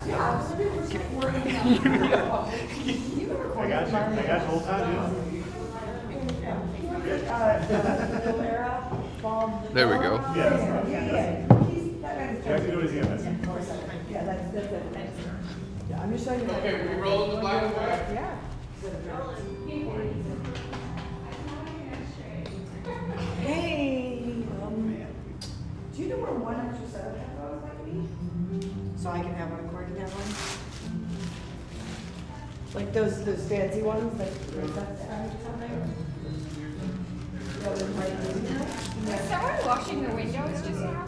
I got the whole time, There we go. yeah. You have to do it again. I'm just showing you. Okay, we roll the black and white. Yeah. Hey, do you know where one extra set of headphones might be? So I can have one, Corey can have one? Like those fancy ones that something? Is someone washing the windows just now?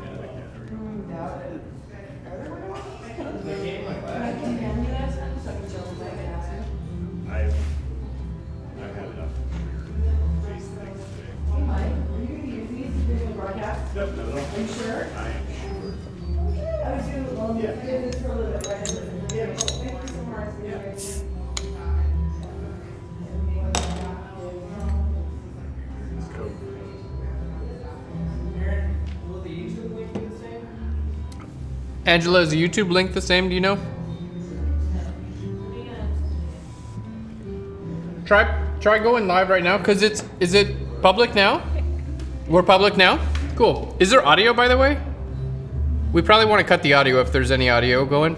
Doubt it. Are there windows? Can I hand you that so I can show them back and ask you? I've had enough face things today. Hey Mike, are you gonna use these to do the broadcast? Nope, no. Are you sure? I am sure. Okay, I was doing, well, Yeah. I did this for a little bit, right? Yeah. Thank you so much. It's cool. Angela, is the YouTube link the same? Do you know? Try going live right now, cause is it public now? We're public now? Cool. Is there audio, by the way? We probably want to cut the audio if there's any audio going.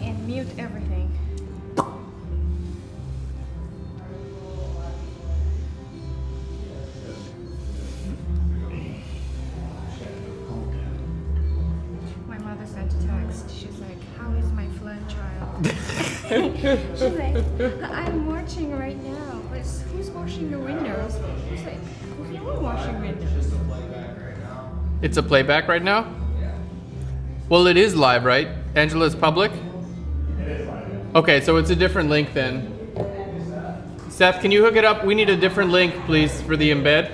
And mute everything. My mother sent a text. She's like, how is my Phlearn child? She's like, I'm watching right now. But who's washing the windows? She's like, who's no one washing windows? It's a playback right now? Well, it is live, right? Angela's public? Okay, so it's a different link then. Seth, can you hook it up? We need a different link, please, for the embed.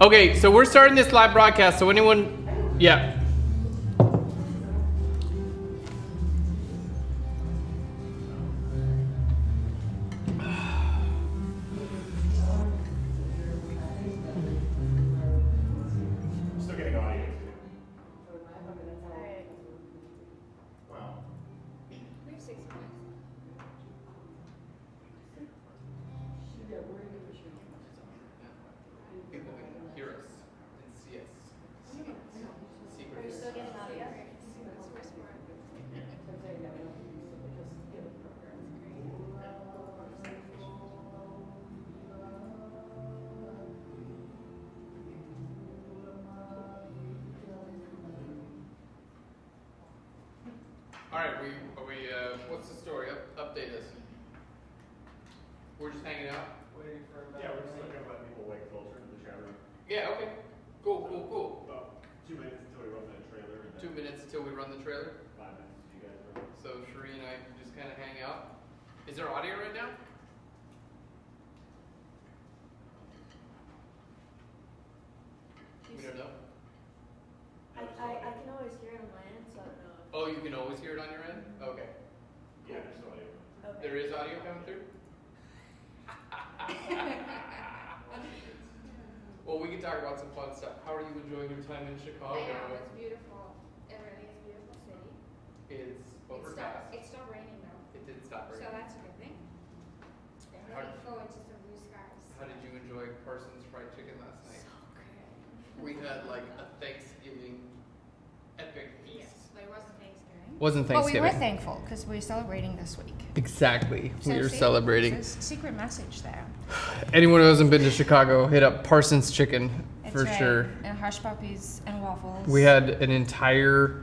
Okay, so we're starting this live broadcast, so anyone, yeah. Still getting audio. Wow. We have 6 minutes. People can hear us and see us. Are you still getting audio? All right, what's the story? Update us. We're just hanging out, waiting for. Yeah, we're just looking to let people like filter in the chat room. Yeah. Okay. Cool. About 2 minutes until we run that trailer. And 2 minutes until we run the trailer. 5 minutes you guys run. So Sheree and I can just kind of hang out. Is there audio right now? We don't know. I can always hear it on my end, so I don't know. Oh, you can always hear it on your end? Okay. Yeah, there's audio. Okay. There is audio coming through? Well, we can talk about some fun stuff. How are you enjoying your time in Chicago? I know, it's beautiful. It really is a beautiful city. It's overcast. It stopped raining though, It did stop so raining. that's a good thing. I'm looking forward to some blue skies. How did you enjoy Carson's fried chicken last night? So good. We had like a Thanksgiving epic feast. Yes, but it wasn't Thanksgiving. Wasn't But we Thanksgiving. were thankful because we're celebrating this week. Exactly. So We are see, celebrating. There's a secret message there. Anyone who hasn't been to Chicago, hit up Parsons Chicken for That's right. sure. And hush puppies and waffles. We had an entire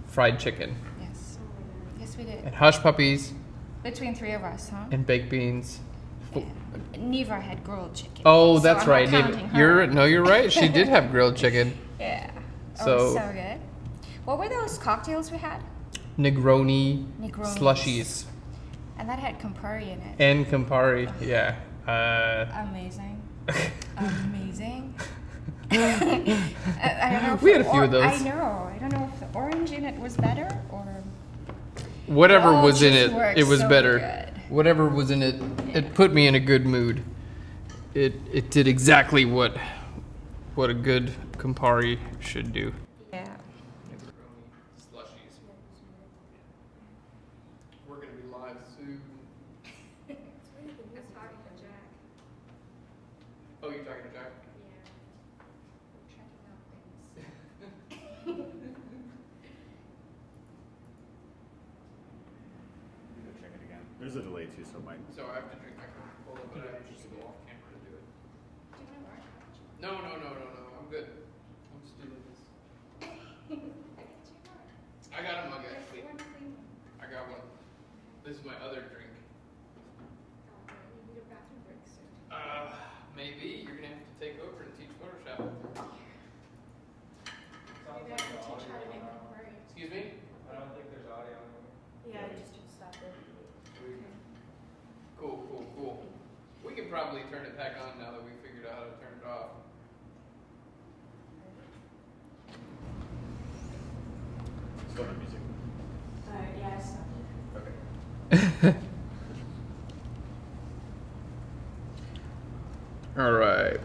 fried chicken Yes. Yes, we did. and hush puppies Between 3 of us, huh? and baked beans. Neva had grilled chicken. Oh, so that's I'm right. not counting her. You're right. She did have grilled chicken. Yeah. So- So good. What were those cocktails we had? Negroni Negronis. slushies And that had Campari in it. and Campari. Yeah. Amazing. Amazing. I don't know if We had a the few of those. I know. I don't know if the orange in it was better or. Whatever Oh, was in just it, works it was so better. good. Whatever was in it, it put me in a good mood. It did exactly what a good Campari should do. Yeah. is a delay too, so it might. So I have to drink my Coca-Cola, but I usually go off camera to do it. No, I'm good. I'm just doing this. I got a mug actually. I got one. This is my other drink. Maybe you're gonna have to take over and teach Photoshop. Excuse me? I don't think there's audio. Yeah, I just stopped it. Cool. We can probably turn it back on now that we figured out how to turn it off. Still no music. Alright, yeah, I stopped it. Okay. All right.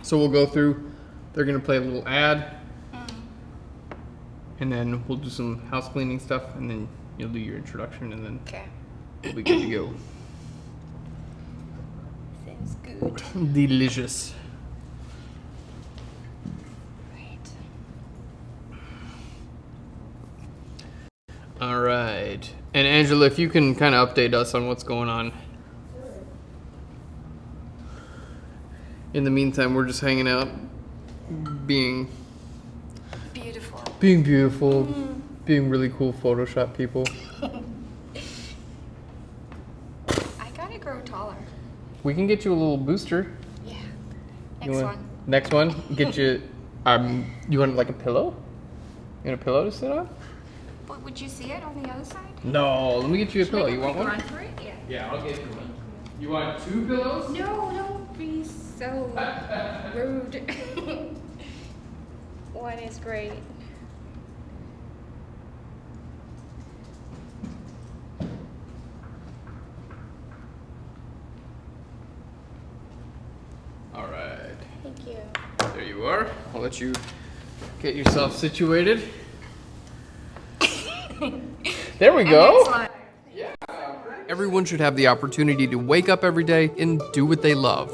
So we'll go through. They're gonna play a little ad, and then we'll do some house cleaning stuff, and then you'll do your introduction, and then we'll be good to go. Sounds good. Delicious. Right. All right. And Angela, if you can kind of update us on what's going on. In the meantime, we're just hanging out, being Beautiful. beautiful, being really cool Photoshop people. I gotta grow taller. We can get you a little booster. Yeah. You Next want- one. Next one, get you. You want like a pillow? You want a pillow to sit on? But would you see it on the other side? No. Let me get you a Should pillow. I You want run one? for it? Yeah. Yeah, I'll get you one. You want 2 pillows? No, don't be so rude. One is great. All right. Thank you. There you are. I'll let you get yourself situated. There we go. Everyone should have the opportunity to wake up every day and do what they love.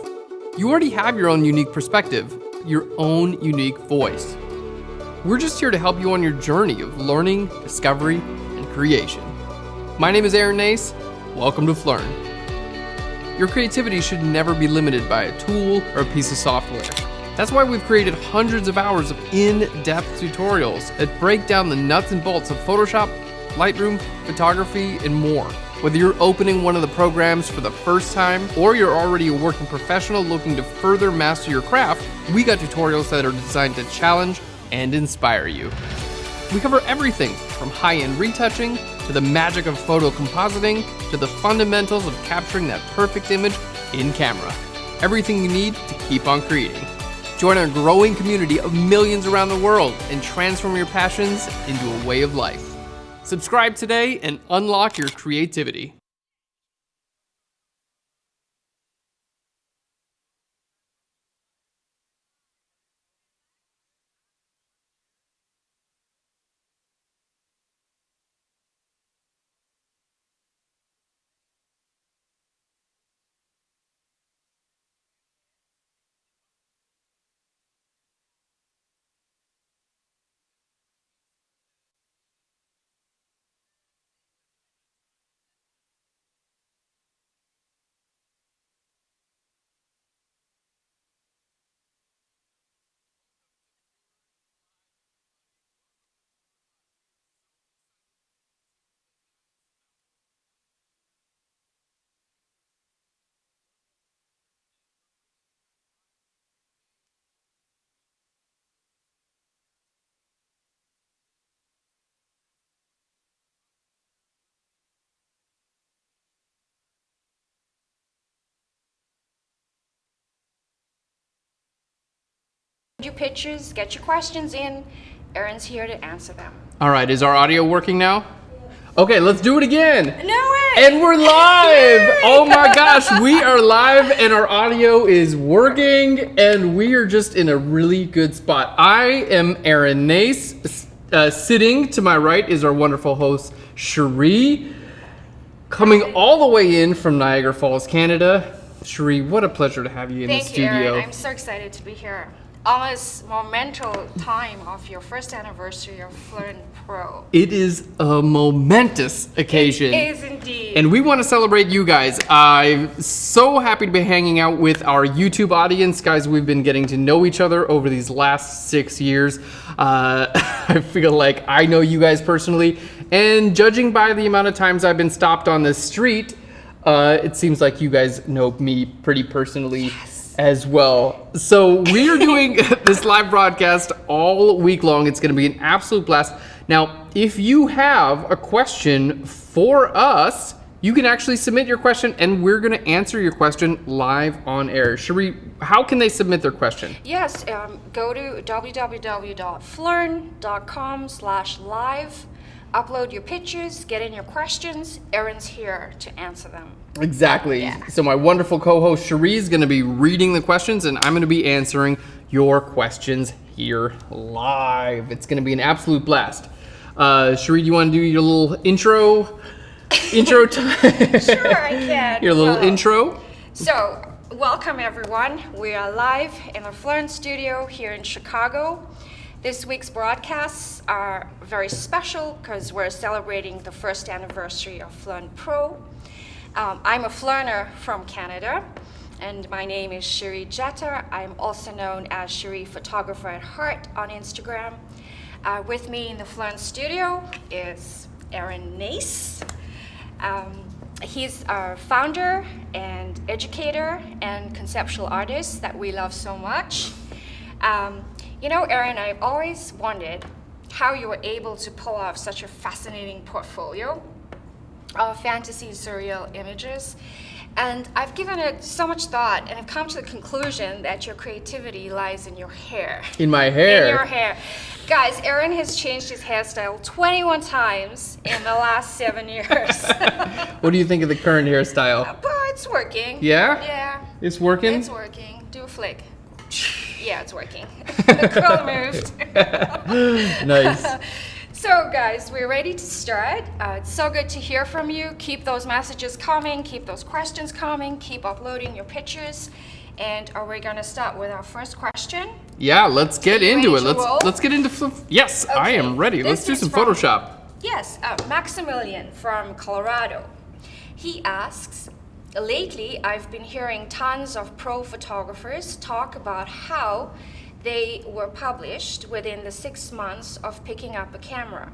You already have your own unique perspective, your own unique voice. We're just here to help you on your journey of learning, discovery, and creation. My name is Aaron Nace. Welcome to Phlearn. Your creativity should never be limited by a tool or a piece of software. That's why we've created hundreds of hours of in-depth tutorials that break down the nuts and bolts of Photoshop, Lightroom, photography, and more. Whether you're opening one of the programs for the first time or you're already a working professional looking to further master your craft, we got tutorials that are designed to challenge and inspire you. We cover everything from high-end retouching to the magic of photo compositing to the fundamentals of capturing that perfect image in camera. Everything you need to keep on creating. Join our growing community of millions around the world and transform your passions into a way of life. Subscribe today and unlock your creativity. Do pictures, get your questions in. Aaron's here to answer them. All right, is our audio working now? Okay, let's do it again. No way! And we're live! Oh my gosh, we are live and our audio is working and we are just in a really good spot. I am Aaron Nace. Sitting to my right is our wonderful host, Cherie, coming all the way in from Niagara Falls, Canada. Cherie, what a pleasure to have you in the Thank you, studio. Aaron. I'm so excited to be here. on this monumental time of your first anniversary of Phlearn Pro. It is a momentous occasion. It is indeed. And we want to celebrate you guys. I'm so happy to be hanging out with our YouTube audience. Guys, we've been getting to know each other over these last 6 years. I feel like I know you guys personally. And judging by the amount of times I've been stopped on the street, it seems like you guys know me pretty personally as well. So we are doing this live broadcast all week long. It's going to be an absolute blast. Now, if you have a question for us, you can actually submit your question and we're going to answer your question live on air. Cherie, how can they submit their question? Yes, go to www.phlearn.com/live. Upload your pictures, get in your questions. Erin's here to answer them. Exactly. Yeah. So my wonderful co-host Cherie is going to be reading the questions and I'm going to be answering your questions here live. It's going to be an absolute blast. Cherie, do you want to do your little intro time? Sure, I can. Your little intro? So, welcome everyone. We are live in the Phlearn studio here in Chicago. This week's broadcasts are very special because we're celebrating the first anniversary of Phlearn Pro. I'm a Phlearner from Canada, and my name is Cherie Jetter. I'm also known as Cherie Photographer at Heart on Instagram. With me in the Phlearn studio is Erin Nace. He's our founder and educator and conceptual artist that we love so much. You know, Erin, I've always wondered how you were able to pull off such a fascinating portfolio of fantasy surreal images. And I've given it so much thought and I've come to the conclusion that your creativity lies in your hair. In my hair? In your hair. Guys, Erin has changed his hairstyle 21 times in the last 7 years. What do you think of the current hairstyle? But it's working. Yeah? Yeah. It's working? It's working. Do a flick. Yeah, it's working. The curl moved. Nice. So guys, we're ready to start. It's so good to hear from you. Keep those messages coming, keep those questions coming, keep uploading your pictures. And are we gonna start with our first question? Yeah, let's get into it. ready to roll? Let's get into yes, I Okay, am ready. Let's this do is some from- Photoshop. Yes, Maximilian from Colorado. He asks, lately I've been hearing tons of pro photographers talk about how they were published within the 6 months of picking up a camera.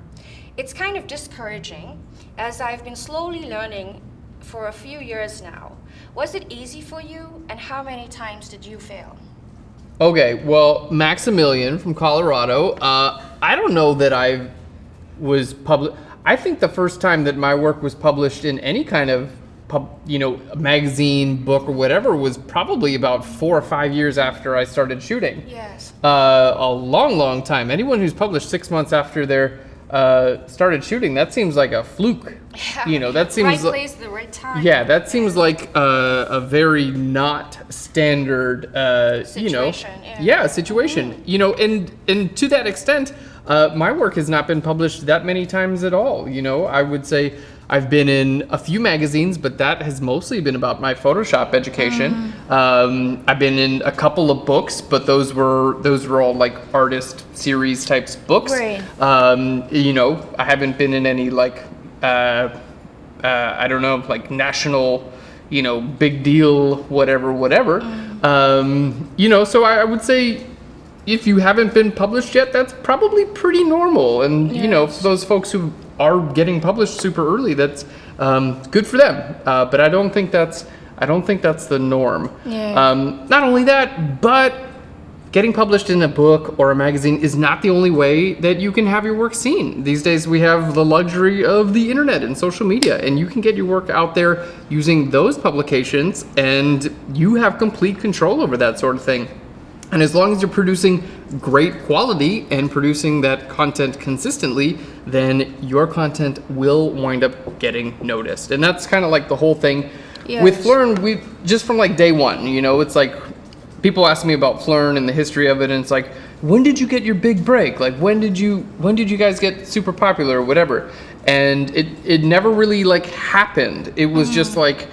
It's kind of discouraging as I've been slowly learning for a few years now. Was it easy for you and how many times did you fail? Okay, well, Maximilian from Colorado. I don't know that I was published. I think the first time that my work was published in any kind of magazine, book, or whatever was probably about 4 or 5 years after I started shooting. Yes. A long time. Anyone who's published 6 months after they're started shooting, that seems like a fluke. Yeah. That seems right like, place, the right time. yeah, that seems like a very not standard, Situation, situation. And to that extent, my work has not been published that many times at all. I would say I've been in a few magazines, but that has mostly been about my Photoshop education. I've been in a couple of books, but those were all like artist series types books. Right. I haven't been in any like I don't know, like national, big deal, whatever. So I would say if you haven't been published yet, that's probably pretty normal. And for those folks who are getting published super early, that's good for them. But I don't think that's the norm. Yeah. Not only that, but getting published in a book or a magazine is not the only way that you can have your work seen. These days we have the luxury of the internet and social media, and you can get your work out there using those publications, and you have complete control over that sort of thing. And as long as you're producing great quality and producing that content consistently, then your content will wind up getting noticed. And that's kind of like the whole thing. Yes. With Phlearn, we just from like day one, it's like people ask me about Phlearn and the history of it, and it's like, when did you get your big break? Like when did you guys get super popular or whatever? And it never really like happened. It was just like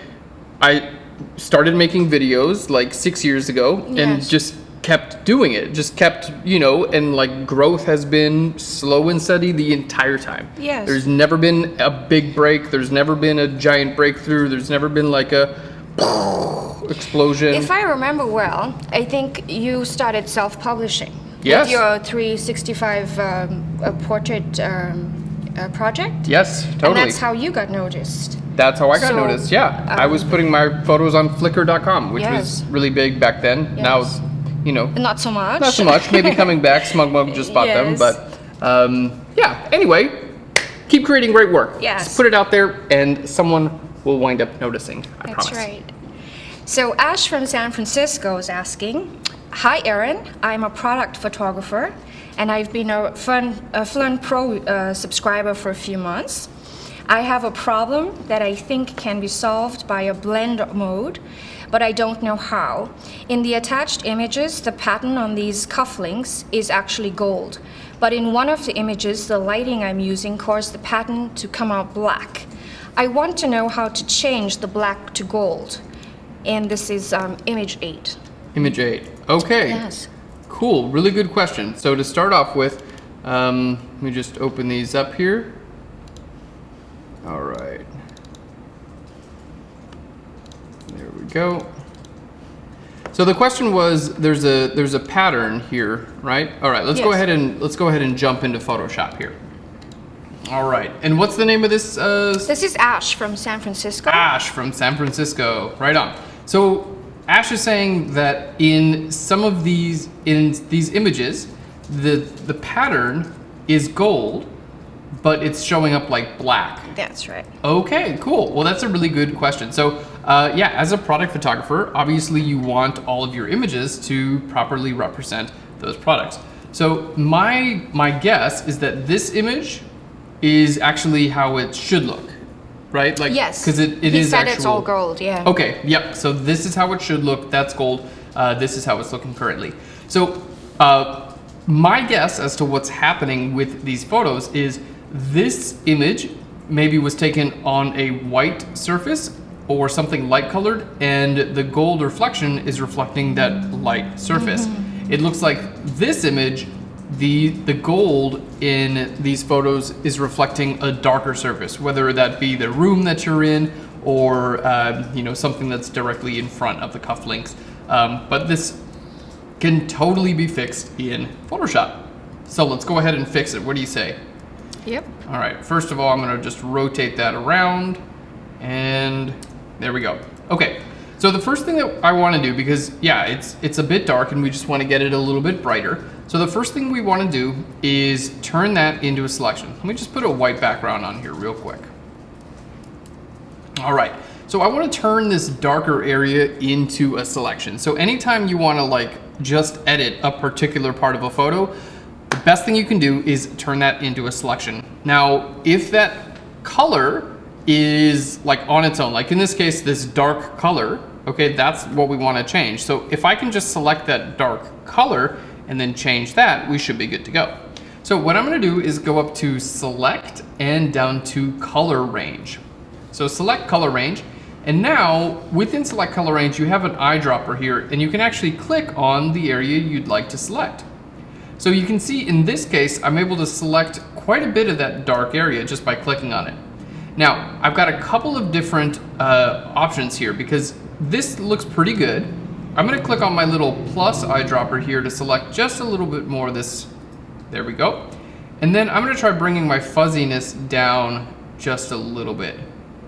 I started making videos like 6 years ago and just kept doing it, just kept, you know, and like growth has been slow and steady the entire time. Yes. There's never been a big break. There's never been a giant breakthrough. There's never been like a explosion. If I remember well, I think you started self-publishing. Yes. With your 365 portrait project. Yes, totally. And that's how you got noticed. That's how I got So, noticed. Yeah, I was putting my photos on Flickr.com, which was Yes. really big back then. Now Yes. it's, you know, Not so much. not so much. Maybe coming back. Smug Mug just bought them, Yes. but yeah. Anyway, keep creating great work. Yes. Just put it out there, and someone will wind up noticing. I That's promise. right. So Ash from San Francisco is asking, "Hi Erin, I'm a product photographer, and I've been a Phlearn Pro subscriber for a few months. I have a problem that I think can be solved by a blend mode, but I don't know how. In the attached images, the pattern on these cufflinks is actually gold, but in one of the images, the lighting I'm using caused the pattern to come out black. I want to know how to change the black to gold." And this is image 8. Image 8. Okay. Yes. Cool. Really good question. So to start off with, let me just open these up here. All right. There we go. So the question was, there's a pattern here, right? All right. Let's go Yes. ahead and jump into Photoshop here. All right. And what's the name of this? This is Ash from San Francisco. Ash from San Francisco. Right on. So Ash is saying that in some of these images, the pattern is gold, but it's showing up like black. That's right. Okay, cool. Well, that's a really good question. So yeah, as a product photographer, obviously you want all of your images to properly represent those products. So my guess is that this image is actually how it should look, right? Like, Yes. because it He is said actual. it's all gold, yeah. Okay, yep. So this is how it should look. That's gold. This is how it's looking currently. So my guess as to what's happening with these photos is this image maybe was taken on a white surface or something light colored, and the gold reflection is reflecting that light surface. It looks like this image, the gold in these photos is reflecting a darker surface, whether that be the room that you're in or you know, something that's directly in front of the cufflinks. But this can totally be fixed in Photoshop. So let's go ahead and fix it. What do you say? Yep. All right, first of all, I'm gonna just rotate that around, and there we go. Okay, so the first thing that I wanna do, because yeah, it's a bit dark and we just wanna get it a little bit brighter. So the first thing we wanna do is turn that into a selection. Let me just put a white background on here real quick. All right, so I wanna turn this darker area into a selection. So anytime you wanna like just edit a particular part of a photo, the best thing you can do is turn that into a selection. Now, if that color is like on its own, like in this case, this dark color, okay, that's what we wanna change. So if I can just select that dark color and then change that, we should be good to go. So what I'm gonna do is go up to select and down to color range. So select color range, and now within select color range, you have an eyedropper here, and you can actually click on the area you'd like to select. So you can see in this case, I'm able to select quite a bit of that dark area just by clicking on it. Now, I've got a couple of different options here because this looks pretty good. I'm gonna click on my little plus eyedropper here to select just a little bit more of this. There we go. And then I'm gonna try bringing my fuzziness down just a little bit.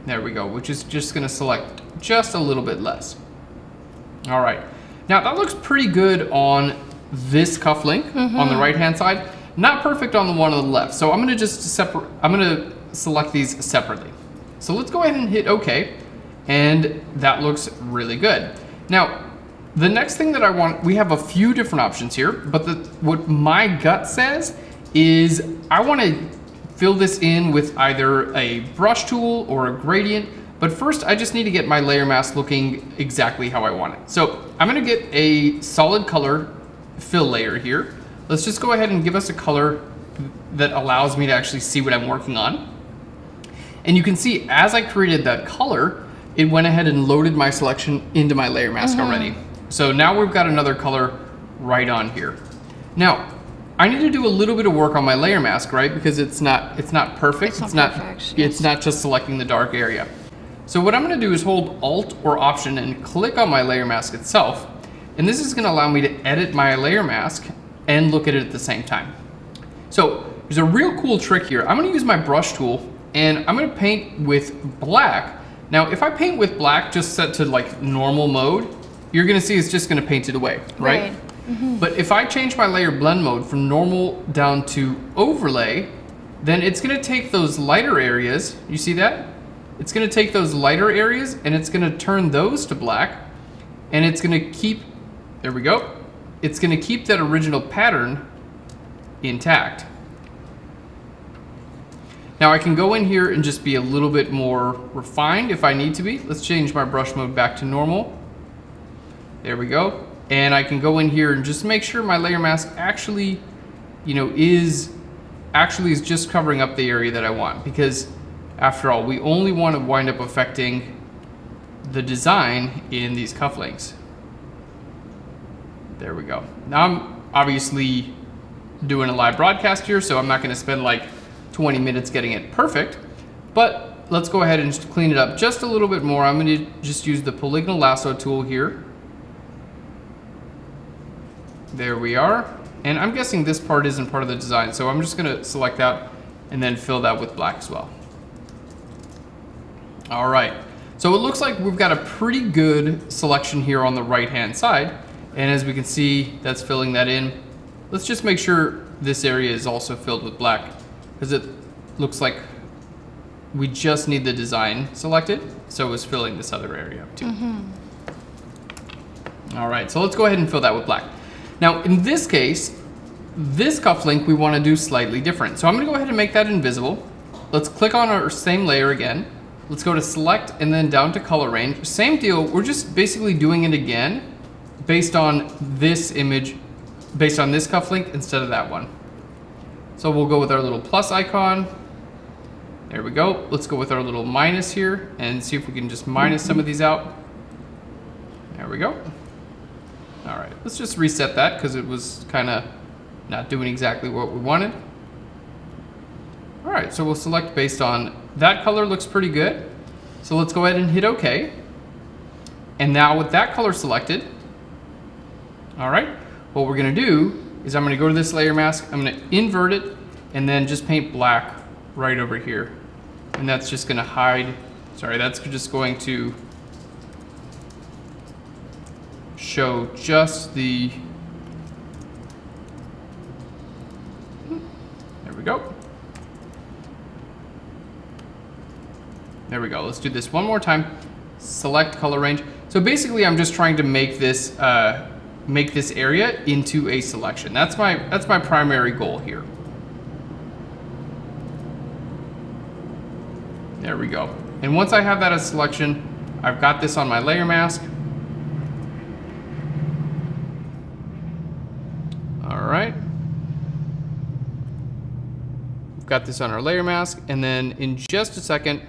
There we go, which is just gonna select just a little bit less. All right, now that looks pretty good on this cufflink on the right-hand side. Not perfect on the one on the left. So I'm gonna just I'm gonna select these separately. So let's go ahead and hit OK, and that looks really good. Now, the next thing that I want, we have a few different options here, but what my gut says is I wanna fill this in with either a brush tool or a gradient, but first I just need to get my layer mask looking exactly how I want it. So I'm gonna get a solid color fill layer here. Let's just go ahead and give us a color that allows me to actually see what I'm working on. And you can see as I created that color, it went ahead and loaded my selection into my layer mask already. So now we've got another color right on here. Now, I need to do a little bit of work on my layer mask, right? Because it's not perfect. It's not perfect, yes. It's not just selecting the dark area. So what I'm gonna do is hold Alt or Option and click on my layer mask itself. And this is gonna allow me to edit my layer mask and look at it at the same time. So there's a real cool trick here. I'm gonna use my brush tool and I'm gonna paint with black. Now, if I paint with black just set to like normal mode, you're gonna see it's just gonna paint it away, right? But if I change my layer blend mode from normal down to overlay, then it's gonna take those lighter areas, you see that? It's gonna take those lighter areas and it's gonna turn those to black, and it's gonna keep, there we go, it's gonna keep that original pattern intact. Now I can go in here and just be a little bit more refined if I need to be. Let's change my brush mode back to normal. There we go. And I can go in here and just make sure my layer mask actually, you know, is just covering up the area that I want, because after all, we only want to wind up affecting the design in these cufflinks. There we go. Now I'm obviously doing a live broadcast here, so I'm not going to spend like 20 minutes getting it perfect, but let's go ahead and just clean it up just a little bit more. I'm going to just use the polygonal lasso tool here. There we are. And I'm guessing this part isn't part of the design, so I'm just gonna select that and then fill that with black as well. All right, so it looks like we've got a pretty good selection here on the right-hand side. And as we can see, that's filling that in. Let's just make sure this area is also filled with black, because it looks like we just need the design selected, so it's filling this other area up too. All right, so let's go ahead and fill that with black. Now, in this case, this cufflink we want to do slightly different. So I'm going to go ahead and make that invisible. Let's click on our same layer again. Let's go to select and then down to color range. Same deal, we're just basically doing it again based on this image, based on this cufflink instead of that one. So we'll go with our little plus icon. There we go. Let's go with our little minus here and see if we can just minus some of these out. There we go. All right, let's just reset that because it was kind of not doing exactly what we wanted. All right, so we'll select based on that color. Looks pretty good. So let's go ahead and hit OK. And now with that color selected, all right, what we're gonna do is I'm gonna go to this layer mask, I'm gonna invert it, and then just paint black right over here. And that's just gonna hide, sorry, that's just going to show just the, there we go. There we go. Let's do this one more time. Select color range. So basically I'm just trying to make this area into a selection. That's my primary goal here. There we go. And once I have that as selection, I've got this on my layer mask. All right. We've got this on our layer mask, and then in just a second,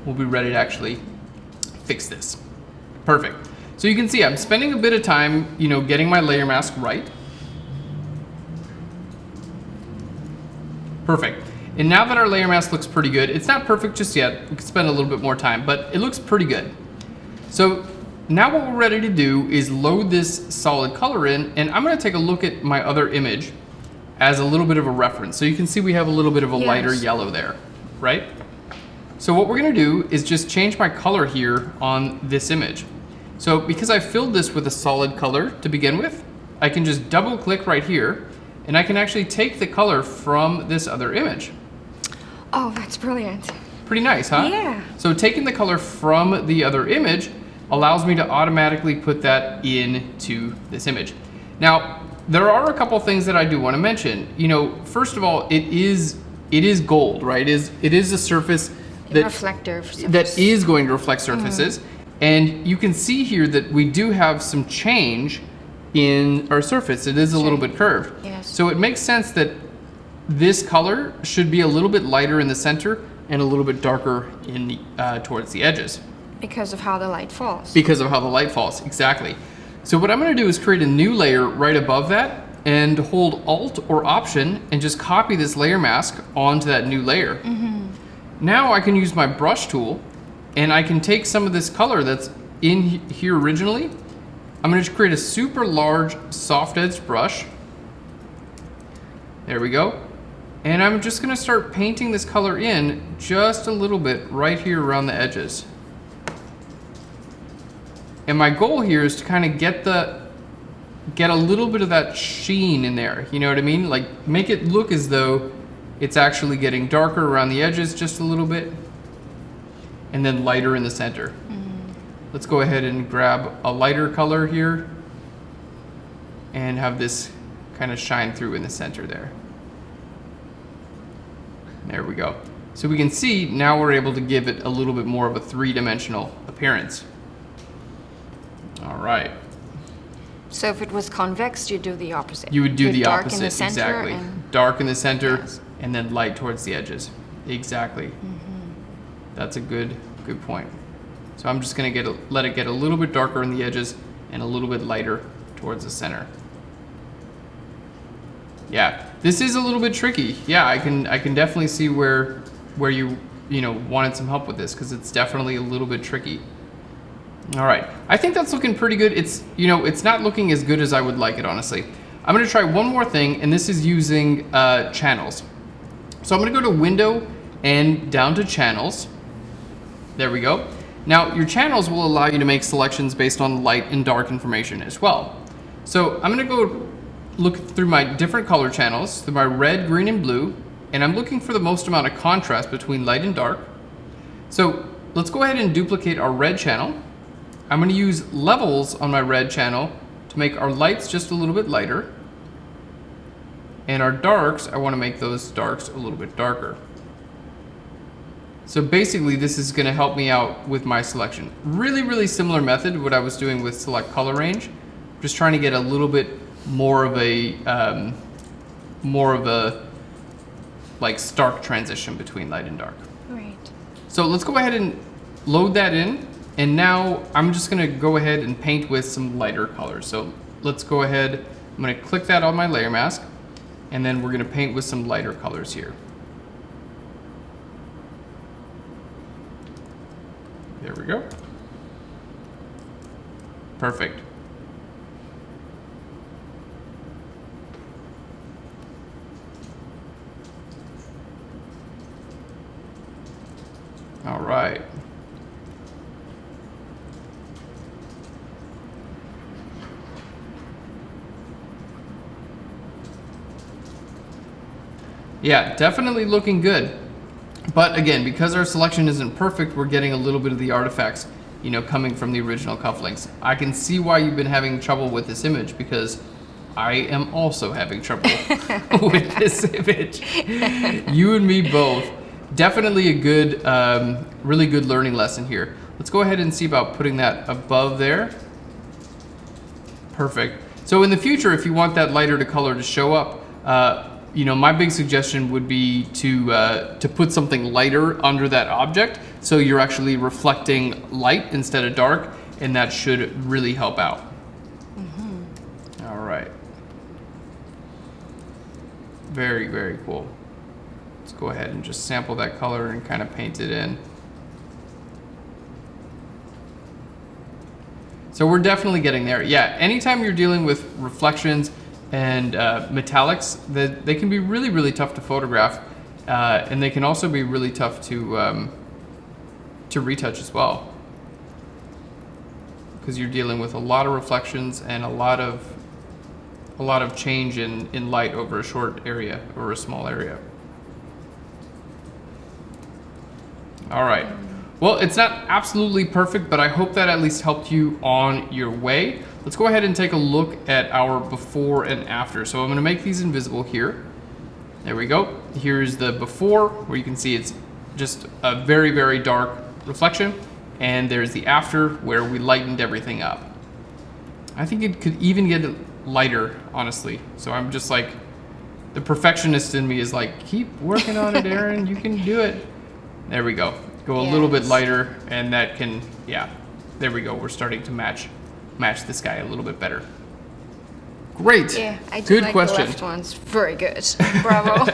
we'll be ready to actually fix this. Perfect. So you can see I'm spending a bit of time, you know, getting my layer mask right. Perfect. And now that our layer mask looks pretty good, it's not perfect just yet. We could spend a little bit more time, but it looks pretty good. So now what we're ready to do is load this solid color in, and I'm gonna take a look at my other image as a little bit of a reference. So you can see we have a little bit of a lighter yellow there, right? So what we're gonna do is just change my color here on this image. So because I filled this with a solid color to begin with, I can just double click right here, and I can actually take the color from this other image. Oh, that's brilliant. Pretty nice, huh? Yeah. So taking the color from the other image allows me to automatically put that into this image. Now, there are a couple things that I do want to mention. You know, first of all, it is gold, right? It is a surface that is going to reflect surfaces. And you can see here that we do have some change in our surface. It is a little bit curved. Yes. So it makes sense that this color should be a little bit lighter in the center and a little bit darker in the, towards the edges. Because of how the light falls. Because of how the light falls, exactly. So what I'm gonna do is create a new layer right above that and hold Alt or Option and just copy this layer mask onto that new layer. Now I can use my brush tool and I can take some of this color that's in here originally. I'm gonna just create a super large soft edged brush. There we go. And I'm just gonna start painting this color in just a little bit right here around the edges. And my goal here is to kind of get a little bit of that sheen in there. You know what I mean? Like make it look as though it's actually getting darker around the edges just a little bit and then lighter in the center. Let's go ahead and grab a lighter color here and have this kind of shine through in the center there. There we go. So we can see now we're able to give it a little bit more of a three-dimensional appearance. All right. So if it was convex, you do the opposite. You would do the dark opposite, in the center exactly. and Dark in the center, Yes. and then light towards the edges. Exactly. That's a good point. So I'm just gonna let it get a little bit darker in the edges and a little bit lighter towards the center. Yeah, this is a little bit tricky. Yeah, I can definitely see where you wanted some help with this, because it's definitely a little bit tricky. All right, I think that's looking pretty good. It's not looking as good as I would like it, honestly. I'm gonna try one more thing, and this is using channels. So I'm gonna go to Window and down to Channels. There we go. Now your channels will allow you to make selections based on light and dark information as well. So I'm gonna go look through my different color channels, through my red, green, and blue, and I'm looking for the most amount of contrast between light and dark. So let's go ahead and duplicate our red channel. I'm going to use levels on my red channel to make our lights just a little bit lighter. And our darks, I want to make those darks a little bit darker. So basically this is going to help me out with my selection. Really, really similar method to what I was doing with select color range. Just trying to get a little bit more of a like stark transition between light and dark. Great. So let's go ahead and load that in. And now I'm just gonna go ahead and paint with some lighter colors. So let's go ahead, I'm gonna click that on my layer mask, and then we're gonna paint with some lighter colors here. There we go. Perfect. All right. Yeah, definitely looking good. But again, because our selection isn't perfect, we're getting a little bit of the artifacts, coming from the original cufflinks. I can see why you've been having trouble with this image, because I am also having trouble with this image. You and me both. Definitely a good, really good learning lesson here. Let's go ahead and see about putting that above there. Perfect. So in the future, if you want that lighter color to show up, my big suggestion would be to put something lighter under that object, so you're actually reflecting light instead of dark, and that should really help out. All right. Very, very cool. Let's go ahead and just sample that color and kind of paint it in. So we're definitely getting there. Yeah, anytime you're dealing with reflections and metallics, they can be really, really tough to photograph, and they can also be really tough to retouch as well, because you're dealing with a lot of reflections and a lot of change in light over a short area or a small area. All right. Well, it's not absolutely perfect, but I hope that at least helped you on your way. Let's go ahead and take a look at our before and after. So I'm gonna make these invisible here. There we go. Here's the before, where you can see it's just a very, very dark reflection. And there's the after, where we lightened everything up. I think it could even get lighter, honestly. So I'm just like, the perfectionist in me is like, keep working on it, Aaron, you can do it. There we go. Go a little bit lighter, and that can, yeah, there we go. We're starting to match match this guy a little bit better. Great. Yeah, I do Good like question. the left ones. Very good. Bravo.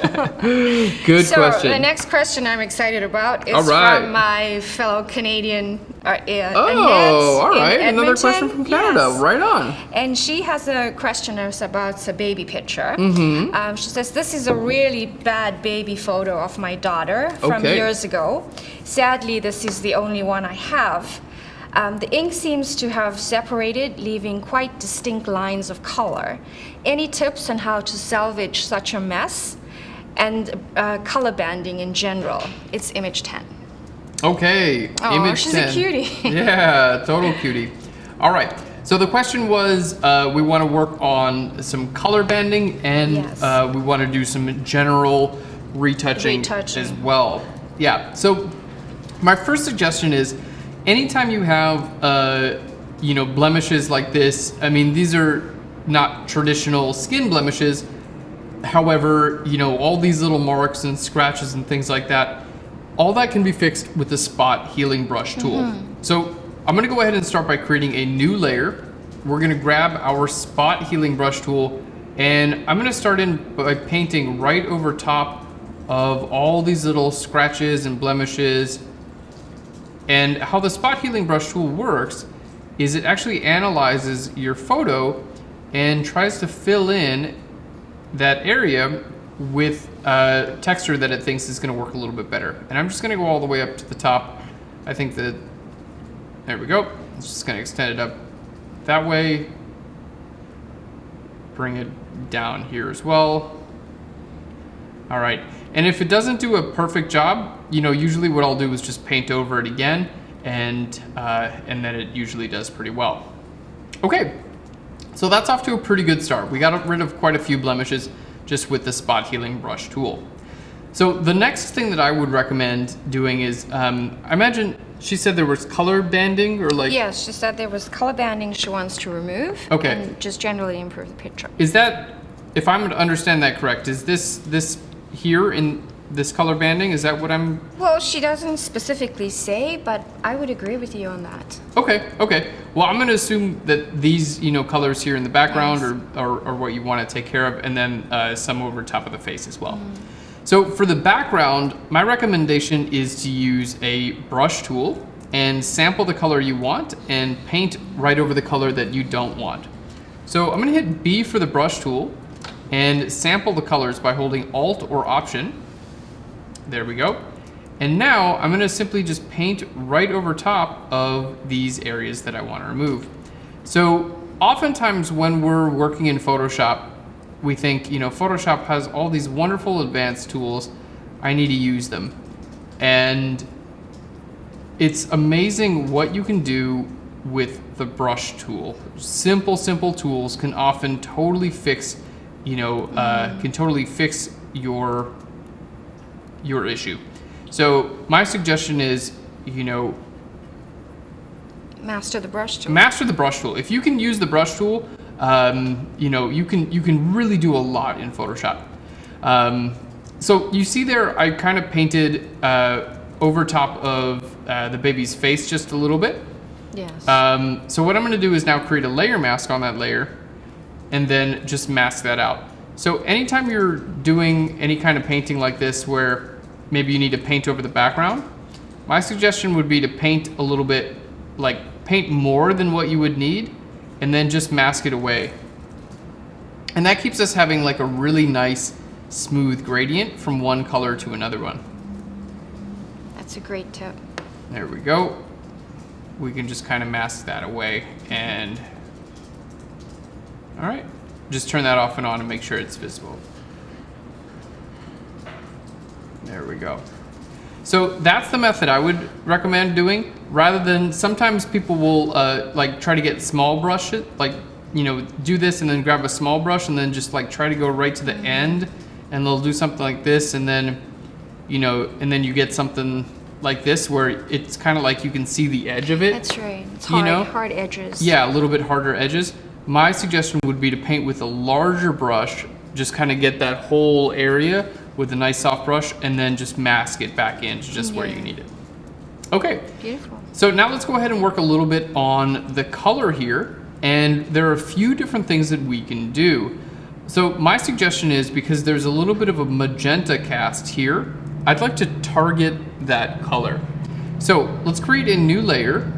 Good so question. the next question I'm excited about is All right. from my fellow Canadian Annette all right. in Another Edmonton. question from Canada. Yes. Right on. And she has a question about a baby picture. Mm-hmm. She says, this is a really bad baby photo of my daughter from Okay. years ago. Sadly, this is the only one I have. The ink seems to have separated, leaving quite distinct lines of color. Any tips on how to salvage such a mess? And color banding in general. It's image 10. Okay. Oh, Image she's 10. a cutie. Yeah, total cutie. All right. So the question was, we want to work on some color banding, and Yes. we want to do some general retouching as well. Yeah. So my first suggestion is, anytime you have, blemishes like this, I mean, these are not traditional skin blemishes. However, all these little marks and scratches and things like that, all that can be fixed with the spot healing brush tool. So I'm gonna go ahead and start by creating a new layer. We're gonna grab our spot healing brush tool, and I'm gonna start in by painting right over top of all these little scratches and blemishes. And how the spot healing brush tool works is it actually analyzes your photo and tries to fill in that area with texture that it thinks is going to work a little bit better. And I'm just going to go all the way up to the top. I think that, there we go. It's just going to extend it up that way. Bring it down here as well. All right. And if it doesn't do a perfect job, usually what I'll do is just paint over it again, and then it usually does pretty well. Okay. So that's off to a pretty good start. We got rid of quite a few blemishes just with the spot healing brush tool. So the next thing that I would recommend doing is, I imagine she said there was color banding, or like... Yes, she said there was color banding she wants to remove. Okay. And just generally improve the picture. Is that, if I'm to understand that correct, is this here in this color banding, is that what I'm... Well, she doesn't specifically say, but I would agree with you on that. Okay. Well, I'm going to assume that these, colors here in the background Yes. are what you want to take care of, and then some over top of the face as well. So for the background, my recommendation is to use a brush tool and sample the color you want and paint right over the color that you don't want. So I'm going to hit B for the brush tool and sample the colors by holding Alt or Option. There we go. And now I'm going to simply just paint right over top of these areas that I want to remove. So oftentimes when we're working in Photoshop, we think, Photoshop has all these wonderful advanced tools. I need to use them. And it's amazing what you can do with the brush tool. Simple tools can often totally fix, can totally fix your issue. So my suggestion is, Master the brush tool. master the brush tool. If you can use the brush tool, you can really do a lot in Photoshop. So you see there, I kind of painted over top of the baby's face just a little bit. Yes. So what I'm going to do is now create a layer mask on that layer, and then just mask that out. So anytime you're doing any kind of painting like this, where maybe you need to paint over the background, my suggestion would be to paint a little bit, like paint more than what you would need, and then just mask it away. And that keeps us having like a really nice smooth gradient from one color to another one. That's a great tip. There we go. We can just kind of mask that away, and all right, just turn that off and on and make sure it's visible. There we go. So that's the method I would recommend doing, rather than sometimes people will like try to get small brush it, like, do this and then grab a small brush and then just like try to go right to the end, and they'll do something like this, and then, and then you get something like this where it's kind of like you can see the edge of it. That's right. It's hard, hard edges. Yeah, a little bit harder edges. My suggestion would be to paint with a larger brush, just kind of get that whole area with a nice soft brush, and then just mask it back into just where you need it. Okay. Beautiful. So now let's go ahead and work a little bit on the color here. And there are a few different things that we can do. So my suggestion is, because there's a little bit of a magenta cast here, I'd like to target that color. So let's create a new layer.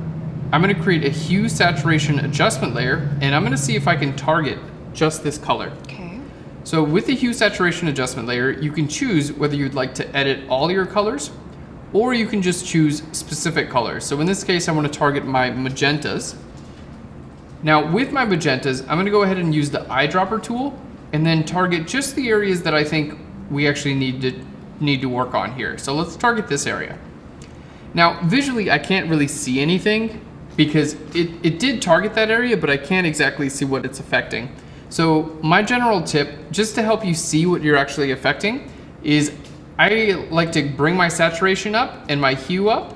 I'm gonna create a hue saturation adjustment layer, and I'm gonna see if I can target just this color. Okay. So with the hue saturation adjustment layer, you can choose whether you'd like to edit all your colors, or you can just choose specific colors. So in this case, I want to target my magentas. Now with my magentas, I'm gonna go ahead and use the eyedropper tool and then target just the areas that I think we actually need to work on here. So let's target this area. Now visually, I can't really see anything because it did target that area, but I can't exactly see what it's affecting. So my general tip, just to help you see what you're actually affecting, is I like to bring my saturation up and my hue up.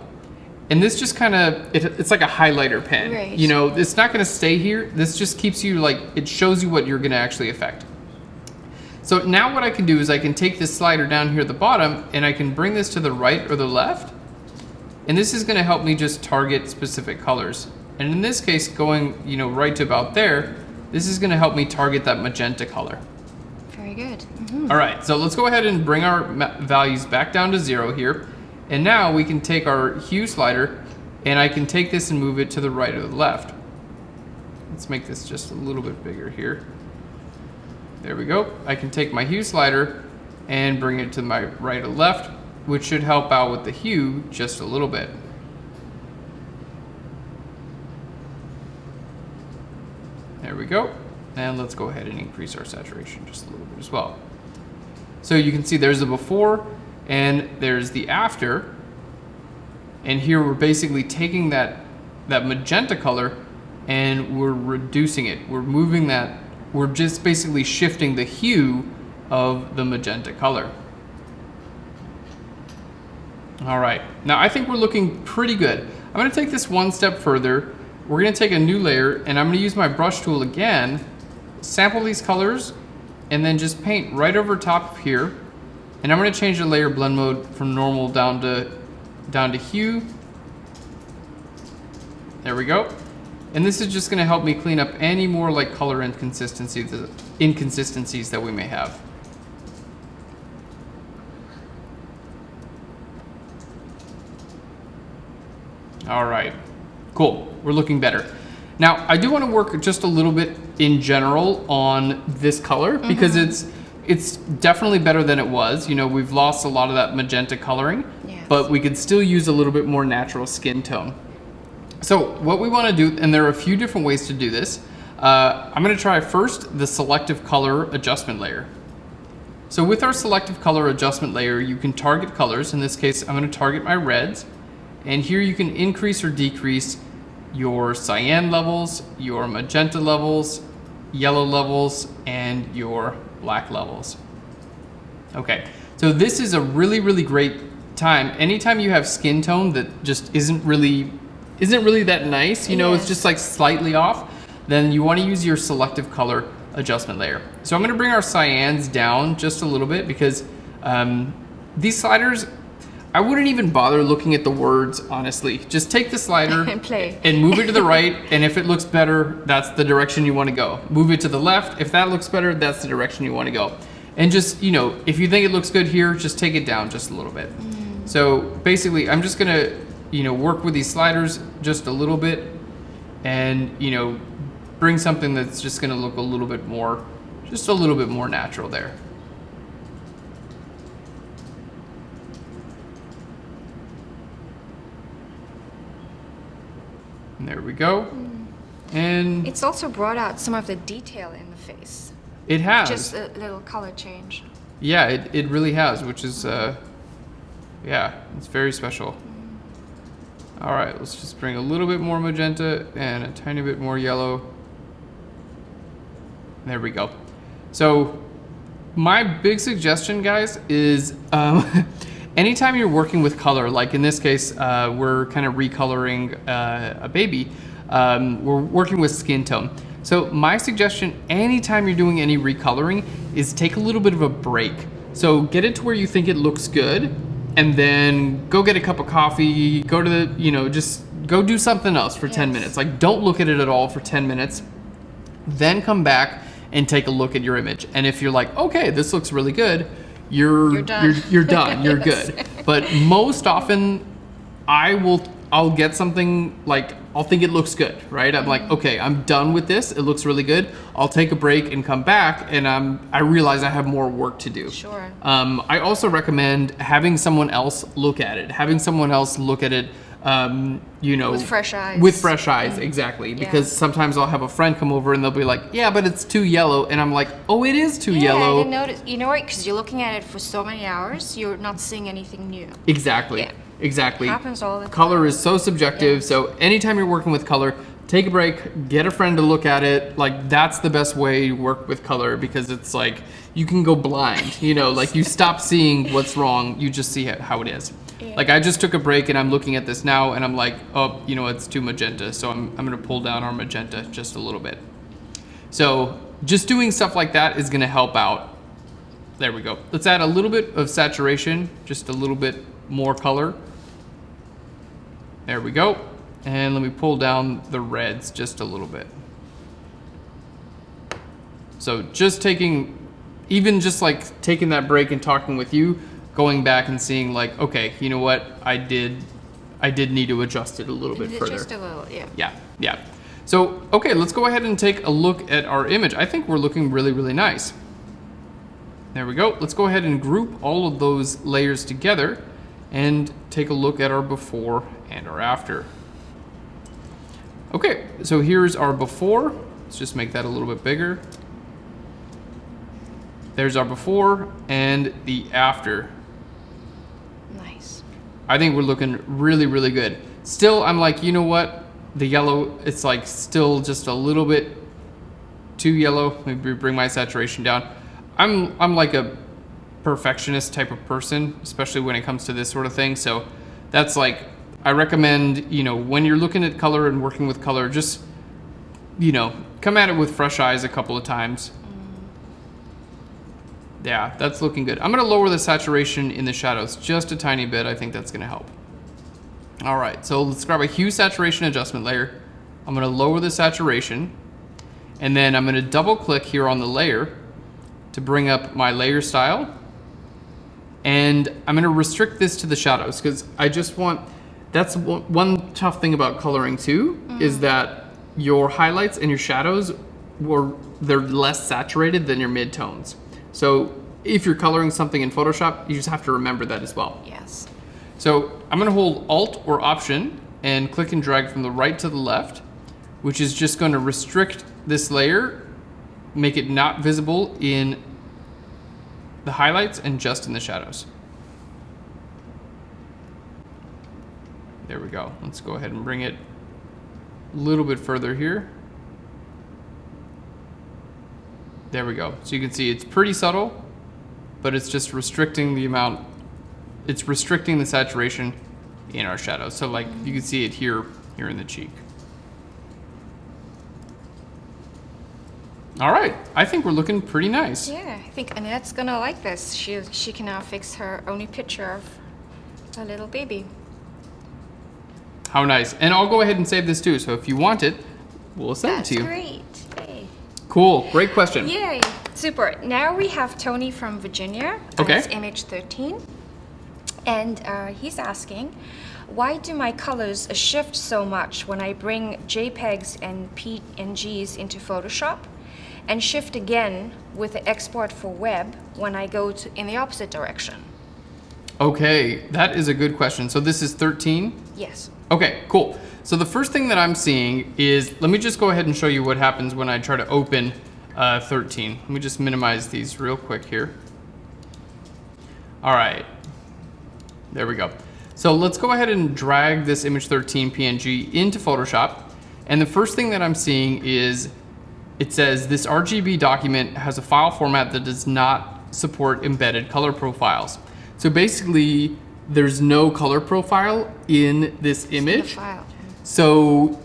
And this just kind of, it's like a highlighter pen. Right. You know, it's not gonna stay here. This just keeps you like, it shows you what you're gonna actually affect. So now what I can do is I can take this slider down here at the bottom and I can bring this to the right or the left. And this is gonna help me just target specific colors. And in this case, going, you know, right to about there, this is gonna help me target that magenta color. Very good. All right, so let's go ahead and bring our values back down to 0 here. And now we can take our hue slider and I can take this and move it to the right or the left. Let's make this just a little bit bigger here. There we go. I can take my hue slider and bring it to my right or left, which should help out with the hue just a little bit. There we go. And let's go ahead and increase our saturation just a little bit as well. So you can see there's the before and there's the after. And here we're basically taking that magenta color and we're reducing it. We're moving that, we're just basically shifting the hue of the magenta color. All right, now I think we're looking pretty good. I'm gonna take this one step further. We're gonna take a new layer and I'm gonna use my brush tool again, sample these colors, and then just paint right over top of here. And I'm gonna change the layer blend mode from normal down to hue. There we go. And this is just gonna help me clean up any more like color inconsistencies that we may have. All right, cool, we're looking better. Now, I do want to work just a little bit in general on this color because it's definitely better than it was. You know, we've lost a lot of that magenta coloring, Yes. but we could still use a little bit more natural skin tone. So what we want to do, and there are a few different ways to do this, I'm going to try first the selective color adjustment layer. So with our selective color adjustment layer, you can target colors. In this case, I'm going to target my reds. And here you can increase or decrease your cyan levels, your magenta levels, yellow levels, and your black levels. Okay, so this is a really, really great time. Anytime you have skin tone that just isn't really that nice, you know, it's just like slightly off, then you want to use your selective color adjustment layer. So I'm going to bring our cyans down just a little bit because these sliders, I wouldn't even bother looking at the words, honestly. Just take the slider and play and move it to the right, and if it looks better, that's the direction you want to go. Move it to the left. If that looks better, that's the direction you want to go. And just, you know, if you think it looks good here, just take it down just a little bit. So basically, I'm just gonna, you know, work with these sliders just a little bit and, you know, bring something that's just gonna look a little bit more, just a little bit more natural there. And there we go. And It's also brought out some of the detail in the face. it has. Just a little color change. Yeah, it really has, which is, yeah, it's very special. All right, let's just bring a little bit more magenta and a tiny bit more yellow. There we go. So my big suggestion, guys, is anytime you're working with color, like in this case, we're kind of recoloring a baby, we're working with skin tone. So my suggestion, anytime you're doing any recoloring, is take a little bit of a break. So get it to where you think it looks good, and then go get a cup of coffee, go to the, you know, just go do something else for 10 minutes. Like, don't look at it at all for 10 minutes. then come back and take a look at your image. And if you're like, okay, this looks really good, you're done. You're done. You're Yes. good. But most often, I'll get something like, I'll think it looks good, right? I'm like, okay, I'm done with this. It looks really good. I'll take a break and come back, and I realize I have more work to do. Sure. I also recommend having someone else look at it. Having someone else look at it, you know, With fresh eyes. With fresh eyes, exactly. Because sometimes I'll have a friend come over and they'll be like, yeah, but it's too yellow, and I'm like, oh, it is too Yeah, I yellow. didn't notice. You know what? Because you're looking at it for so many hours, you're not seeing anything new. Exactly. Yeah. Exactly. Happens all the time. Color is so subjective. Yeah. So anytime you're working with color, take a break, get a friend to look at it. Like, that's the best way to work with color, because it's like you can go blind, you know, like you stop seeing what's wrong. You just see how it is. Yeah. Like, I just took a break and I'm looking at this now and I'm like, oh, you know, it's too magenta. So I'm going to pull down our magenta just a little bit. So just doing stuff like that is going to help out. There we go. Let's add a little bit of saturation, just a little bit more color. There we go. And let me pull down the reds just a little bit. So just taking, even just like taking that break and talking with you, going back and seeing like, okay, you know what? I did need to adjust it a little bit further. Just a little, yeah. Yeah, yeah. So, okay, let's go ahead and take a look at our image. I think we're looking really, really nice. There we go. Let's go ahead and group all of those layers together and take a look at our before and our after. Okay, so here's our before. Let's just make that a little bit bigger. There's our before and the after. Nice. I think we're looking really, really good. Still, I'm like, you know what? The yellow, it's like still just a little bit too yellow. Maybe bring my saturation down. I'm like a perfectionist type of person, especially when it comes to this sort of thing. So that's like, I recommend, you know, when you're looking at color and working with color, just, you know, come at it with fresh eyes a couple of times. Yeah, that's looking good. I'm gonna lower the saturation in the shadows just a tiny bit. I think that's gonna help. All right, so let's grab a hue saturation adjustment layer. I'm gonna lower the saturation, and then I'm gonna double click here on the layer to bring up my layer style. And I'm gonna restrict this to the shadows, because I just want, that's one tough thing about coloring too, is that your highlights and your shadows, they're less saturated than your midtones. So if you're coloring something in Photoshop, you just have to remember that as well. Yes. So I'm gonna hold Alt or Option and click and drag from the right to the left, which is just gonna restrict this layer, make it not visible in the highlights and just in the shadows. There we go. Let's go ahead and bring it a little bit further here. There we go. So you can see it's pretty subtle, but it's just restricting the amount, it's restricting the saturation in our shadows. So like you can see it here in the cheek. All right, I think we're looking pretty nice. Yeah, I think Annette's gonna like this. She can now fix her only picture of a little baby. How nice. And I'll go ahead and save this too. So if you want it, we'll send it to you. That's great. Yay. Cool, great question. Yay, super. Now we have Tony from Virginia. Okay. It's image 13. And he's asking, why do my colors shift so much when I bring JPEGs and PNGs into Photoshop, and shift again with the export for web when I go in the opposite direction? Okay, that is a good question. So this is 13? Yes. Okay, cool. So the first thing that I'm seeing is, let me just go ahead and show you what happens when I try to open 13. Let me just minimize these real quick here. All right, there we go. So let's go ahead and drag this image 13 PNG into Photoshop. And the first thing that I'm seeing is, it says this RGB document has a file format that does not support embedded color profiles. So basically, there's no color profile in this image. File. So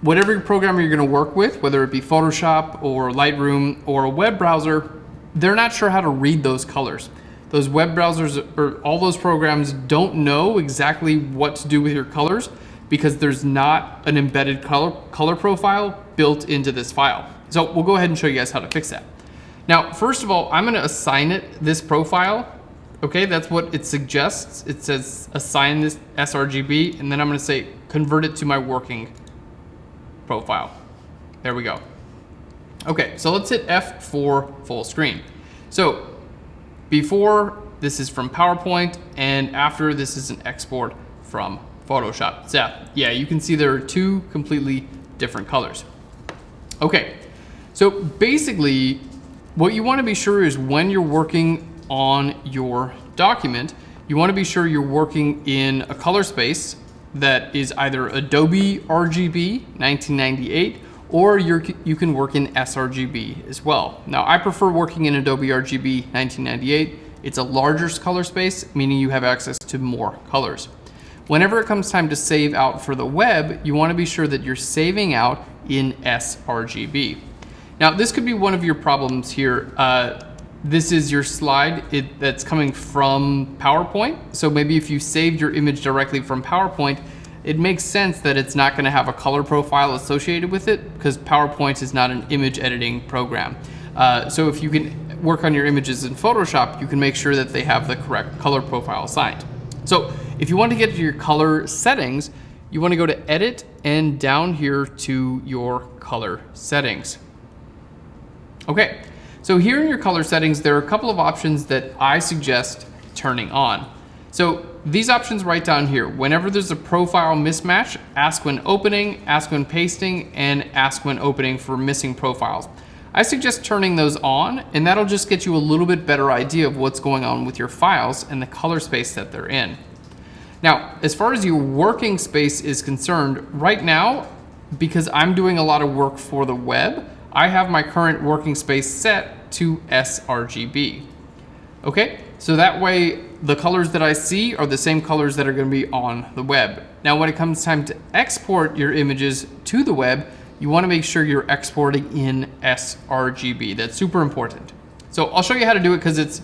whatever program you're gonna work with, whether it be Photoshop or Lightroom or a web browser, they're not sure how to read those colors. Those web browsers or all those programs don't know exactly what to do with your colors because there's not an embedded color profile built into this file. So we'll go ahead and show you guys how to fix that. Now, first of all, I'm gonna assign it this profile. Okay, that's what it suggests. It says assign this sRGB, and then I'm gonna say convert it to my working profile. There we go. Okay, so let's hit F for full screen. So before, this is from PowerPoint, and after, this is an export from Photoshop. So yeah, you can see there are two completely different colors. Okay, so basically what you want to be sure is when you're working on your document, you want to be sure you're working in a color space that is either Adobe RGB 1998 or you can work in sRGB as well. Now I prefer working in Adobe RGB 1998. It's a larger color space, meaning you have access to more colors. Whenever it comes time to save out for the web, you want to be sure that you're saving out in sRGB. Now this could be one of your problems here. This is your slide that's coming from PowerPoint. So maybe if you saved your image directly from PowerPoint, it makes sense that it's not going to have a color profile associated with it because PowerPoint is not an image editing program. So if you can work on your images in Photoshop, you can make sure that they have the correct color profile assigned. So if you want to get to your color settings, you want to go to Edit and down here to your color settings. Okay, so here in your color settings, there are a couple of options that I suggest turning on. So these options right down here, whenever there's a profile mismatch, ask when opening, ask when pasting, and ask when opening for missing profiles. I suggest turning those on, and that'll just get you a little bit better idea of what's going on with your files and the color space that they're in. Now, as far as your working space is concerned, right now, because I'm doing a lot of work for the web, I have my current working space set to sRGB. Okay, so that way the colors that I see are the same colors that are going to be on the web. Now, when it comes time to export your images to the web, you want to make sure you're exporting in sRGB. That's super important. So I'll show you how to do it because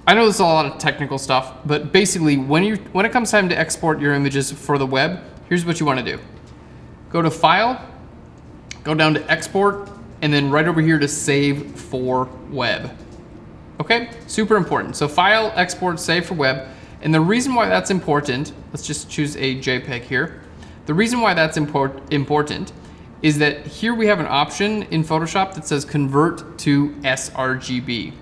I know this is a lot of technical stuff, but basically when it comes time to export your images for the web, here's what you want to do. Go to File, go down to Export, and then right over here to Save for Web. Okay, super important. So File, Export, Save for Web. And the reason why that's important, let's just choose a JPEG here. The reason why that's important is that here we have an option in Photoshop that says Convert to sRGB.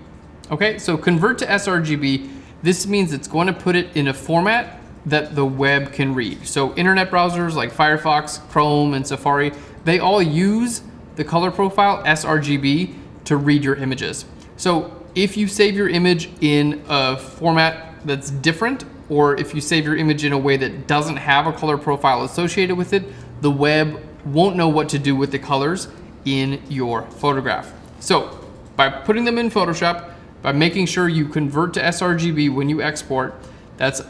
Okay, so Convert to sRGB, this means it's going to put it in a format that the web can read. So internet browsers like Firefox, Chrome, and Safari, they all use the color profile sRGB to read your images. So if you save your image in a format that's different, or if you save your image in a way that doesn't have a color profile associated with it, the web won't know what to do with the colors in your photograph. So by putting them in Photoshop, by making sure you convert to sRGB when you export, that's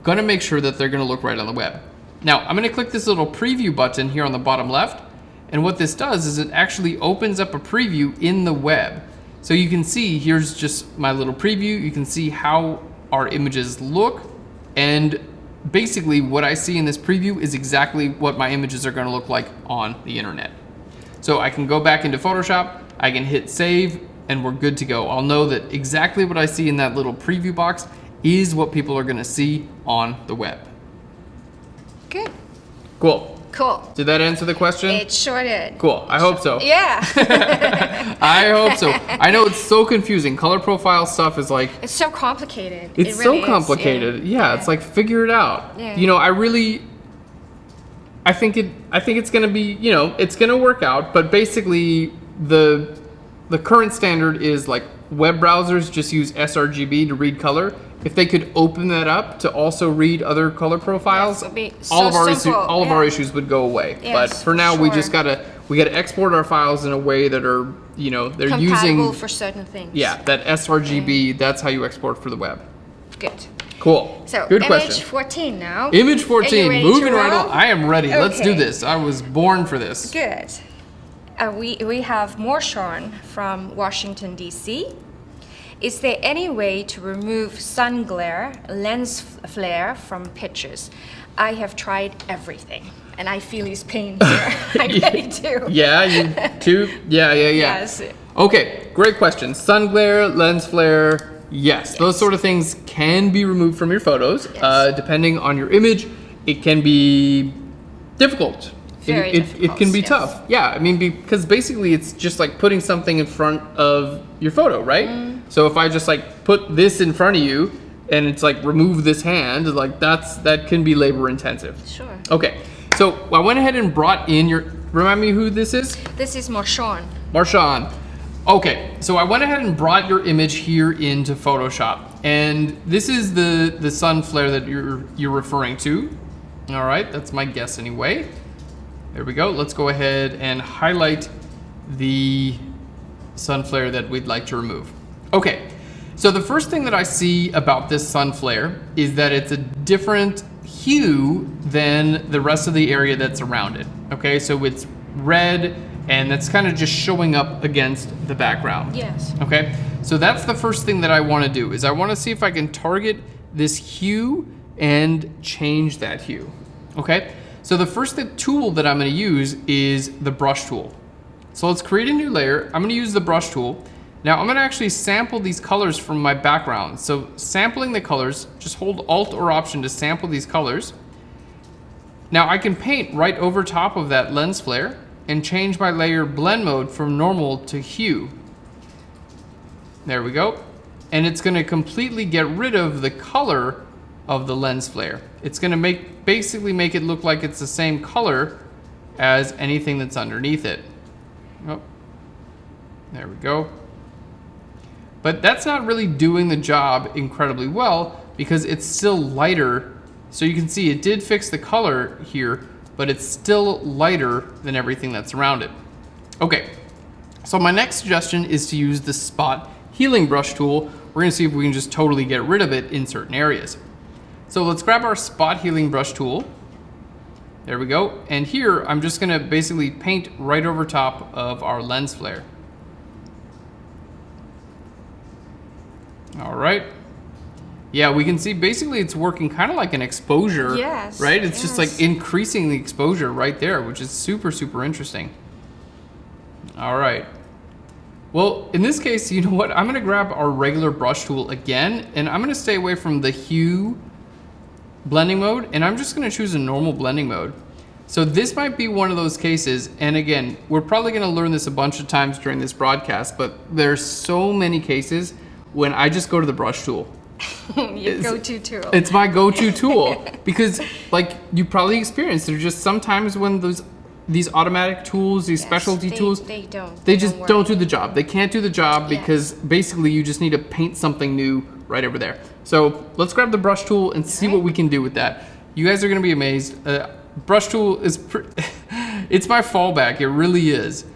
gonna make sure that they're gonna look right on the web. Now, I'm gonna click this little preview button here on the bottom left, and what this does is it actually opens up a preview in the web. So you can see, here's just my little preview. You can see how our images look, and basically what I see in this preview is exactly what my images are gonna look like on the internet. So I can go back into Photoshop, I can hit save, and we're good to go. I'll know that exactly what I see in that little preview box is what people are gonna see on the web. Good. Cool. Cool. Did that answer the question? It sure did. Cool, I hope so. Yeah. I hope so. I know it's so confusing. Color profile stuff is like... It's so complicated. It's it really so complicated. Yeah, it's like figure it out. Yeah. You know, I think it's gonna be, you know, it's gonna work out, but basically the current standard is like web browsers just use sRGB to read color. If they could open that up to also read other color profiles, all of our issues would go away. Yes, but for now, sure. we gotta export our files in a way that are, you know, they're compatible using for certain things. Yeah, that sRGB. That's how you export for the web. Good. Cool. So good image question. 14 now. Image Are you 14. ready Moving to right roll? on. I am ready. Let's do Okay. this. I was born for this. Good. We have more Sean from Washington, D.C. Is there any way to remove sun glare, lens flare from pictures? I have tried everything, and I feel his pain here. I really do. Yeah, you too? Yeah. Yes. Okay, great question. Sun glare, lens flare, yes. Those sort of things can be removed from your photos. Yes. Depending on your image, it can be difficult. Very It difficult, can be yes. tough. Yeah, I mean, because basically it's just like putting something in front of your photo, right? So if I just like put this in front of you and it's like remove this hand, like that can be labor intensive. Sure. Okay, so I went ahead and brought in remind me who this is? This is Marshawn. Marshawn. Okay, so I went ahead and brought your image here into Photoshop, and this is the sun flare that you're referring to. All right, that's my guess anyway. There we go. Let's go ahead and highlight the sun flare that we'd like to remove. Okay, so the first thing that I see about this sun flare is that it's a different hue than the rest of the area that's around it. Okay, so it's red, and that's kind of just showing up against the background. Yes. Okay, so that's the first thing that I want to do, is I want to see if I can target this hue and change that hue. Okay, so the first tool that I'm going to use is the brush tool. So let's create a new layer. I'm going to use the brush tool. Now I'm going to actually sample these colors from my background. So sampling the colors, just hold Alt or Option to sample these colors. Now I can paint right over top of that lens flare and change my layer blend mode from normal to hue. There we go. And it's going to completely get rid of the color of the lens flare. It's going to basically make it look like it's the same color as anything that's underneath it. Oh, there we go. But that's not really doing the job incredibly well because it's still lighter. So you can see it did fix the color here, but it's still lighter than everything that's around it. Okay, so my next suggestion is to use the spot healing brush tool. We're gonna see if we can just totally get rid of it in certain areas. So let's grab our spot healing brush tool. There we go. And here, I'm just gonna basically paint right over top of our lens flare. All right. Yeah, we can see basically it's working kind of like an exposure, Yes, right? It's just like yes. increasing the exposure right there, which is super, super interesting. All right. Well, in this case, you know what? I'm gonna grab our regular brush tool again, and I'm gonna stay away from the hue blending mode, and I'm just gonna choose a normal blending mode. So this might be one of those cases, and again, we're probably gonna learn this a bunch of times during this broadcast, but there's so many cases when I just go to the brush tool. Your go-to tool. It's my go-to tool because, like you probably experienced, there's just sometimes when these automatic tools, these specialty tools, They don't. they just work. don't do the job. They can't do the job Yes. because basically you just need to paint something new right over there. So let's grab the brush tool and see what we can do with that. You guys are gonna be amazed. Brush tool is, it's my fallback. It really is.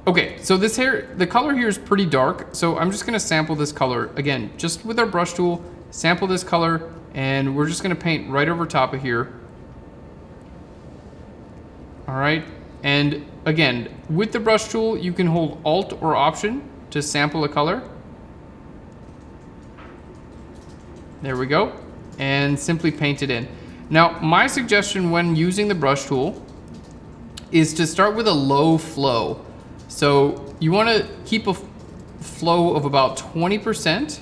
Okay, so the color here is pretty dark. So I'm just gonna sample this color again, just with our brush tool, sample this color, and we're just gonna paint right over top of here. All right, and again, with the brush tool, you can hold Alt or Option to sample a color. There we go, and simply paint it in. Now, my suggestion when using the brush tool is to start with a low flow. So you wanna keep a flow of about 20%,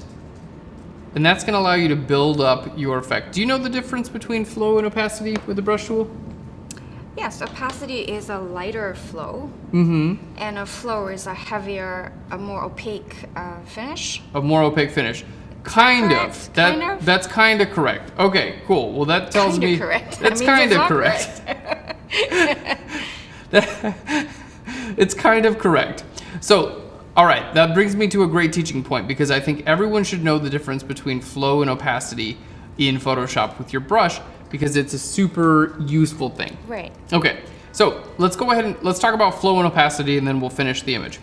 and that's gonna allow you to build up your effect. Do you know the difference between flow and opacity with the brush tool? Yes, opacity is a lighter flow, Mm-hmm. and a flow is a heavier, a more opaque finish. A more opaque finish. Kind correct? of. Kind of? That's kind of correct. Okay, cool. Well, that tells Kinda me correct. That that's means kind it's of not correct. It's kind of correct. So, all right, that brings me to a great teaching point because I think everyone should know the difference between flow and opacity in Photoshop with your brush because it's a super useful thing. Right. Okay, so let's go ahead and let's talk about flow and opacity and then we'll finish the image.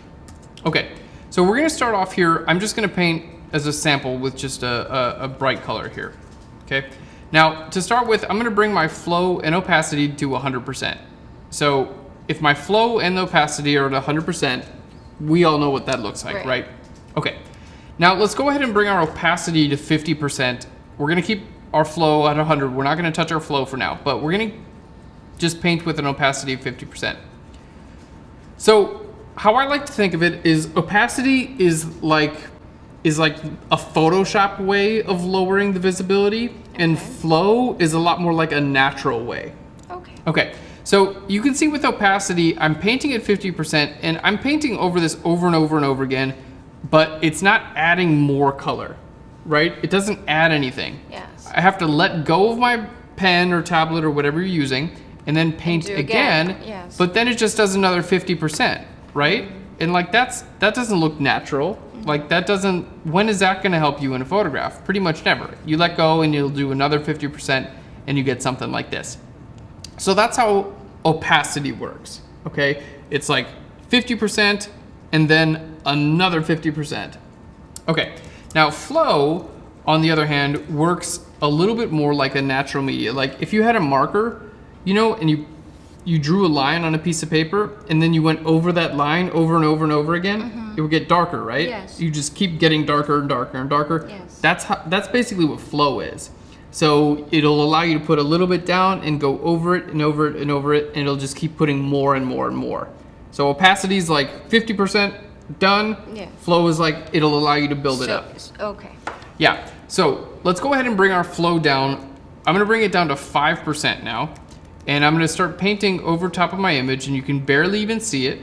Okay, so we're gonna start off here. I'm just gonna paint as a sample with just a bright color here, okay? Now, to start with, I'm gonna bring my flow and opacity to 100%. So if my flow and the opacity are at 100%, we all know what that looks like, right? Okay, now let's go ahead and bring our opacity to 50%. We're gonna keep our flow at 100. We're not gonna touch our flow for now, but we're gonna just paint with an opacity of 50%. So how I like to think of it is opacity is like a Photoshop way of lowering the visibility, and flow is a lot more like a natural way. Okay. Okay, so you can see with opacity, I'm painting at 50%, and I'm painting over this over and over and over again, but it's not adding more color, right? It doesn't add anything. Yes. I have to let go of my pen or tablet or whatever you're using, and then paint do again, yes. but then it just does another 50%, right? And like that doesn't look natural. Like that doesn't, when is that gonna help you in a photograph? Pretty much never. You let go and you'll do another 50% and you get something like this. So that's how opacity works, okay? It's like 50% and then another 50%. Okay, now flow, on the other hand, works a little bit more like a natural media. Like if you had a marker, you know, and you drew a line on a piece of paper and then you went over that line over and over and over again, it would get darker, right? Yes. You just keep getting darker and darker and darker. Yes. That's basically what flow is. So it'll allow you to put a little bit down and go over it and over it and over it, and it'll just keep putting more and more and more. So opacity is like 50% done. Yeah. Flow is like, it'll allow you to build it up. Okay. Yeah, so let's go ahead and bring our flow down. I'm gonna bring it down to 5% now. And I'm gonna start painting over top of my image, and you can barely even see it.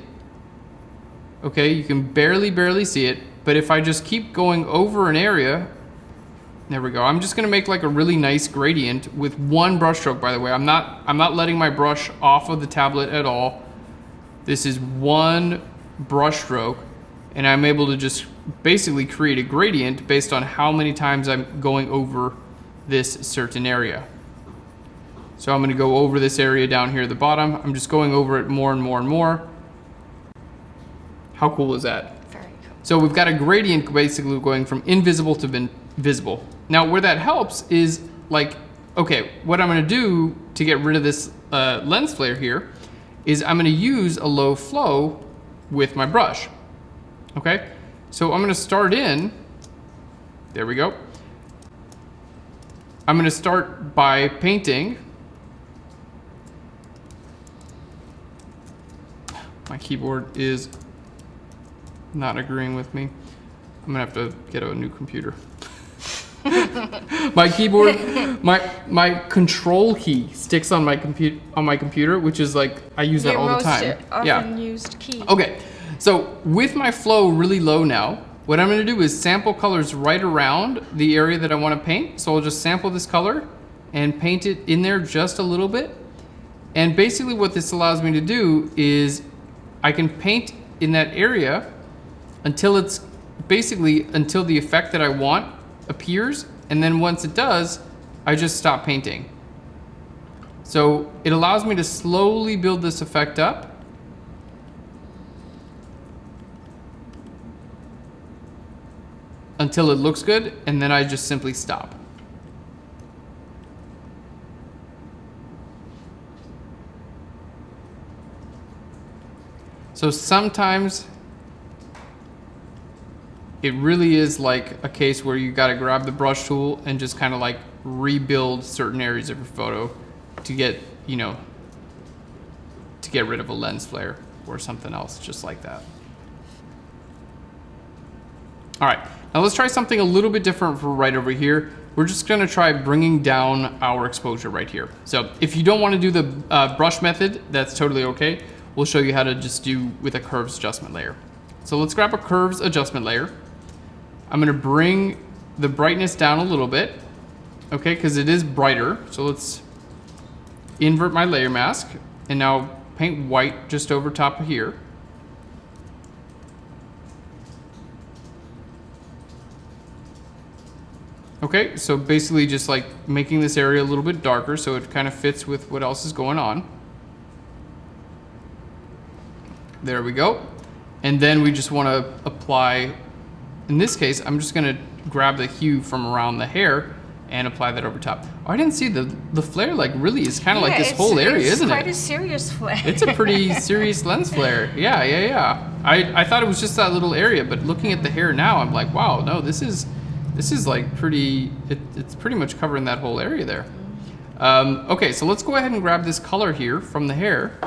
Okay, you can barely see it. But if I just keep going over an area, there we go. I'm just gonna make like a really nice gradient with one brush stroke, by the way. I'm not letting my brush off of the tablet at all. This is one brush stroke, and I'm able to just basically create a gradient based on how many times I'm going over this certain area. So I'm gonna go over this area down here at the bottom. I'm just going over it more and more and more. How cool is that? Very cool. So we've got a gradient basically going from invisible to visible. Now where that helps is like, okay, what I'm gonna do to get rid of this lens flare here is I'm gonna use a low flow with my brush, okay? So I'm gonna start in, there we go. I'm gonna start by painting. My keyboard is not agreeing with me. I'm gonna have to get a new computer. My keyboard, my control key sticks on my computer, which is like, I use that all the time. Often used key. Okay, so with my flow really low now, what I'm gonna do is sample colors right around the area that I wanna paint. So I'll just sample this color and paint it in there just a little bit. And basically what this allows me to do is I can paint in that area until it's basically until the effect that I want appears, and then once it does, I just stop painting. So it allows me to slowly build this effect up. Until it looks good, and then I just simply stop. So sometimes it really is like a case where you got to grab the brush tool and just kind of like rebuild certain areas of your photo to get, you know, to get rid of a lens flare or something else just like that. All right, now let's try something a little bit different for right over here. We're just gonna try bringing down our exposure right here. So if you don't wanna do the brush method, that's totally okay. We'll show you how to just do with a curves adjustment layer. So let's grab a curves adjustment layer. I'm gonna bring the brightness down a little bit, okay, because it is brighter. So let's invert my layer mask and now paint white just over top of here. Okay, so basically just like making this area a little bit darker so it kind of fits with what else is going on. There we go. And then we just want to apply, in this case, I'm just going to grab the hue from around the hair and apply that over top. Oh, I didn't see the flare like really is kind of like this whole area, isn't it? It's quite a serious flare. It's a pretty serious lens flare. Yeah. I thought it was just that little area, but looking at the hair now, I'm like, wow, no, this is This is like pretty, it's pretty much covering that whole area there. Okay, so let's go ahead and grab this color here from the hair.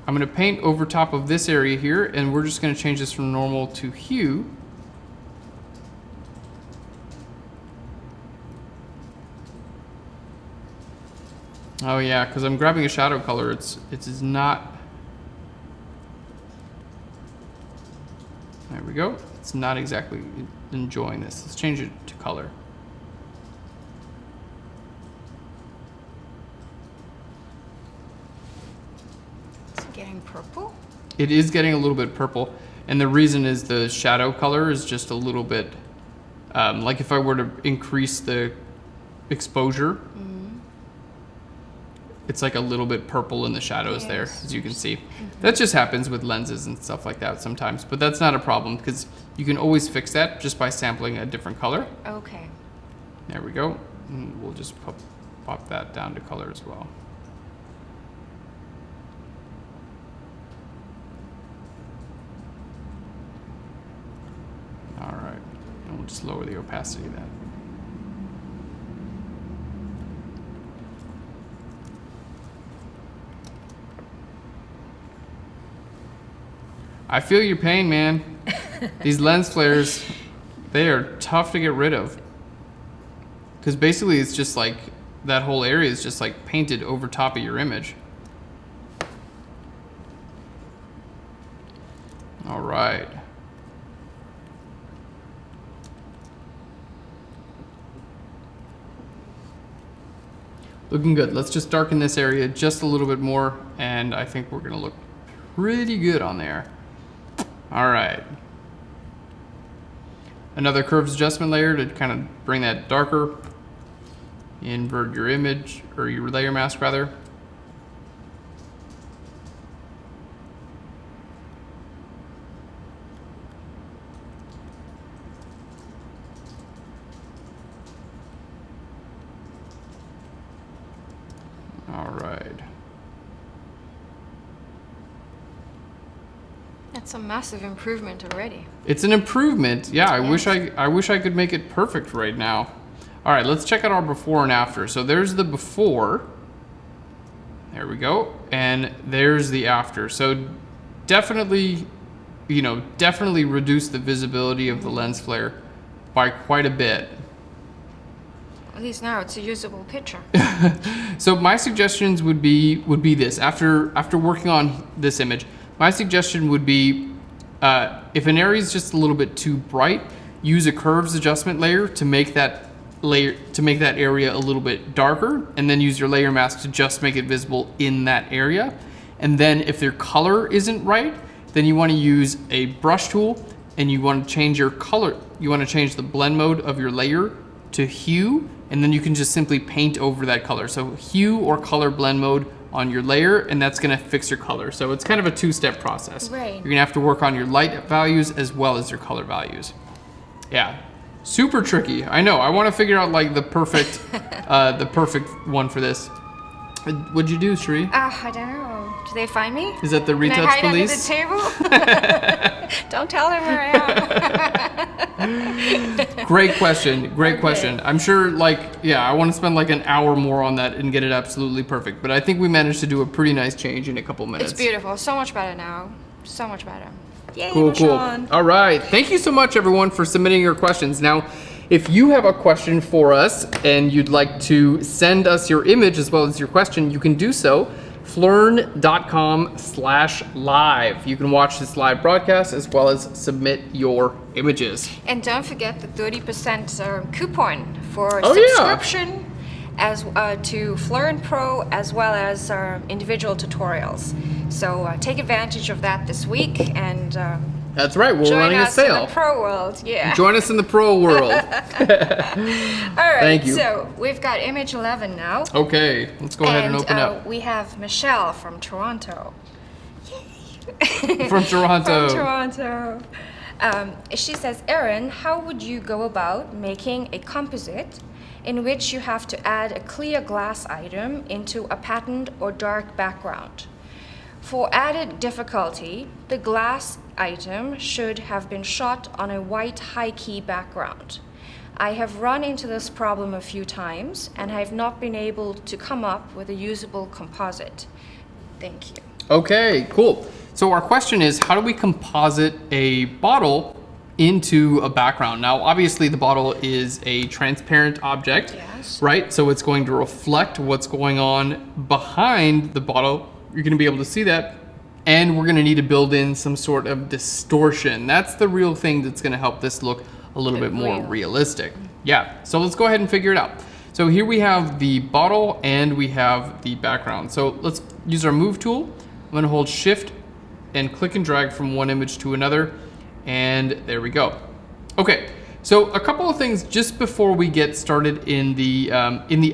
I'm gonna paint over top of this area here, and we're just gonna change this from normal to hue. Oh yeah, because I'm grabbing a shadow color. It is not. There we go. It's not exactly enjoying this. Let's change it to color. Is it getting purple? It is getting a little bit purple, and the reason is the shadow color is just a little bit. Like if I were to increase the exposure. It's like a little bit purple in the shadows there, as you can see. That just happens with lenses and stuff like that sometimes, but that's not a problem because you can always fix that just by sampling a different color. Okay. There we go. And we'll just pop that down to color as well. All right, and we'll just lower the opacity then. I feel your pain, man. These lens flares, they are tough to get rid of. Because basically it's just like, that whole area is just like painted over top of your image. All right. Looking good. Let's just darken this area just a little bit more, and I think we're gonna look pretty good on there. All right. Another curves adjustment layer to kind of bring that darker. Invert your image, or your layer mask rather. All right. That's a massive improvement already. It's an improvement. Yeah, I Yes. wish I could make it perfect right now. All right, let's check out our before and after. So there's the before. There we go. And there's the after. So definitely, definitely reduce the visibility of the lens flare by quite a bit. At least now it's a usable picture. So my suggestions would be this. After working on this image, my suggestion would be, if an area is just a little bit too bright, use a curves adjustment layer to make that area a little bit darker, and then use your layer mask to just make it visible in that area. And then if their color isn't right, then you want to use a brush tool, and you want to change your color. You want to change the blend mode of your layer to hue, and then you can just simply paint over that color. So hue or color blend mode on your layer, and that's gonna fix your color. So it's kind of a two-step process. Right. You're gonna have to work on your light values as well as your color values. Yeah, super tricky. I know, I wanna figure out like the perfect one for this. What'd you do, Sri? I don't know. Do they find me? Is that the Can I retouch hide police? under the table? Don't tell them where I am. Great question, great question. I'm sure I wanna spend like an hour more on that and get it absolutely perfect, but I think we managed to do a pretty nice change in a couple minutes. It's beautiful. So much better now. So much better. Yay, Cool. Rashawn. All right. Thank you so much, everyone, for submitting your questions. Now, if you have a question for us and you'd like to send us your image as well as your question, you can do so. Phlearn.com/live. You can watch this live broadcast as well as submit your images. And don't forget the 30% coupon for Oh, yeah. subscription as to Phlearn Pro as well as individual tutorials. So take advantage of that this week and That's right. We're join running a us in sale. the pro world. Yeah. Join us in the pro world. All right. Thank you. So we've got image 11 now. Okay. Let's go ahead and open up. We have Michelle from Toronto. From Toronto. From Toronto. She says, Erin, how would you go about making a composite in which you have to add a clear glass item into a patterned or dark background? For added difficulty, the glass item should have been shot on a white high-key background. I have run into this problem a few times and I have not been able to come up with a usable composite. Thank you. Okay, cool. So our question is, how do we composite a bottle into a background? Now, obviously the bottle is a transparent object, Yes. right? So it's going to reflect what's going on behind the bottle. You're gonna be able to see that. And we're gonna need to build in some sort of distortion. That's the real thing that's gonna help this look a little bit more realistic. Yeah, so let's go ahead and figure it out. So here we have the bottle and we have the background. So let's use our move tool. I'm gonna hold shift and click and drag from one image to another. And there we go. Okay, so a couple of things just before we get started in the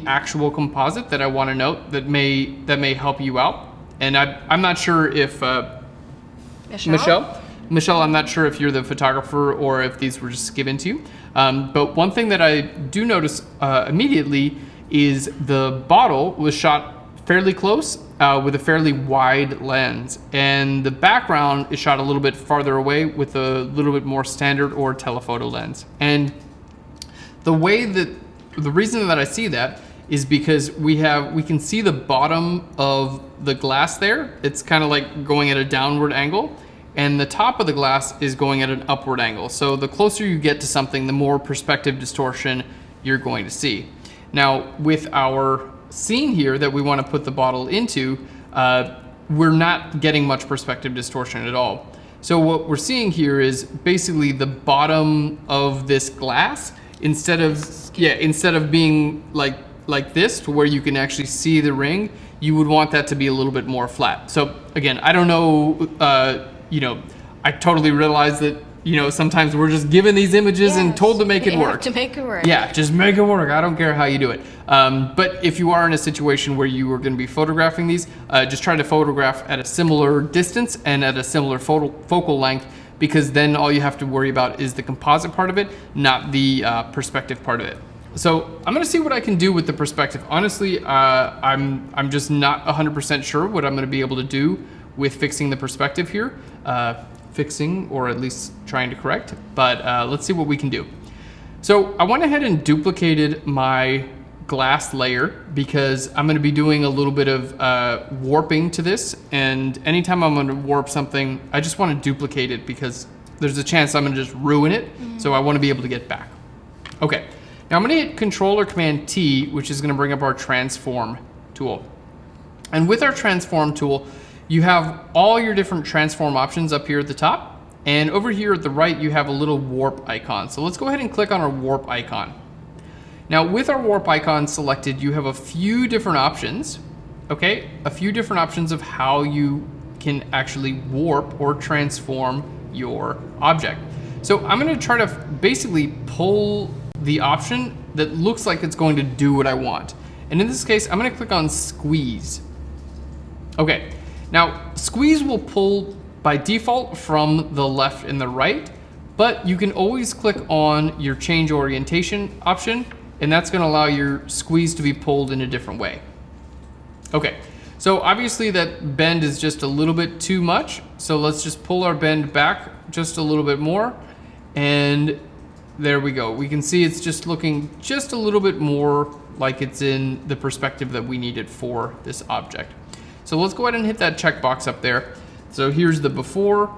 actual composite that I wanna note that may help you out. And I'm not sure if, Michelle, I'm not sure if you're the photographer or if these were just given to you. But one thing that I do notice immediately is the bottle was shot fairly close with a fairly wide lens. And the background is shot a little bit farther away with a little bit more standard or telephoto lens. And the reason that I see that is because we can see the bottom of the glass there. It's kind of like going at a downward angle, and the top of the glass is going at an upward angle. So the closer you get to something, the more perspective distortion you're going to see. Now, with our scene here that we want to put the bottle into, we're not getting much perspective distortion at all. So what we're seeing here is basically the bottom of this glass, instead of being like this, to where you can actually see the ring, you would want that to be a little bit more flat. So again, I don't know, I totally realize that, sometimes we're just given these images and told to make it work. To make it work. Yeah, just make it work. I don't care how you do it. But if you are in a situation where you are going to be photographing these, just try to photograph at a similar distance and at a similar focal length, because then all you have to worry about is the composite part of it, not the perspective part of it. So I'm gonna see what I can do with the perspective. Honestly, I'm just not 100% sure what I'm gonna be able to do with fixing the perspective here. Fixing, or at least trying to correct, but let's see what we can do. So I went ahead and duplicated my glass layer because I'm gonna be doing a little bit of warping to this, and anytime I'm gonna warp something, I just wanna duplicate it because there's a chance I'm gonna just ruin it, so I wanna be able to get back. Okay. Now I'm gonna hit Control or Command T, which is gonna bring up our transform tool. And with our transform tool, you have all your different transform options up here at the top. And over here at the right, you have a little warp icon. So let's go ahead and click on our warp icon. Now with our warp icon selected, you have a few different options, okay? A few different options of how you can actually warp or transform your object. So I'm gonna try to basically pull the option that looks like it's going to do what I want. And in this case, I'm gonna click on squeeze. Okay, now squeeze will pull by default from the left and the right, but you can always click on your change orientation option, and that's gonna allow your squeeze to be pulled in a different way. Okay, so obviously that bend is just a little bit too much, so let's just pull our bend back just a little bit more, and there we go. We can see it's just looking just a little bit more like it's in the perspective that we needed for this object. So let's go ahead and hit that checkbox up there. So here's the before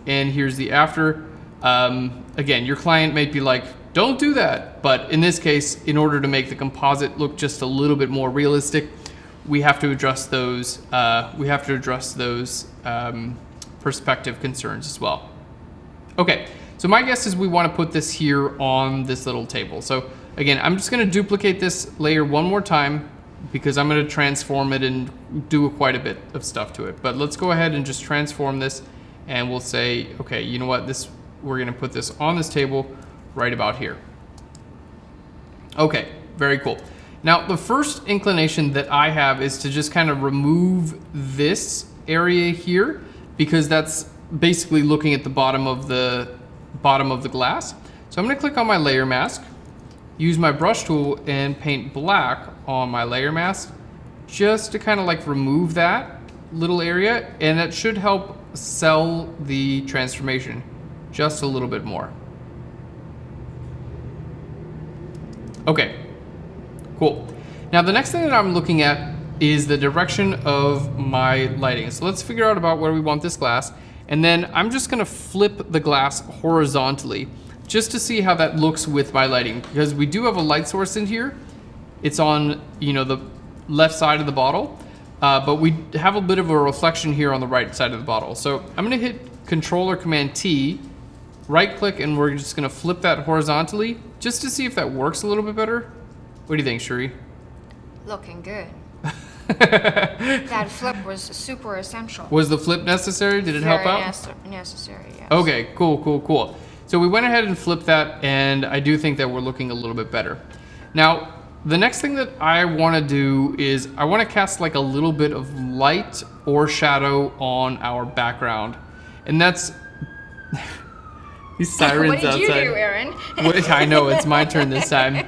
and here's the after. Again, your client might be like, don't do that. But in this case, in order to make the composite look just a little bit more realistic, we have to address those, perspective concerns as well. Okay. So my guess is we want to put this here on this little table. So again, I'm just going to duplicate this layer one more time because I'm going to transform it and do quite a bit of stuff to it. But let's go ahead and just transform this, and we'll say, okay, you know what? We're going to put this on this table right about here. Okay, very cool. Now the first inclination that I have is to just kind of remove this area here, because that's basically looking at the bottom of the glass. So I'm going to click on my layer mask, use my brush tool, and paint black on my layer mask just to kind of like remove that little area, and that should help sell the transformation just a little bit more. Okay, cool. Now the next thing that I'm looking at is the direction of my lighting. So let's figure out about where we want this glass, and then I'm just gonna flip the glass horizontally just to see how that looks with my lighting, because we do have a light source in here. It's on, you know, the left side of the bottle, but we have a bit of a reflection here on the right side of the bottle. So I'm gonna hit Control or Command T, right click, and we're just gonna flip that horizontally just to see if that works a little bit better. What do you think, Shuri? Looking good. That flip was super essential. Was the flip necessary? Did it help out? Very necessary, yes. Okay, cool. So we went ahead and flipped that, and I do think that we're looking a little bit better. Now, the next thing that I want to do is I want to cast like a little bit of light or shadow on our background. And that's these sirens outside. What did you do, Aaron? I know, it's my turn this time.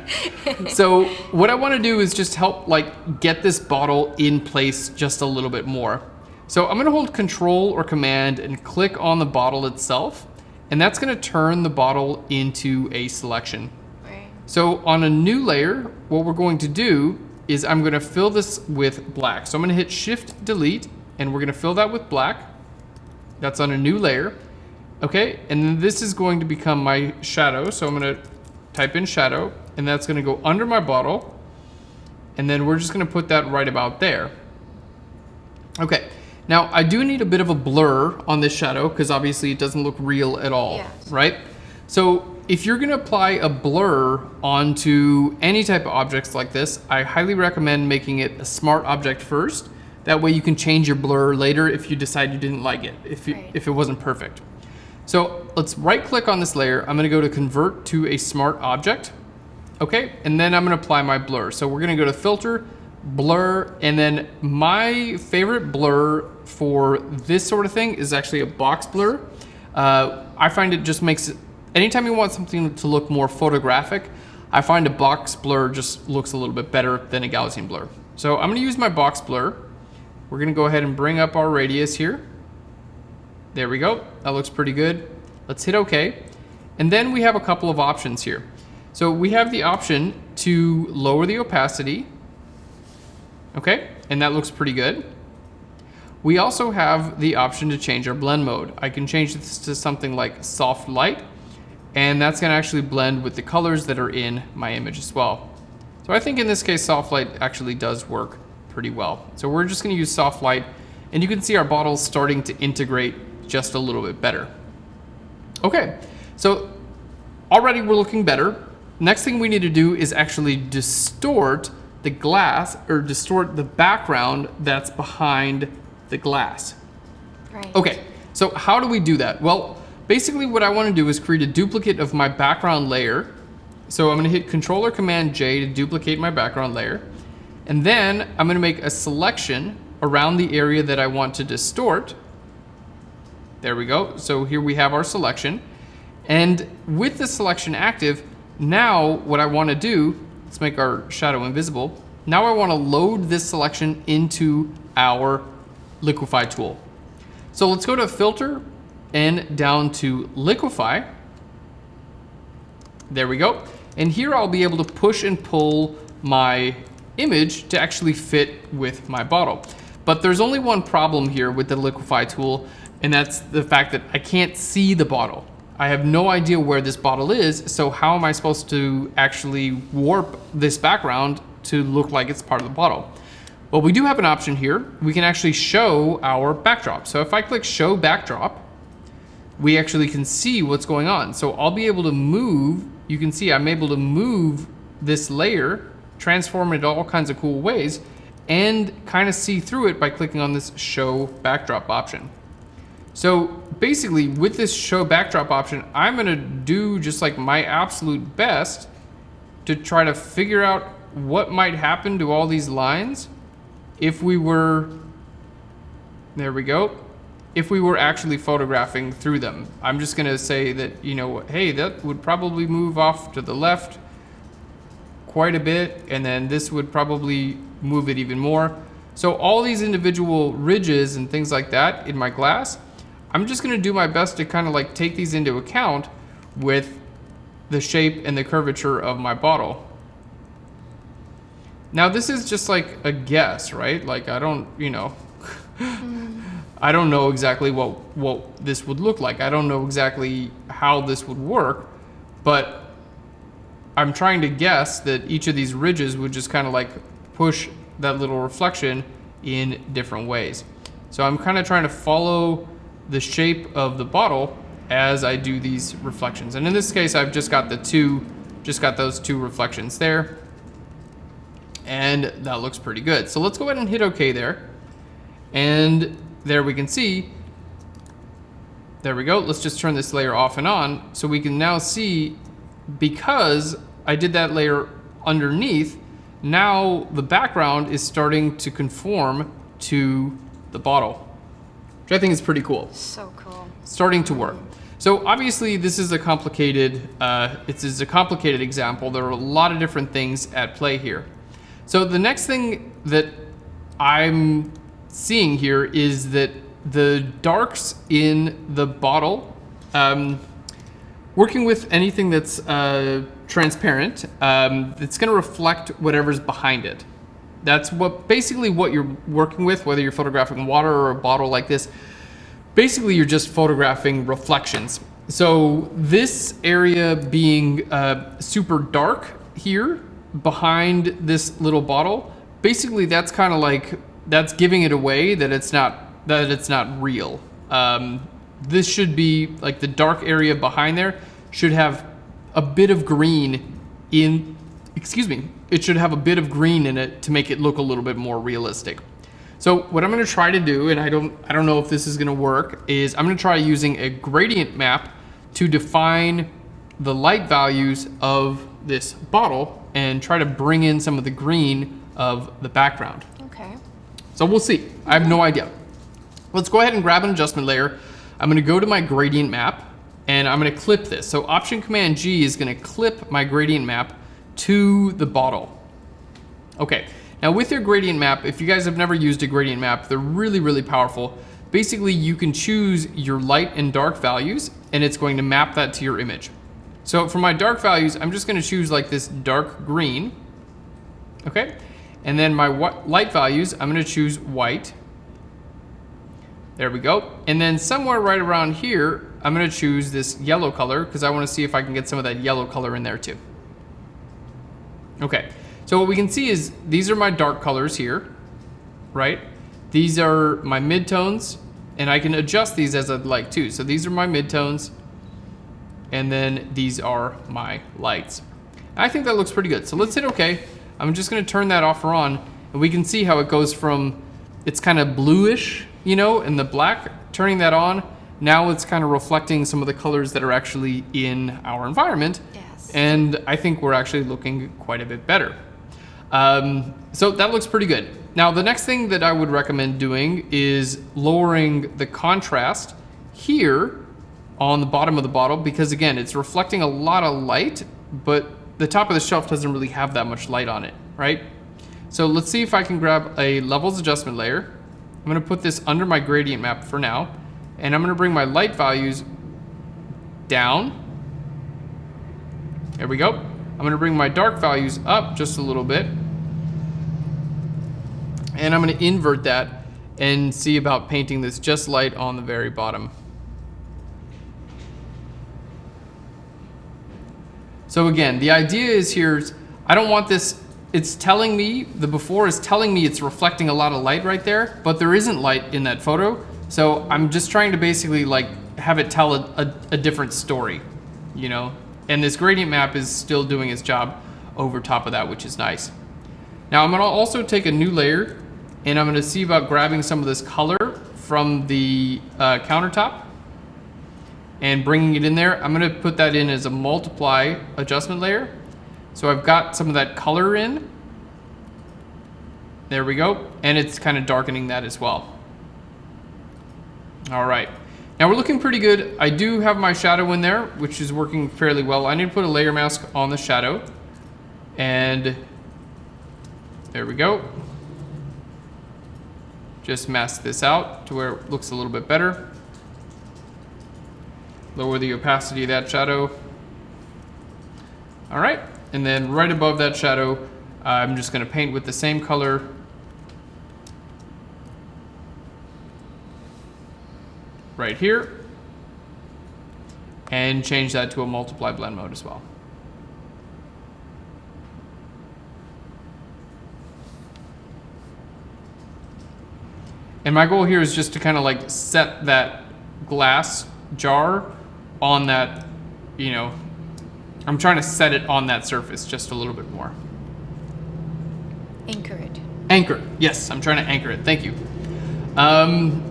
So what I want to do is just help like get this bottle in place just a little bit more. So I'm going to hold Control or Command and click on the bottle itself, and that's going to turn the bottle into a selection. Right. So on a new layer, what we're going to do is I'm going to fill this with black. So I'm going to hit Shift Delete, and we're going to fill that with black. That's on a new layer. Okay, and then this is going to become my shadow. So I'm going to type in shadow, and that's going to go under my bottle. And then we're just going to put that right about there. Okay, now I do need a bit of a blur on this shadow because obviously it doesn't look real at all, yes. Right? So if you're going to apply a blur onto any type of objects like this, I highly recommend making it a smart object first. That way you can change your blur later if you decide you didn't like it, if it wasn't perfect. So let's right click on this layer. I'm gonna go to Convert to a Smart Object. Okay, and then I'm gonna apply my blur. So we're gonna go to Filter, Blur, and then my favorite blur for this sort of thing is actually a box blur. I find it just makes it, anytime you want something to look more photographic, I find a box blur just looks a little bit better than a Gaussian blur. So I'm gonna use my box blur. We're gonna go ahead and bring up our radius here. There we go, that looks pretty good. Let's hit OK. And then we have a couple of options here. So we have the option to lower the opacity. Okay, and that looks pretty good. We also have the option to change our blend mode. I can change this to something like soft light, and that's gonna actually blend with the colors that are in my image as well. So I think in this case, soft light actually does work pretty well. So we're just gonna use soft light, and you can see our bottles starting to integrate just a little bit better. Okay, so already we're looking better. Next thing we need to do is actually distort the glass, or distort the background that's behind the glass. Right. Okay, so how do we do that? Well, basically what I want to do is create a duplicate of my background layer. So I'm going to hit Control or Command J to duplicate my background layer. And then I'm going to make a selection around the area that I want to distort. There we go. So here we have our selection. And with the selection active, now what I want to do, let's make our shadow invisible. Now I want to load this selection into our liquify tool. So let's go to Filter and down to Liquify. There we go. And here I'll be able to push and pull my image to actually fit with my bottle. But there's only one problem here with the Liquify tool, and that's the fact that I can't see the bottle. I have no idea where this bottle is, so how am I supposed to actually warp this background to look like it's part of the bottle? Well, we do have an option here. We can actually show our backdrop. So if I click Show Backdrop, we actually can see what's going on. So I'll be able to move, you can see I'm able to move this layer, transform it in all kinds of cool ways, and kind of see through it by clicking on this Show Backdrop option. So basically with this Show Backdrop option, I'm gonna do just like my absolute best to try to figure out what might happen to all these lines if we were, there we go, if we were actually photographing through them. I'm just gonna say that, you know, hey, that would probably move off to the left quite a bit, and then this would probably move it even more. So all these individual ridges and things like that in my glass, I'm just gonna do my best to kind of like take these into account with the shape and the curvature of my bottle. Now this is just like a guess, right? Like I don't, you know, I don't know exactly what this would look like. I don't know exactly how this would work, but I'm trying to guess that each of these ridges would just kind of like push that little reflection in different ways. So I'm kind of trying to follow the shape of the bottle as I do these reflections. And in this case, I've just got those two reflections there. And that looks pretty good. So let's go ahead and hit OK there. And there we can see, there we go. Let's just turn this layer off and on so we can now see, because I did that layer underneath, now the background is starting to conform to the bottle, which I think is pretty cool. So cool. Starting to work. So obviously this is a complicated, it's a complicated example. There are a lot of different things at play here. So the next thing that I'm seeing here is that the darks in the bottle, working with anything that's transparent, it's gonna reflect whatever's behind it. That's basically what you're working with, whether you're photographing water or a bottle like this. Basically, you're just photographing reflections. So this area being super dark here behind this little bottle, basically that's kind of like, that's giving it away that it's not real. This should be like the dark area behind there should have a bit of green in, it should have a bit of green in it to make it look a little bit more realistic. So what I'm gonna try to do, and I don't know if this is gonna work, is I'm gonna try using a gradient map to define the light values of this bottle and try to bring in some of the green of the background. Okay. So we'll see. I have no idea. Let's go ahead and grab an adjustment layer. I'm gonna go to my gradient map and I'm gonna clip this. So Option Command G is gonna clip my gradient map to the bottle. Okay, now with your gradient map, if you guys have never used a gradient map, they're really, really powerful. Basically, you can choose your light and dark values and it's going to map that to your image. So for my dark values, I'm just gonna choose like this dark green, okay? And then my light values, I'm gonna choose white. There we go. And then somewhere right around here, I'm gonna choose this yellow color because I wanna see if I can get some of that yellow color in there too. Okay, so what we can see is these are my dark colors here, right? These are my midtones, and I can adjust these as I'd like too. So these are my midtones, and then these are my lights. I think that looks pretty good. So let's hit OK. I'm just gonna turn that off or on, and we can see how it goes from, it's kind of bluish, you know, and the black, turning that on, now it's kind of reflecting some of the colors that are actually in our environment. Yes. And I think we're actually looking quite a bit better. So that looks pretty good. Now, the next thing that I would recommend doing is lowering the contrast here on the bottom of the bottle, because again, it's reflecting a lot of light, but the top of the shelf doesn't really have that much light on it, right? So let's see if I can grab a levels adjustment layer. I'm gonna put this under my gradient map for now, and I'm gonna bring my light values down. There we go. I'm gonna bring my dark values up just a little bit. And I'm gonna invert that and see about painting this just light on the very bottom. So again, the idea is here, I don't want this, it's telling me, the before is telling me it's reflecting a lot of light right there, but there isn't light in that photo. So I'm just trying to basically like have it tell a different story, you know? And this gradient map is still doing its job over top of that, which is nice. Now I'm gonna also take a new layer and I'm gonna see about grabbing some of this color from the countertop and bringing it in there. I'm gonna put that in as a multiply adjustment layer. So I've got some of that color in. There we go. And it's kind of darkening that as well. All right. Now we're looking pretty good. I do have my shadow in there, which is working fairly well. I need to put a layer mask on the shadow. And there we go. just mask this out to where it looks a little bit better. Lower the opacity of that shadow. All right, and then right above that shadow, I'm just gonna paint with the same color. Right here. And change that to a multiply blend mode as well. And my goal here is just to kind of like set that glass jar on that, you know, I'm trying to set it on that surface just a little bit more. Anchor it. Anchor, yes, I'm trying to anchor it, thank you.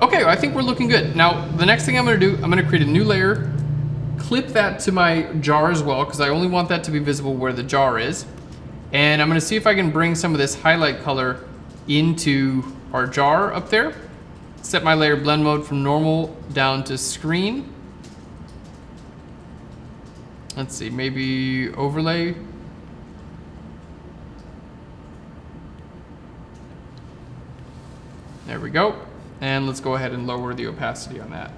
Okay, I think we're looking good. Now, the next thing I'm gonna do, I'm gonna create a new layer, clip that to my jar as well, because I only want that to be visible where the jar is. And I'm gonna see if I can bring some of this highlight color into our jar up there. Set my layer blend mode from normal down to screen. Let's see, maybe overlay. There we go. And let's go ahead and lower the opacity on that.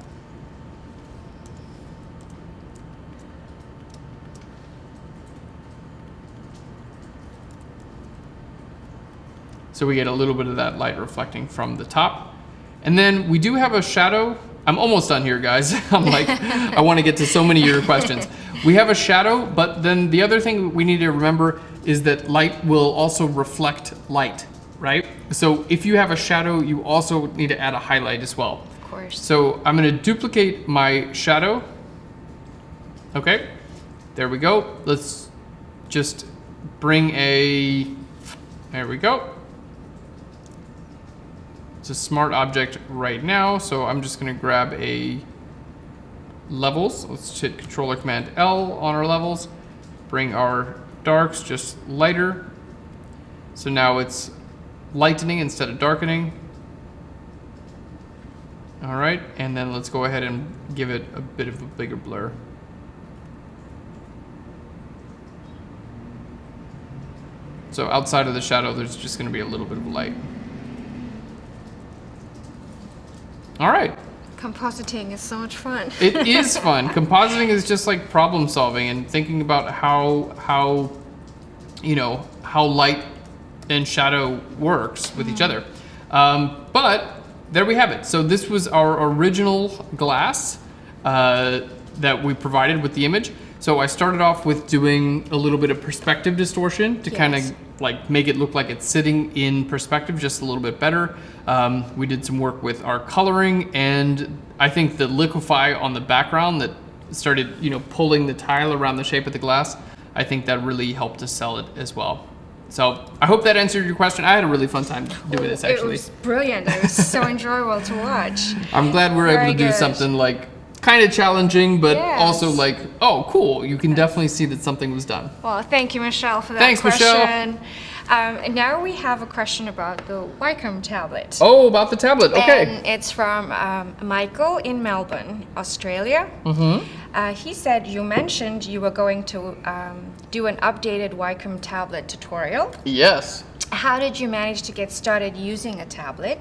So we get a little bit of that light reflecting from the top. And then we do have a shadow. I'm almost done here, guys. I'm like, I want to get to so many of your questions. We have a shadow, but then the other thing we need to remember is that light will also reflect light, right? So if you have a shadow, you also need to add a highlight as well. Of course. So I'm going to duplicate my shadow. Okay, there we go. Let's just bring there we go. It's a smart object right now, so I'm just gonna grab a levels. Let's hit Control or Command L on our levels. Bring our darks just lighter. So now it's lightening instead of darkening. All right, and then let's go ahead and give it a bit of a bigger blur. So outside of the shadow, there's just gonna be a little bit of light. All right. Compositing is so much fun. It is fun. Compositing is just like problem solving and thinking about how you know, how light and shadow works with each other. But there we have it. So this was our original glass that we provided with the image. So I started off with doing a little bit of perspective distortion to kind of like make it look like it's sitting in perspective just a little bit better. We did some work with our coloring, and I think the liquefy on the background that started, you know, pulling the tile around the shape of the glass, I think that really helped to sell it as well. So I hope that answered your question. I had a really fun time doing this, actually. It was brilliant. It was so enjoyable to watch. I'm glad we're able to do something like kind of challenging, but also like, oh, cool. You can definitely see that something was done. Well, thank you, Michelle, for that Thanks, question. And now we have a question about the Wacom tablet. Oh, about the tablet. Okay. And it's from Michael in Melbourne, Australia. He said you mentioned you were going to do an updated Wacom tablet tutorial. Yes. How did you manage to get started using a tablet?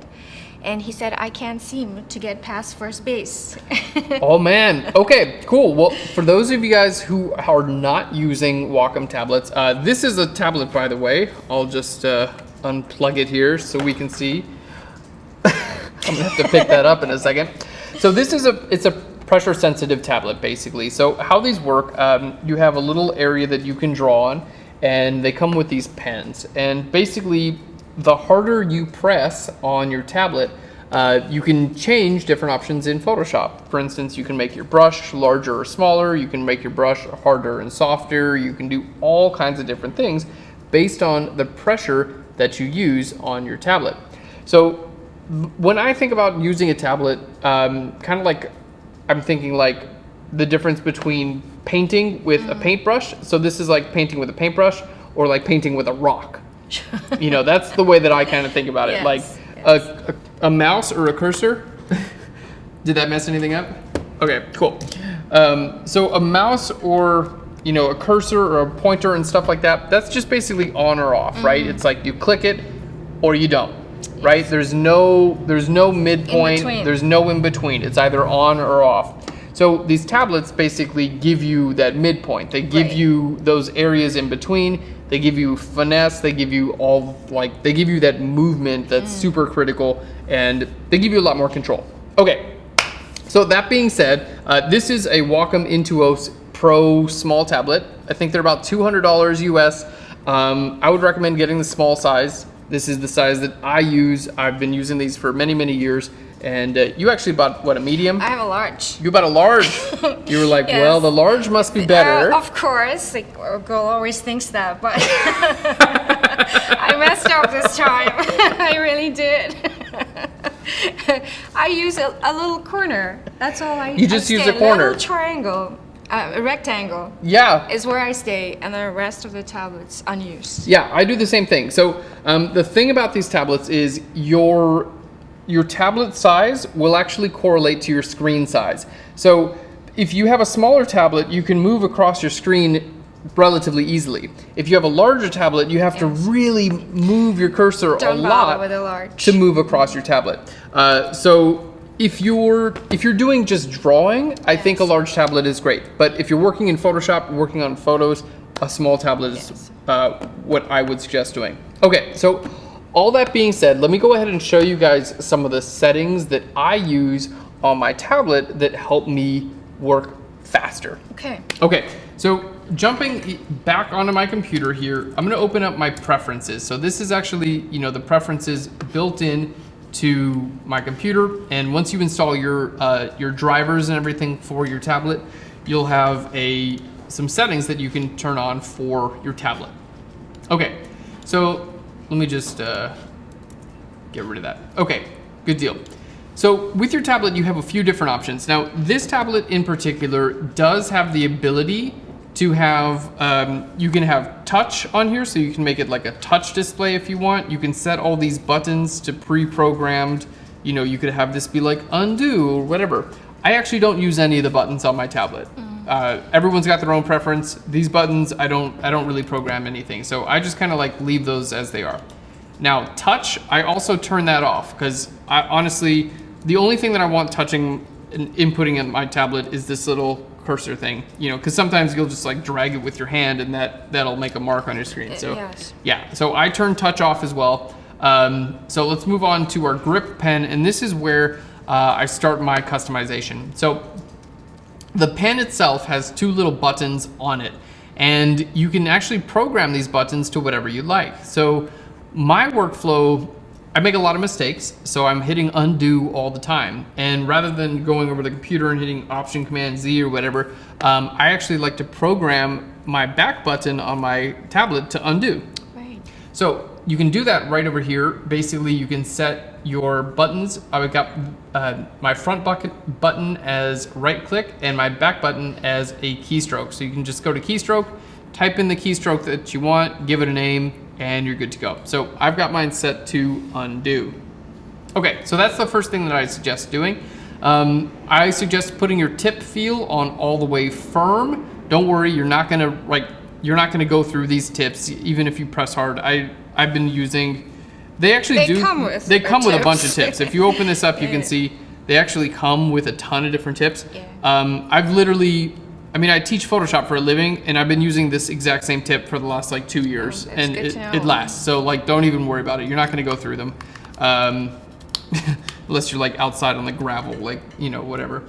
And he said, I can't seem to get past first base. Oh man, okay, cool. Well, for those of you guys who are not using Wacom tablets, this is a tablet, by the way. I'll just unplug it here so we can see. I'm gonna have to pick that up in a second. So this is it's a pressure sensitive tablet basically. So how these work, you have a little area that you can draw on, and they come with these pens. And basically, the harder you press on your tablet, you can change different options in Photoshop. For instance, you can make your brush larger or smaller, you can make your brush harder and softer, you can do all kinds of different things based on the pressure that you use on your tablet. So when I think about using a tablet, kind of like, I'm thinking like the difference between painting with a paintbrush. So this is like painting with a paintbrush or like painting with a rock. You know, that's the way that I kind of think about it. Like a mouse or a cursor. Did that mess anything up? Okay, cool. So a mouse or, you know, a cursor or a pointer and stuff like that, that's just basically on or off, right? It's like you click it or you don't. right? There's no midpoint, between. there's no in between. It's either on or off. So these tablets basically give you that midpoint. They give Right. you those areas in between. They give you finesse. They give you they give you that movement that's super critical, and they give you a lot more control. Okay, so that being said, this is a Wacom Intuos Pro small tablet. I think they're about $200 US. I would recommend getting the small size. This is the size that I use. I've been using these for many, many years. And you actually bought, what, a medium? I have a large. You bought a large. You were like, Yes. well, the large must be better. Of course, like a girl always thinks that, but I messed up this time. I really did. I use a little corner. That's all I. You just use stay. a corner. Little triangle, a rectangle. Yeah. Is where I stay, and the rest of the tablet's unused. Yeah, I do the same thing. So the thing about these tablets is your tablet size will actually correlate to your screen size. So if you have a smaller tablet, you can move across your screen relatively easily. If you have a larger tablet, you have to really move your cursor Don't a bother lot with a large. to move across your tablet. So if you're doing just drawing, I think a large tablet is great. But if you're working in Photoshop, working on photos, a small tablet is what I would suggest doing. Okay, so all that being said, let me go ahead and show you guys some of the settings that I use on my tablet that help me work faster. Okay. Okay, so jumping back onto my computer here, I'm gonna open up my preferences. So this is actually, the preferences built in to my computer. And once you install your drivers and everything for your tablet, you'll have some settings that you can turn on for your tablet. Okay, so let me just get rid of that. Okay, good deal. So with your tablet, you have a few different options. Now, this tablet in particular does have the ability to have, you can have touch on here, so you can make it like a touch display if you want. You can set all these buttons to pre-programmed, you could have this be like undo or whatever. I actually don't use any of the buttons on my tablet. Everyone's got their own preference. These buttons, I don't really program anything. So I just kind of like leave those as they are. Now touch, I also turn that off because honestly, the only thing that I want touching and inputting in my tablet is this little cursor thing, because sometimes you'll just like drag it with your hand and that'll make a mark on your screen. So Yes. yeah, so I turn touch off as well. So let's move on to our grip pen, and this is where I start my customization. So the pen itself has two little buttons on it, and you can actually program these buttons to whatever you like. So my workflow, I make a lot of mistakes, so I'm hitting undo all the time. And rather than going over the computer and hitting Option Command Z or whatever, I actually like to program my back button on my tablet to undo. Right. So you can do that right over here. Basically, you can set your buttons. I've got my front button as right click and my back button as a keystroke. So you can just go to keystroke, type in the keystroke that you want, give it a name, and you're good to go. So I've got mine set to undo. Okay, so that's the first thing that I suggest doing. I suggest putting your tip feel on all the way firm. Don't worry, you're not gonna go through these tips even if you press hard. I've been using, they come with a bunch of tips. If you open this up, you can see they actually come with a ton of different tips. Yeah. I teach Photoshop for a living, and I've been using this exact same tip for the last like 2 years, That's and good to know. it lasts. So like, don't even worry about it. You're not gonna go through them. Unless you're like outside on the gravel, like, whatever.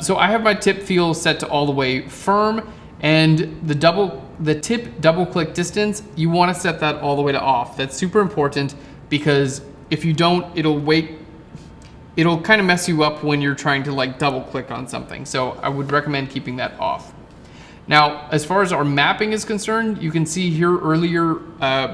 So I have my tip feel set to all the way firm, and the tip double click distance, you want to set that all the way to off. That's super important because if you don't, it'll kind of mess you up when you're trying to like double click on something. So I would recommend keeping that off. Now, as far as our mapping is concerned, you can see here earlier,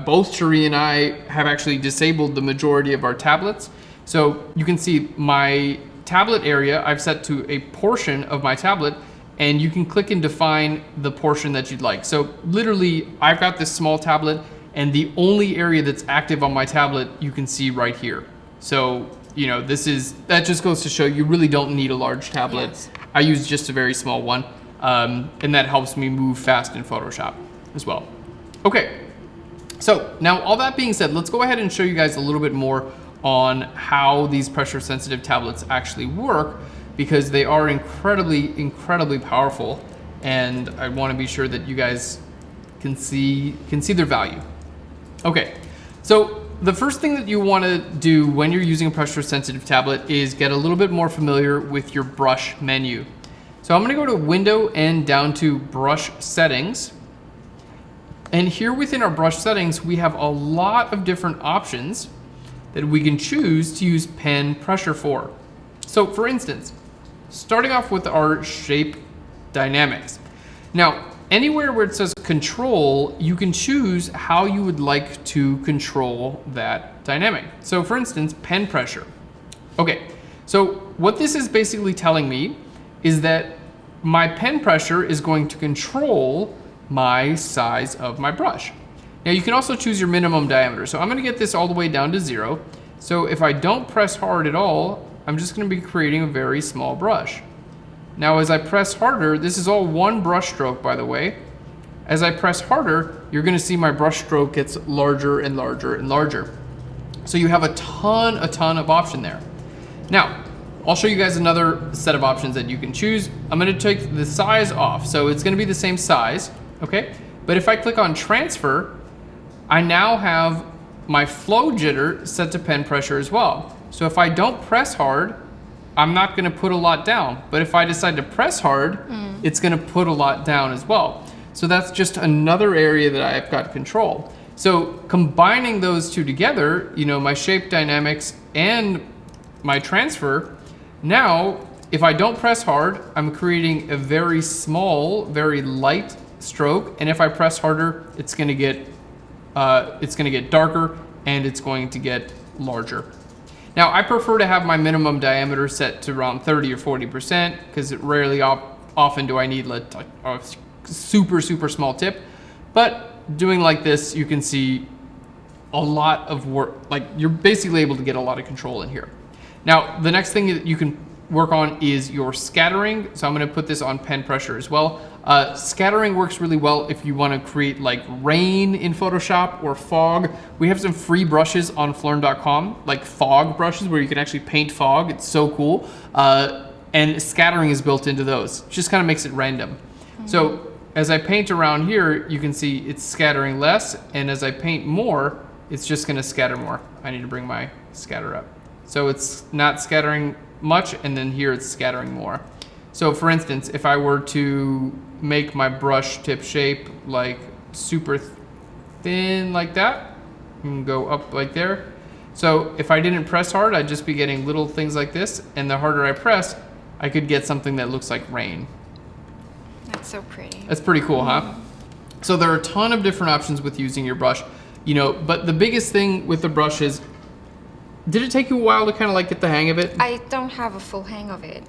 both Cherie and I have actually disabled the majority of our tablets. So you can see my tablet area, I've set to a portion of my tablet, and you can click and define the portion that you'd like. So literally, I've got this small tablet, and the only area that's active on my tablet, you can see right here. So, that just goes to show you really don't need a large tablet. Yes. I use just a very small one. And that helps me move fast in Photoshop as well. Okay, so now all that being said, let's go ahead and show you guys a little bit more on how these pressure sensitive tablets actually work, because they are incredibly powerful, and I want to be sure that you guys can see their value. Okay, so the first thing that you want to do when you're using a pressure sensitive tablet is get a little bit more familiar with your brush menu. So I'm going to go to Window and down to Brush Settings. And here within our brush settings, we have a lot of different options that we can choose to use pen pressure for. So for instance, starting off with our shape dynamics. Now, anywhere where it says control, you can choose how you would like to control that dynamic. So for instance, pen pressure. Okay, so what this is basically telling me is that my pen pressure is going to control my size of my brush. Now you can also choose your minimum diameter. So I'm gonna get this all the way down to 0. So if I don't press hard at all, I'm just gonna be creating a very small brush. Now as I press harder, this is all one brush stroke, by the way. As I press harder, you're gonna see my brush stroke gets larger and larger and larger. So you have a ton of option there. Now, I'll show you guys another set of options that you can choose. I'm gonna take the size off. So it's gonna be the same size, okay? But if I click on transfer, I now have my flow jitter set to pen pressure as well. So if I don't press hard, I'm not gonna put a lot down. But if I decide to press hard, it's gonna put a lot down as well. So that's just another area that I've got control. So combining those two together, you know, my shape dynamics and my transfer, now if I don't press hard, I'm creating a very small, very light stroke. And if I press harder, it's gonna get darker and it's going to get larger. Now I prefer to have my minimum diameter set to around 30 or 40% because rarely often do I need a super small tip. But doing like this, you can see a lot of work, like you're basically able to get a lot of control in here. Now the next thing that you can work on is your scattering. So I'm gonna put this on pen pressure as well. Scattering works really well if you wanna create like rain in Photoshop or fog. We have some free brushes on Phlearn.com, like fog brushes where you can actually paint fog. It's so cool. And scattering is built into those. Just kind of makes it random. So as I paint around here, you can see it's scattering less. And as I paint more, it's just gonna scatter more. I need to bring my scatter up. So it's not scattering much, and then here it's scattering more. So for instance, if I were to make my brush tip shape like super thin like that, and go up like there. So if I didn't press hard, I'd just be getting little things like this, and the harder I press, I could get something that looks like rain. That's so pretty. That's pretty cool, huh? So there are a ton of different options with using your brush, you know, but the biggest thing with the brush is, did it take you a while to kind of like get the hang of it? I don't have a full hang of it.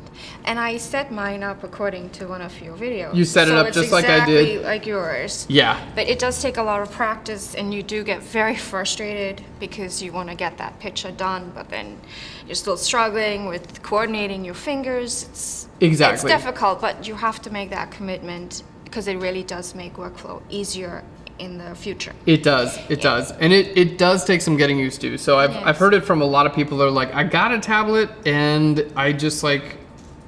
And I set mine up according to one of your videos. You set it up just like I did? Exactly like yours. Yeah. But it does take a lot of practice, and you do get very frustrated because you want to get that picture done, but then you're still struggling with coordinating your fingers. It's difficult, but you have to make that commitment because it really does make workflow easier in the future. It does, and it does take some getting used to. So I've heard it from a lot of people that are like, I got a tablet and I just like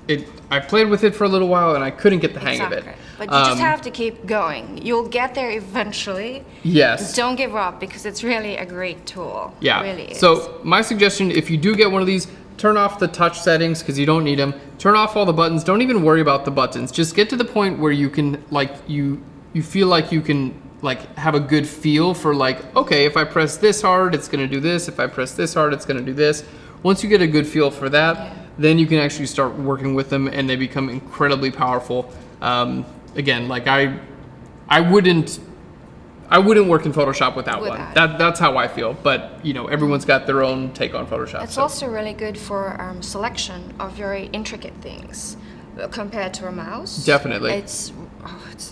it. I played with it for a little while and I couldn't get the hang of it. But you just have to keep going. You'll get there eventually. Yes. Don't give up because it's really a great tool. Yeah. It really is. So my suggestion, if you do get one of these, turn off the touch settings because you don't need them. Turn off all the buttons. Don't even worry about the buttons. Just get to the point where you can like you feel like you can like have a good feel for like, okay, if I press this hard, it's gonna do this. If I press this hard, it's gonna do this. Once you get a good feel for that, then you can actually start working with them and they become incredibly powerful. Again, like I wouldn't work in Photoshop without one. That's how I feel. But you know, everyone's got their own take on Photoshop. It's also really good for selection of very intricate things compared to a mouse. Definitely. It's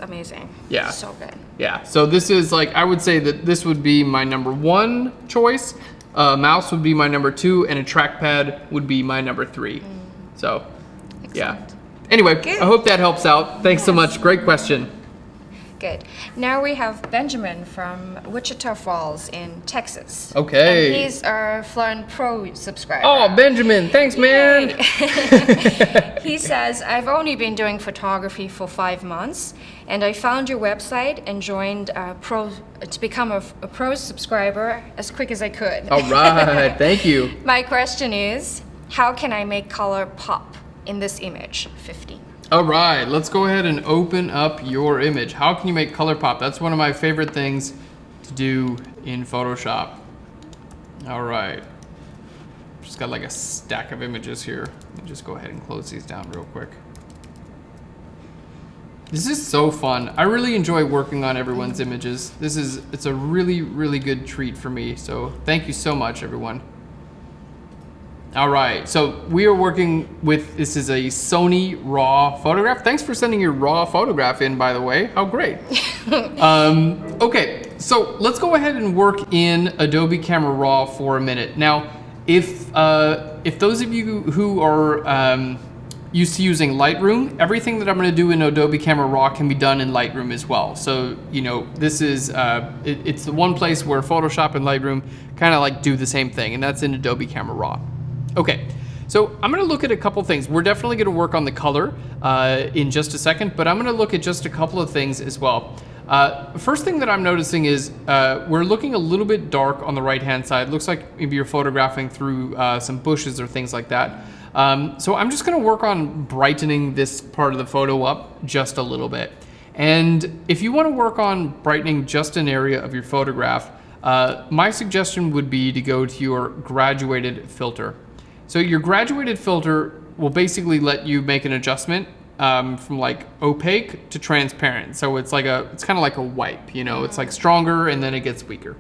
amazing. Yeah. So good. Yeah. So this is like, I would say that this would be my #1 choice. Mouse would be my #2, and a trackpad would be my #3. So, excellent. yeah. Anyway, Good. I hope that helps out. Thanks so much. Great question. Good. Now we have Benjimen from Wichita Falls in Texas. Okay. And he's our Phlearn Pro subscriber. Oh, Benjimen, thanks, man. Yay. He says, I've only been doing photography for 5 months, and I found your website and joined to become a pro subscriber as quick as I could. All right, thank you. My question is, how can I make color pop in this image? 15. All right, let's go ahead and open up your image. How can you make color pop? That's one of my favorite things to do in Photoshop. All right, just got like a stack of images here. Let me just go ahead and close these down real quick. This is so fun. I really enjoy working on everyone's images. It's a really, really good treat for me. So thank you so much, everyone. All right, so we are working with, this is a Sony RAW photograph. Thanks for sending your RAW photograph in, by the way. How great. Okay, so let's go ahead and work in Adobe Camera Raw for a minute. Now, if those of you who are used to using Lightroom, everything that I'm gonna do in Adobe Camera Raw can be done in Lightroom as well. So, you know, this is, it's the one place where Photoshop and Lightroom kind of like do the same thing, and that's in Adobe Camera Raw. Okay, so I'm gonna look at a couple things. We're definitely gonna work on the color in just a second, but I'm gonna look at just a couple of things as well. First thing that I'm noticing is we're looking a little bit dark on the right-hand side. Looks like maybe you're photographing through some bushes or things like that. So I'm just gonna work on brightening this part of the photo up just a little bit. And if you wanna work on brightening just an area of your photograph, my suggestion would be to go to your graduated filter. So your graduated filter will basically let you make an adjustment from like opaque to transparent. So it's kind of like a wipe, you know, it's like stronger and then it gets weaker.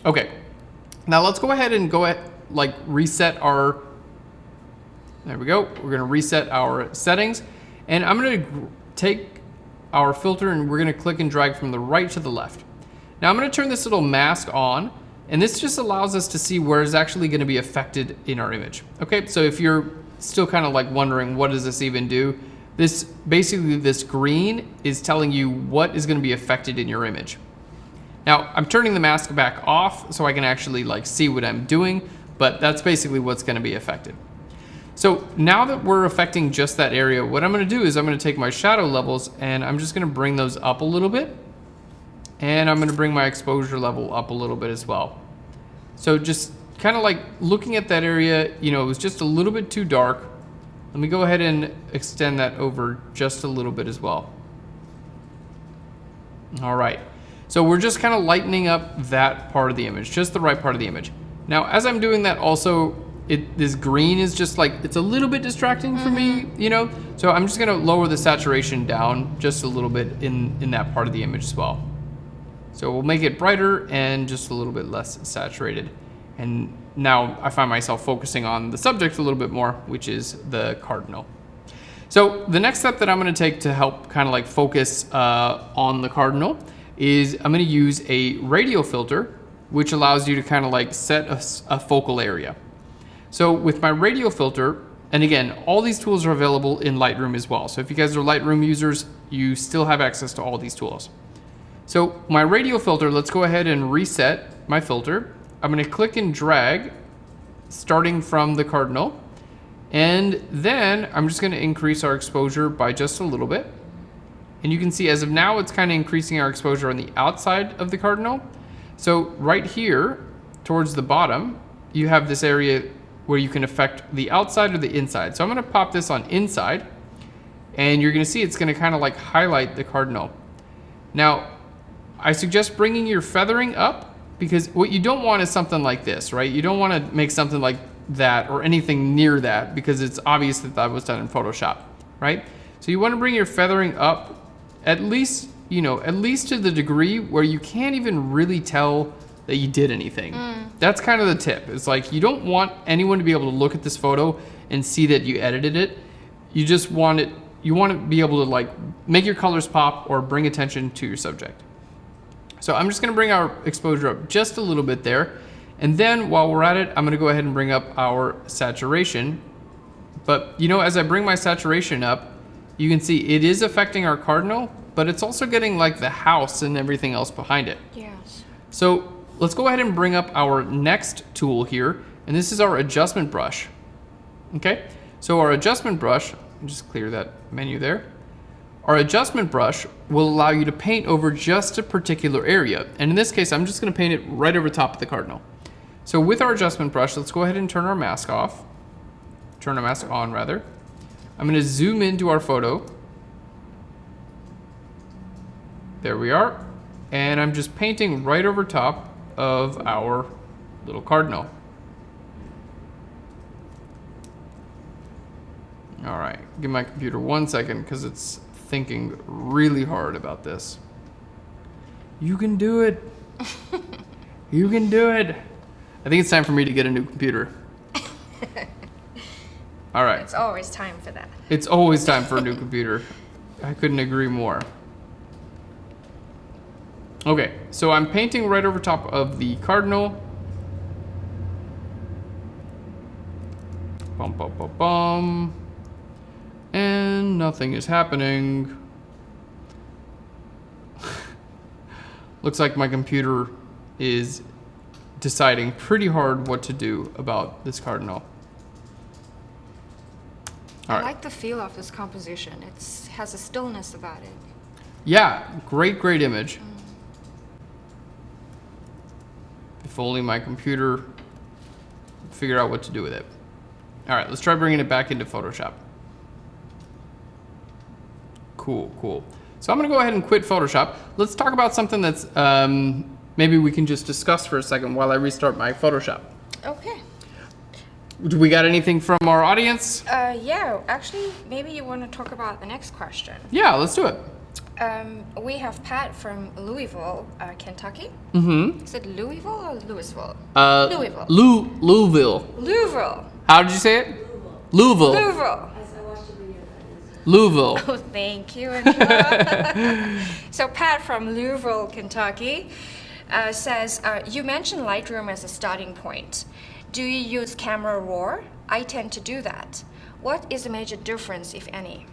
Okay, now let's go ahead and reset our, there we go. We're gonna reset our settings, and I'm gonna take our filter and we're gonna click and drag from the right to the left. Now I'm gonna turn this little mask on, and this just allows us to see where it's actually gonna be affected in our image. Okay, so if you're still kind of like wondering what does this even do, basically this green is telling you what is gonna be affected in your image. Now I'm turning the mask back off so I can actually like see what I'm doing, but that's basically what's gonna be affected. So now that we're affecting just that area, what I'm gonna do is I'm gonna take my shadow levels and I'm just gonna bring those up a little bit. And I'm gonna bring my exposure level up a little bit as well. So just kind of like looking at that area, you know, it was just a little bit too dark. Let me go ahead and extend that over just a little bit as well. All right, so we're just kind of lightening up that part of the image, just the right part of the image. Now, as I'm doing that also, this green is just like, it's a little bit distracting for me, you know? So I'm just gonna lower the saturation down just a little bit in that part of the image as well. So we'll make it brighter and just a little bit less saturated. And now I find myself focusing on the subject a little bit more, which is the cardinal. So the next step that I'm gonna take to help kind of like focus on the cardinal is I'm gonna use a radial filter, which allows you to kind of like set a focal area. So with my radial filter, and again, all these tools are available in Lightroom as well. So if you guys are Lightroom users, you still have access to all these tools. So my radial filter, let's go ahead and reset my filter. I'm gonna click and drag, starting from the cardinal. And then I'm just gonna increase our exposure by just a little bit. And you can see as of now, it's kind of increasing our exposure on the outside of the cardinal. So right here, towards the bottom, you have this area where you can affect the outside or the inside. So I'm gonna pop this on inside, and you're gonna see it's gonna kind of like highlight the cardinal. Now, I suggest bringing your feathering up, because what you don't want is something like this, right? You don't wanna make something like that or anything near that, because it's obvious that that was done in Photoshop, right? So you wanna bring your feathering up at least, you know, at least to the degree where you can't even really tell that you did anything. That's kind of the tip. It's like, you don't want anyone to be able to look at this photo and see that you edited it. You just want it, you want to be able to like make your colors pop or bring attention to your subject. So I'm just gonna bring our exposure up just a little bit there. And then while we're at it, I'm gonna go ahead and bring up our saturation. But you know, as I bring my saturation up, you can see it is affecting our cardinal, but it's also getting like the house and everything else behind it. Yes. So let's go ahead and bring up our next tool here, and this is our adjustment brush. Okay, so our adjustment brush, just clear that menu there. Our adjustment brush will allow you to paint over just a particular area. And in this case, I'm just gonna paint it right over top of the cardinal. So with our adjustment brush, let's go ahead and turn our mask off. Turn our mask on, rather. I'm gonna zoom into our photo. There we are. And I'm just painting right over top of our little cardinal. All right, give my computer 1 second because it's thinking really hard about this. You can do it. You can do it. I think it's time for me to get a new computer. All right. It's always time for that. It's always time for a new computer. I couldn't agree more. Okay, so I'm painting right over top of the cardinal. Bum, bum, bum, bum. And nothing is happening. Looks like my computer is deciding pretty hard what to do about this cardinal. All I right. like the feel of this composition. It has a stillness about it. Yeah, great image. If only my computer could figure out what to do with it. All right, let's try bringing it back into Photoshop. Cool. So I'm gonna go ahead and quit Photoshop. Let's talk about something that's maybe we can just discuss for a second while I restart my Photoshop. Okay. Do we got anything from our audience? Yeah, actually, maybe you want to talk about the next question. Yeah, let's do it. We have Pat from Louisville, Kentucky. Mm-hmm. Is it Louisville or Louisville? Louisville. Louisville. Louisville. How did you say it? Louisville. Louisville. Louisville. Oh, thank you, Angela. So Pat from Louisville, Kentucky, says, you mentioned Lightroom as a starting point. Do you use Camera Raw? I tend to do that. What is the major difference, if any?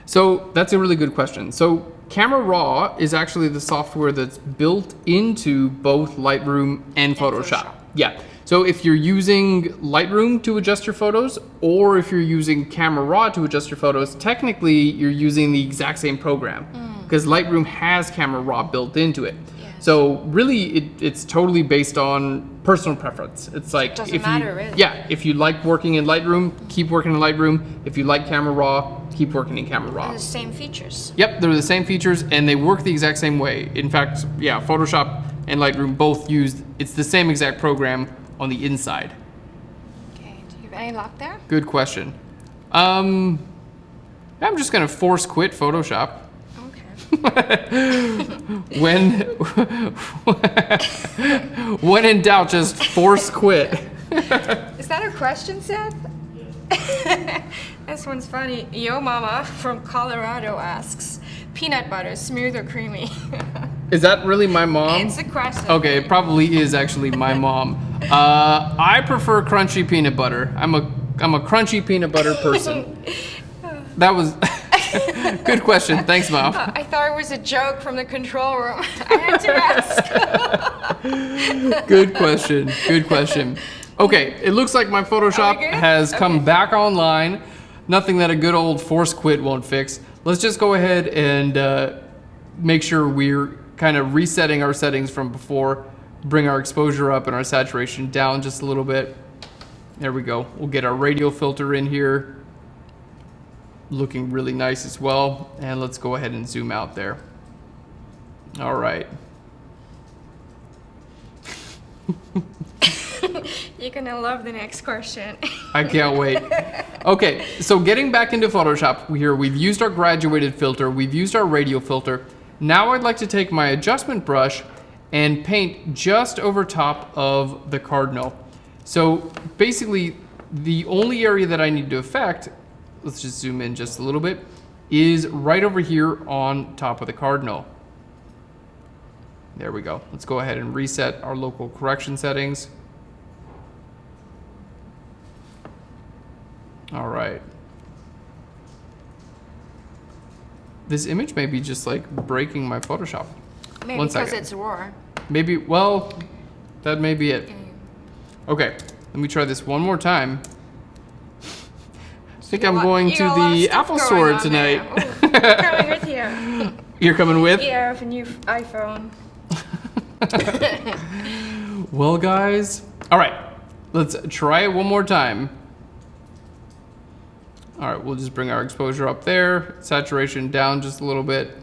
So that's a really good question. So Camera Raw is actually the software that's built into both Lightroom and Photoshop. Yeah. So if you're using Lightroom to adjust your photos, or if you're using Camera Raw to adjust your photos, technically you're using the exact same program because Lightroom has Camera Raw built into it. Yes. So really it's totally based on personal preference. It's like Doesn't matter, really. Yeah, if you like working in Lightroom, keep working in Lightroom. If you like Camera Raw, keep working in Camera Raw. The same features. Yep, they're the same features and they work the exact same way. In fact, yeah, Photoshop and Lightroom both it's the same exact program on the inside. Okay, do you have any luck there? Good question. I'm just gonna force quit Photoshop. Okay. When in doubt, just force quit. Is that a question, Seth? This one's funny. Yo Mama from Colorado asks, peanut butter, smooth or creamy? Is that really my mom? It's a question. Okay, it probably is actually my mom. I prefer crunchy peanut butter. I'm a crunchy peanut butter person. That was good question. Thanks, Mom. I thought it was a joke from the control room. I had to ask. Good question. Okay, it looks like my Photoshop has come back online. Nothing that a good old force quit won't fix. Let's just go ahead and make sure we're kind of resetting our settings from before, bring our exposure up and our saturation down just a little bit. There we go. We'll get our radial filter in here. Looking really nice as well. And let's go ahead and zoom out there. All right. You're gonna love the next question. I can't wait. Okay, so getting back into Photoshop here, we've used our graduated filter, we've used our radial filter. Now I'd like to take my adjustment brush and paint just over top of the cardinal. So basically, the only area that I need to affect, let's just zoom in just a little bit, is right over here on top of the cardinal. There we go. Let's go ahead and reset our local correction settings. All right. this image may be just like breaking my Photoshop. Maybe One because second. it's raw. Maybe, well, that may be it. Okay, let me try this one more time. I think I'm going to the Apple store tonight. Coming with you. You're coming with? Yeah, I have a new iPhone. Well, guys, all right, let's try it one more time. All right, we'll just bring our exposure up there, saturation down just a little bit.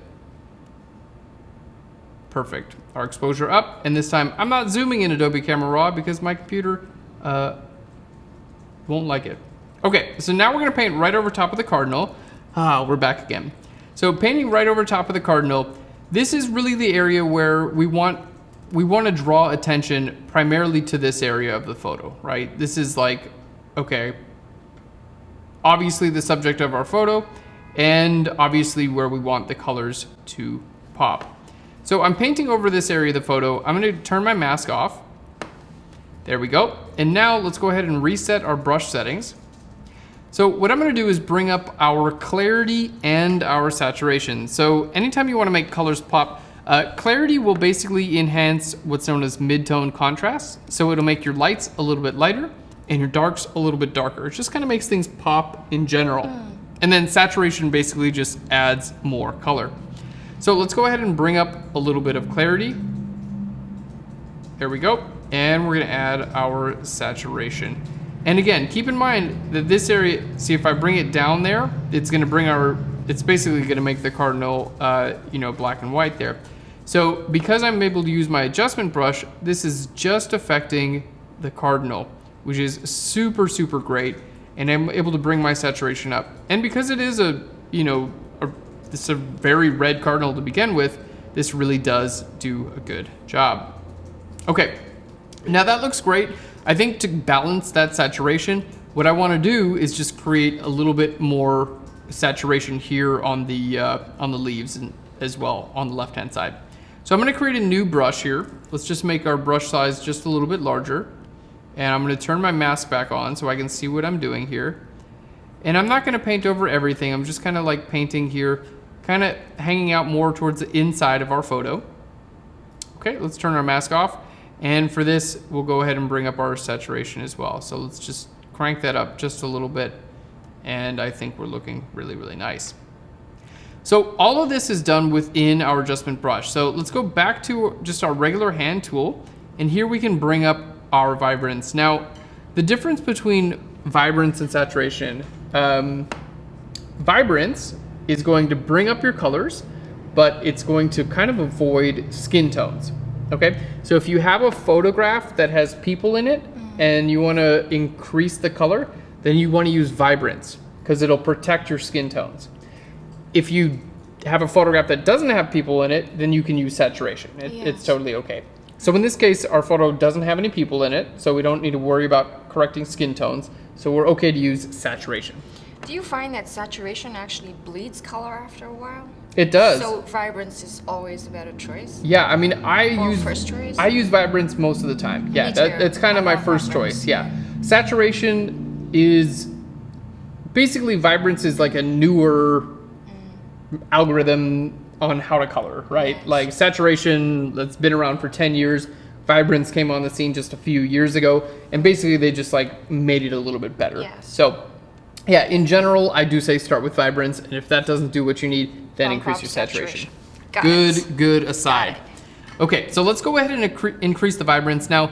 Perfect. Our exposure up, and this time I'm not zooming in Adobe Camera Raw because my computer won't like it. Okay, so now we're gonna paint right over top of the cardinal. We're back again. So painting right over top of the cardinal, this is really the area where we want to draw attention primarily to this area of the photo, right? This is like, okay, obviously the subject of our photo, and obviously where we want the colors to pop. So I'm painting over this area of the photo. I'm gonna turn my mask off. There we go. And now let's go ahead and reset our brush settings. So what I'm gonna do is bring up our clarity and our saturation. So anytime you wanna make colors pop, clarity will basically enhance what's known as mid-tone contrast. So it'll make your lights a little bit lighter and your darks a little bit darker. It just kind of makes things pop in general. And then saturation basically just adds more color. So let's go ahead and bring up a little bit of clarity. There we go. And we're gonna add our saturation. And again, keep in mind that this area, see if I bring it down there, it's gonna bring it's basically gonna make the cardinal, black and white there. So because I'm able to use my adjustment brush, this is just affecting the cardinal, which is super, super great. And I'm able to bring my saturation up. And because it is this a very red cardinal to begin with, this really does do a good job. Okay, now that looks great. I think to balance that saturation, what I want to do is just create a little bit more saturation here on the leaves and as well on the left-hand side. So I'm going to create a new brush here. Let's just make our brush size just a little bit larger. And I'm going to turn my mask back on so I can see what I'm doing here. And I'm not going to paint over everything. I'm just kind of like painting here, kind of hanging out more towards the inside of our photo. Okay, let's turn our mask off. And for this, we'll go ahead and bring up our saturation as well. So let's just crank that up just a little bit. And I think we're looking really, really nice. So all of this is done within our adjustment brush. So let's go back to just our regular hand tool. And here we can bring up our vibrance. Now, the difference between vibrance and saturation, vibrance is going to bring up your colors, but it's going to kind of avoid skin tones. Okay, so if you have a photograph that has people in it and you want to increase the color, then you want to use vibrance because it'll protect your skin tones. If you have a photograph that doesn't have people in it, then you can use saturation. It's totally okay. So in this case, our photo doesn't have any people in it, so we don't need to worry about correcting skin tones. So we're okay to use saturation. Do you find that saturation actually bleeds color after a while? It does. So vibrance is always a better choice? Yeah, I mean, I use vibrance most of the time. Yeah, it's kind of my first choice. Yeah. Saturation is basically, vibrance is like a newer algorithm on how to color, right? Yes. Like saturation, that's been around for 10 years. Vibrance came on the scene just a few years ago, and basically they just like made it a little bit better. Yes. So yeah, in general, I do say start with vibrance, and if that doesn't do what you need, then increase your saturation. Good aside. Okay, so let's go ahead and increase the vibrance. Now,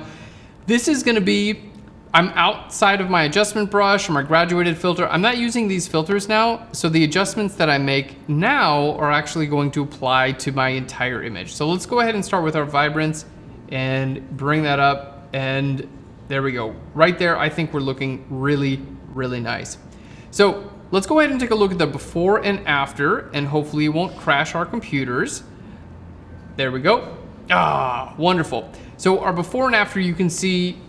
this is gonna be, I'm outside of my adjustment brush or my graduated filter. I'm not using these filters now, so the adjustments that I make now are actually going to apply to my entire image. So let's go ahead and start with our vibrance and bring that up, and there we go. Right there, I think we're looking really, really nice. So let's go ahead and take a look at the before and after, and hopefully it won't crash our computers. There we go. Wonderful. So our before and after, you can see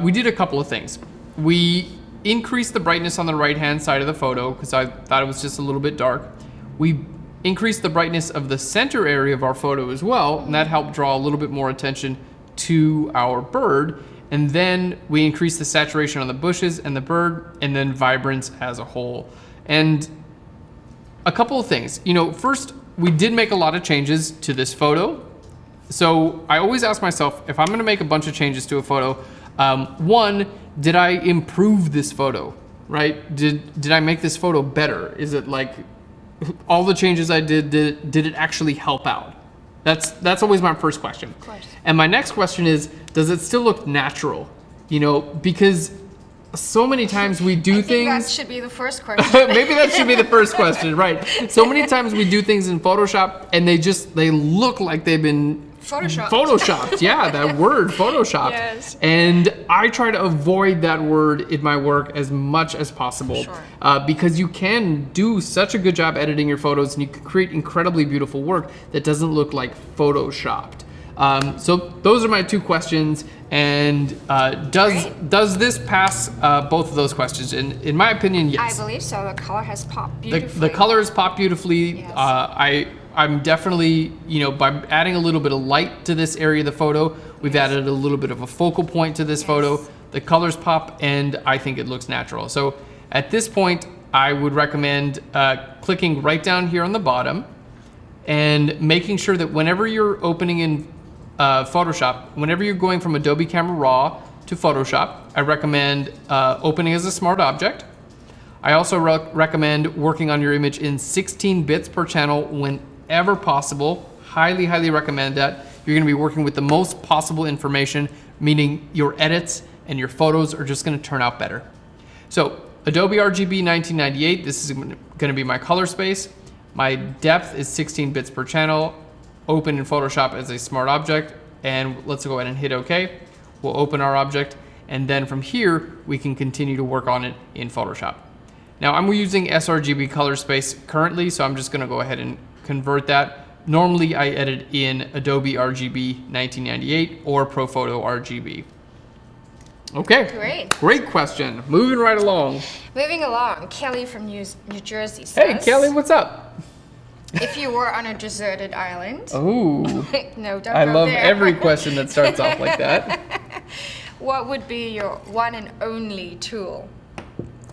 we did a couple of things. We increased the brightness on the right-hand side of the photo because I thought it was just a little bit dark. We increased the brightness of the center area of our photo as well, and that helped draw a little bit more attention to our bird. And then we increased the saturation on the bushes and the bird, and then vibrance as a whole. And a couple of things. You know, first, we did make a lot of changes to this photo. So I always ask myself, if I'm gonna make a bunch of changes to a photo, one, did I improve this photo, right? Did I make this photo better? Is it like, all the changes I did it actually help out? That's always my first question. Of course. And my next question is, does it still look natural? You know, because so many times we do I think that things. should be the first question. Maybe that should be the first question, right? So many times we do things in Photoshop and they look like they've been Photoshopped, yeah, that word, Photoshopped. Yes. And I try to avoid that word in my work as much as possible. Sure. Because you can do such a good job editing your photos and you can create incredibly beautiful work that doesn't look like Photoshopped. So those are my two questions. And does this pass both of those questions? In my opinion, yes. I believe so. The color has popped beautifully. The colors pop beautifully. Yes. I'm definitely, you know, by adding a little bit of light to this area of the photo, we've added a little bit of a focal point to this photo. The colors pop, and I think it looks natural. So at this point, I would recommend clicking right down here on the bottom and making sure that whenever you're opening in Photoshop, whenever you're going from Adobe Camera Raw to Photoshop, I recommend opening as a smart object. I also recommend working on your image in 16 bits per channel whenever possible. Highly, highly recommend that. You're gonna be working with the most possible information, meaning your edits and your photos are just gonna turn out better. So Adobe RGB 1998, this is gonna be my color space. My depth is 16 bits per channel. Open in Photoshop as a smart object, and let's go ahead and hit OK. We'll open our object, and then from here, we can continue to work on it in Photoshop. Now I'm using sRGB color space currently, so I'm just gonna go ahead and convert that. Normally I edit in Adobe RGB 1998 or ProPhoto RGB. Okay, great question. Moving right along. Moving along, Kelly from New Jersey says, Hey Kelly, what's up? if you were on a deserted island. Oh, No, don't I go love there. every question that starts off like that. What would be your one and only tool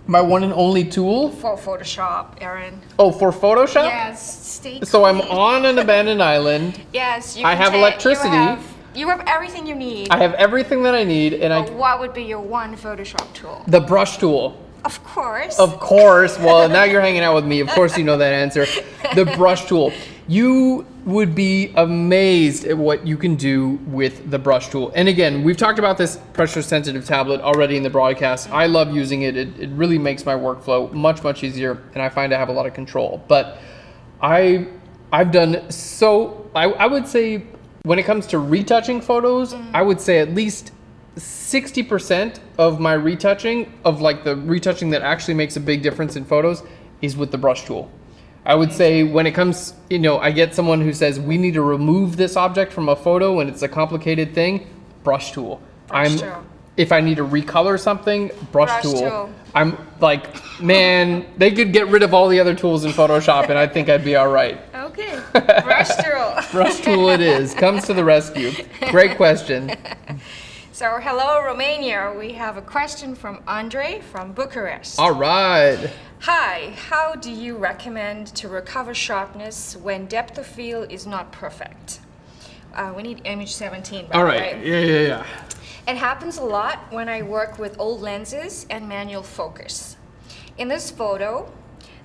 My one and only tool? for Photoshop, Aaron? Oh, for Photoshop? Yes, stay So I'm clean. on an abandoned island. Yes, you I can have electricity. You have everything you need. I have everything that I need, and But what would be your one Photoshop tool? the brush tool. Of course. Of course. Well, now you're hanging out with me. Of course you know that answer. The brush tool. You would be amazed at what you can do with the brush tool. And again, we've talked about this pressure sensitive tablet already in the broadcast. I love using it. It really makes my workflow much, much easier, and I find I have a lot of control. But I've done so, I would say when it comes to retouching photos, I would say at least 60% of my retouching, of like the retouching that actually makes a big difference in photos, is with the brush tool. I would say when it comes, you know, I get someone who says we need to remove this object from a photo and it's a complicated thing, brush tool. Brush tool. If I need to recolor something, brush tool. tool. I'm like, man, they could get rid of all the other tools in Photoshop and I think I'd be all right. Okay, brush tool. Brush tool it is, comes to the rescue. Great question. So, hello Romania. We have a question from Andre from Bucharest. All right. Hi, how do you recommend to recover sharpness when depth of field is not perfect? We need image 17, by All the right, way. yeah. It happens a lot when I work with old lenses and manual focus. In this photo,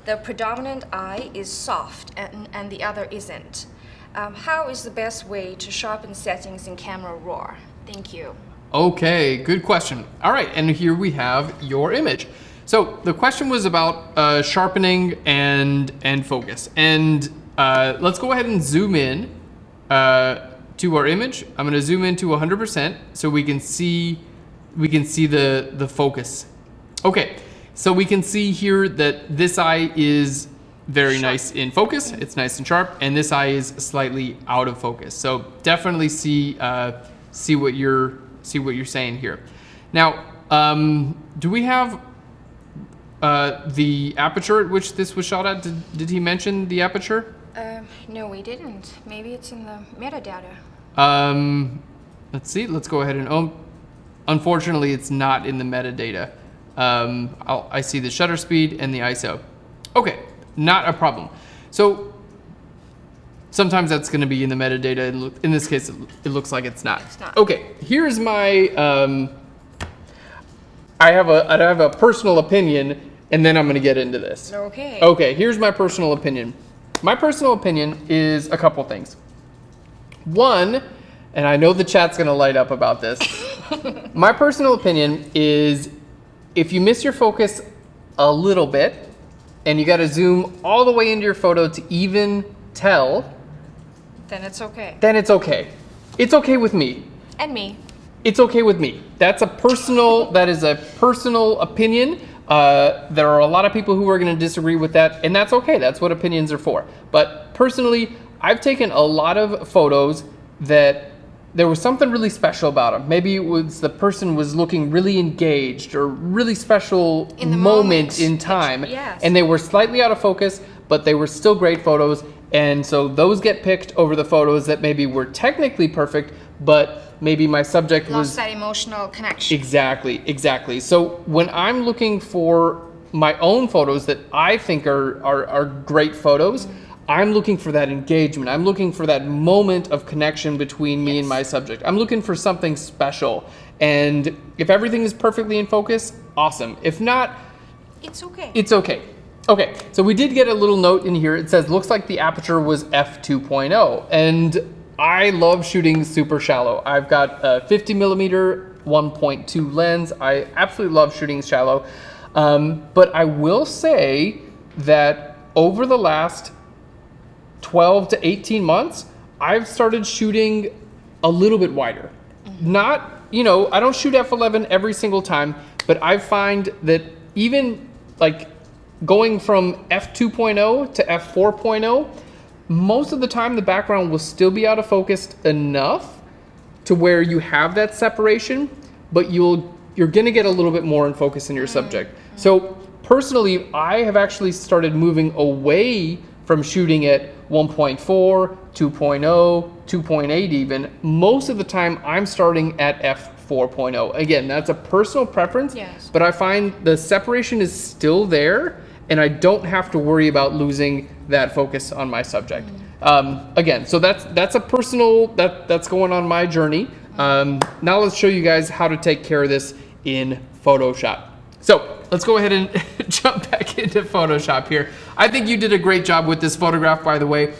the predominant eye is soft and the other isn't. How is the best way to sharpen settings in Camera Raw? Thank you. Okay, good question. All right, and here we have your image. So the question was about sharpening and focus. And let's go ahead and zoom in to our image. I'm gonna zoom in to 100% so we can see the focus. Okay, so we can see here that this eye is very nice in focus. It's nice and sharp, and this eye is slightly out of focus. So definitely see what you're saying here. Now, do we have the aperture at which this was shot at? Did he mention the aperture? No, we didn't. Maybe it's in the metadata. Let's see. Let's go ahead and unfortunately, it's not in the metadata. I see the shutter speed and the ISO. Okay, not a problem. So sometimes that's going to be in the metadata. And in this case, it looks like it's not. It's not. Okay, here's my, I have a personal opinion, and then I'm going to get into this. Okay. Okay, here's my personal opinion. My personal opinion is a couple things. One, and I know the chat's going to light up about this. My personal opinion is if you miss your focus a little bit and you got to zoom all the way into your photo to even tell, Then it's okay. then it's okay. It's okay with me. And me. It's okay with me. That is a personal opinion. There are a lot of people who are going to disagree with that, and that's okay. That's what opinions are for. But personally, I've taken a lot of photos that there was something really special about them. Maybe it was the person was looking really engaged or really special In the moment moment. in time. Yes. And they were slightly out of focus, but they were still great photos. And so those get picked over the photos that maybe were technically perfect, but maybe my subject Lost was... that emotional connection. Exactly. So when I'm looking for my own photos that I think are great photos, I'm looking for that engagement. I'm looking for that moment of connection between me and my subject. I'm looking for something special. And if everything is perfectly in focus, awesome. If not, It's okay. it's okay. Okay, so we did get a little note in here. It says, looks like the aperture was f2.0. And I love shooting super shallow. I've got a 50 millimeter 1.2 lens. I absolutely love shooting shallow. But I will say that over the last 12 to 18 months, I've started shooting a little bit wider. Not, I don't shoot f11 every single time, but I find that even like going from f2.0 to f4.0, most of the time the background will still be out of focus enough to where you have that separation, but you're gonna get a little bit more in focus in your subject. So personally, I have actually started moving away from shooting at 1.4, 2.0, 2.8 even. Most of the time I'm starting at f4.0. Again, that's a personal preference, Yes. but I find the separation is still there and I don't have to worry about losing that focus on my subject. Again, so that's a personal, that's going on my journey. Now let's show you guys how to take care of this in Photoshop. So let's go ahead and jump back into Photoshop here. I think you did a great job with this photograph, by the way,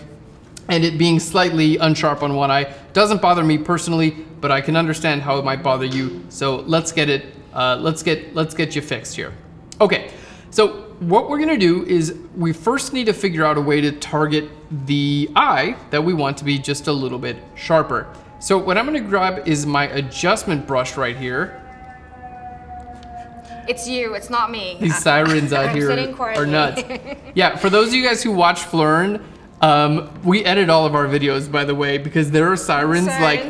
and it being slightly unsharp on one eye doesn't bother me personally, but I can understand how it might bother you. So let's get it, let's get you fixed here. Okay, so what we're gonna do is we first need to figure out a way to target the eye that we want to be just a little bit sharper. So what I'm gonna grab is my adjustment brush right here. It's you, it's not me. These sirens out I'm here sitting quietly. are nuts. Yeah, for those of you guys who watch Phlearn, we edit all of our videos, by the way, because there are sirens like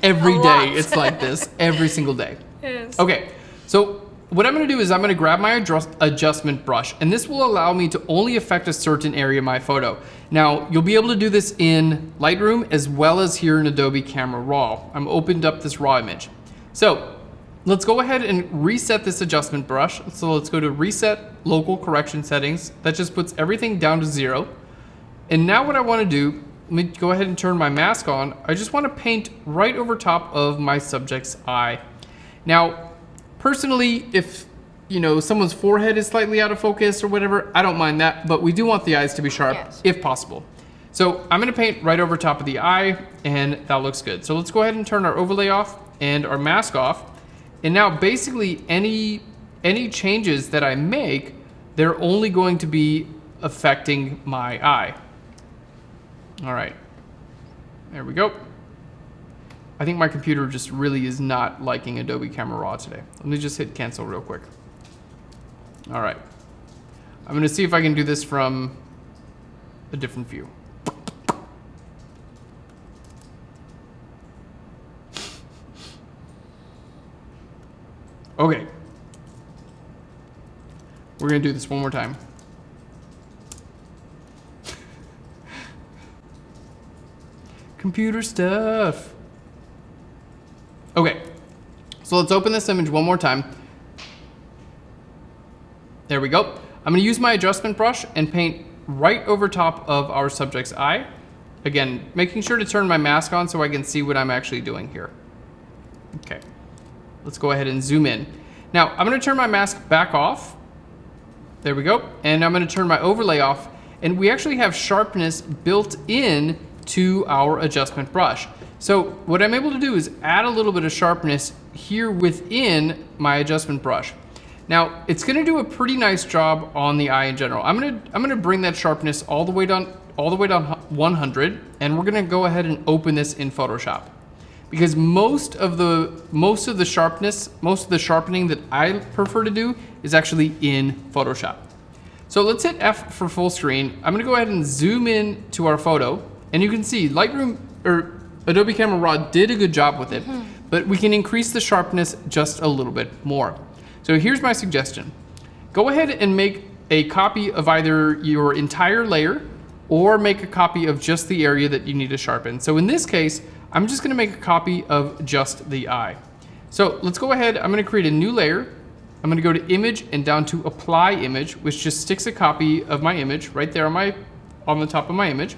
every A day. lot. It's like this every single day. Yes. Okay, so what I'm gonna do is I'm gonna grab my adjustment brush, and this will allow me to only affect a certain area of my photo. Now, you'll be able to do this in Lightroom as well as here in Adobe Camera Raw. I'm opened up this raw image. So let's go ahead and reset this adjustment brush. So let's go to Reset Local Correction Settings. That just puts everything down to 0. And now what I wanna do, let me go ahead and turn my mask on. I just wanna paint right over top of my subject's eye. Now, personally, if someone's forehead is slightly out of focus or whatever, I don't mind that, but we do want the eyes to be sharp, Yes. if possible. So I'm gonna paint right over top of the eye, and that looks good. So let's go ahead and turn our overlay off and our mask off. And now basically any changes that I make, they're only going to be affecting my eye. All right, there we go. I think my computer just really is not liking Adobe Camera Raw today. Let me just hit cancel real quick. All right, I'm gonna see if I can do this from a different view. Okay, we're gonna do this one more time. Computer stuff. Okay, so let's open this image one more time. There we go. I'm gonna use my adjustment brush and paint right over top of our subject's eye. Again, making sure to turn my mask on so I can see what I'm actually doing here. Okay, let's go ahead and zoom in. Now, I'm gonna turn my mask back off. There we go. And I'm gonna turn my overlay off. And we actually have sharpness built in to our adjustment brush. So what I'm able to do is add a little bit of sharpness here within my adjustment brush. Now, it's gonna do a pretty nice job on the eye in general. I'm gonna bring that sharpness all the way down 100, and we're gonna go ahead and open this in Photoshop. Because most of the sharpening that I prefer to do is actually in Photoshop. So let's hit F for full screen. I'm gonna go ahead and zoom in to our photo, and you can see Lightroom or Adobe Camera Raw did a good job with it, but we can increase the sharpness just a little bit more. So here's my suggestion. Go ahead and make a copy of either your entire layer or make a copy of just the area that you need to sharpen. So in this case, I'm just gonna make a copy of just the eye. So let's go ahead, I'm gonna create a new layer. I'm gonna go to image and down to apply image, which just sticks a copy of my image right there on the top of my image.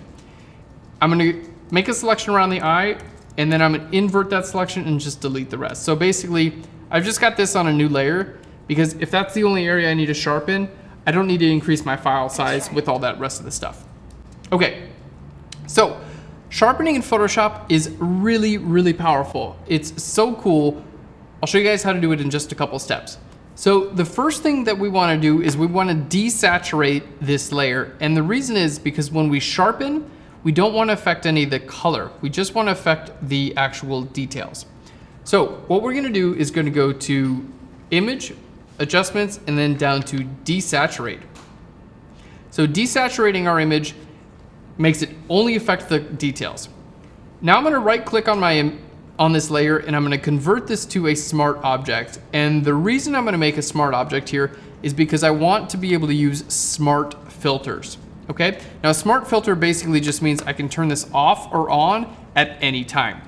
I'm gonna make a selection around the eye, and then I'm gonna invert that selection and just delete the rest. So basically, I've just got this on a new layer because if that's the only area I need to sharpen, I don't need to increase my file size with all that rest of the stuff. Okay, so sharpening in Photoshop is really, really powerful. It's so cool. I'll show you guys how to do it in just a couple steps. So the first thing that we want to do is we want to desaturate this layer. And the reason is because when we sharpen, we don't want to affect any of the color. We just want to affect the actual details. So what we're going to do is going to go to image, adjustments, and then down to desaturate. So desaturating our image makes it only affect the details. Now I'm going to right click on this layer, and I'm going to convert this to a smart object. And the reason I'm going to make a smart object here is because I want to be able to use smart filters. Okay, now a smart filter basically just means I can turn this off or on at any time.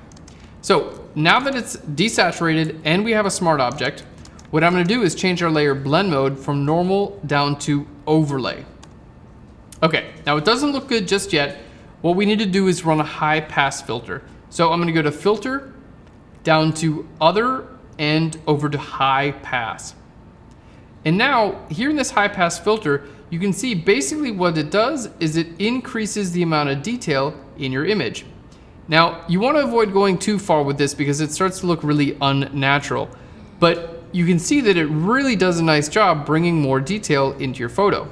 So now that it's desaturated and we have a smart object, what I'm going to do is change our layer blend mode from normal down to overlay. Okay, now it doesn't look good just yet. What we need to do is run a high pass filter. So I'm going to go to filter, down to other, and over to high pass. And now here in this high pass filter, you can see basically what it does is it increases the amount of detail in your image. Now you want to avoid going too far with this because it starts to look really unnatural, but you can see that it really does a nice job bringing more detail into your photo.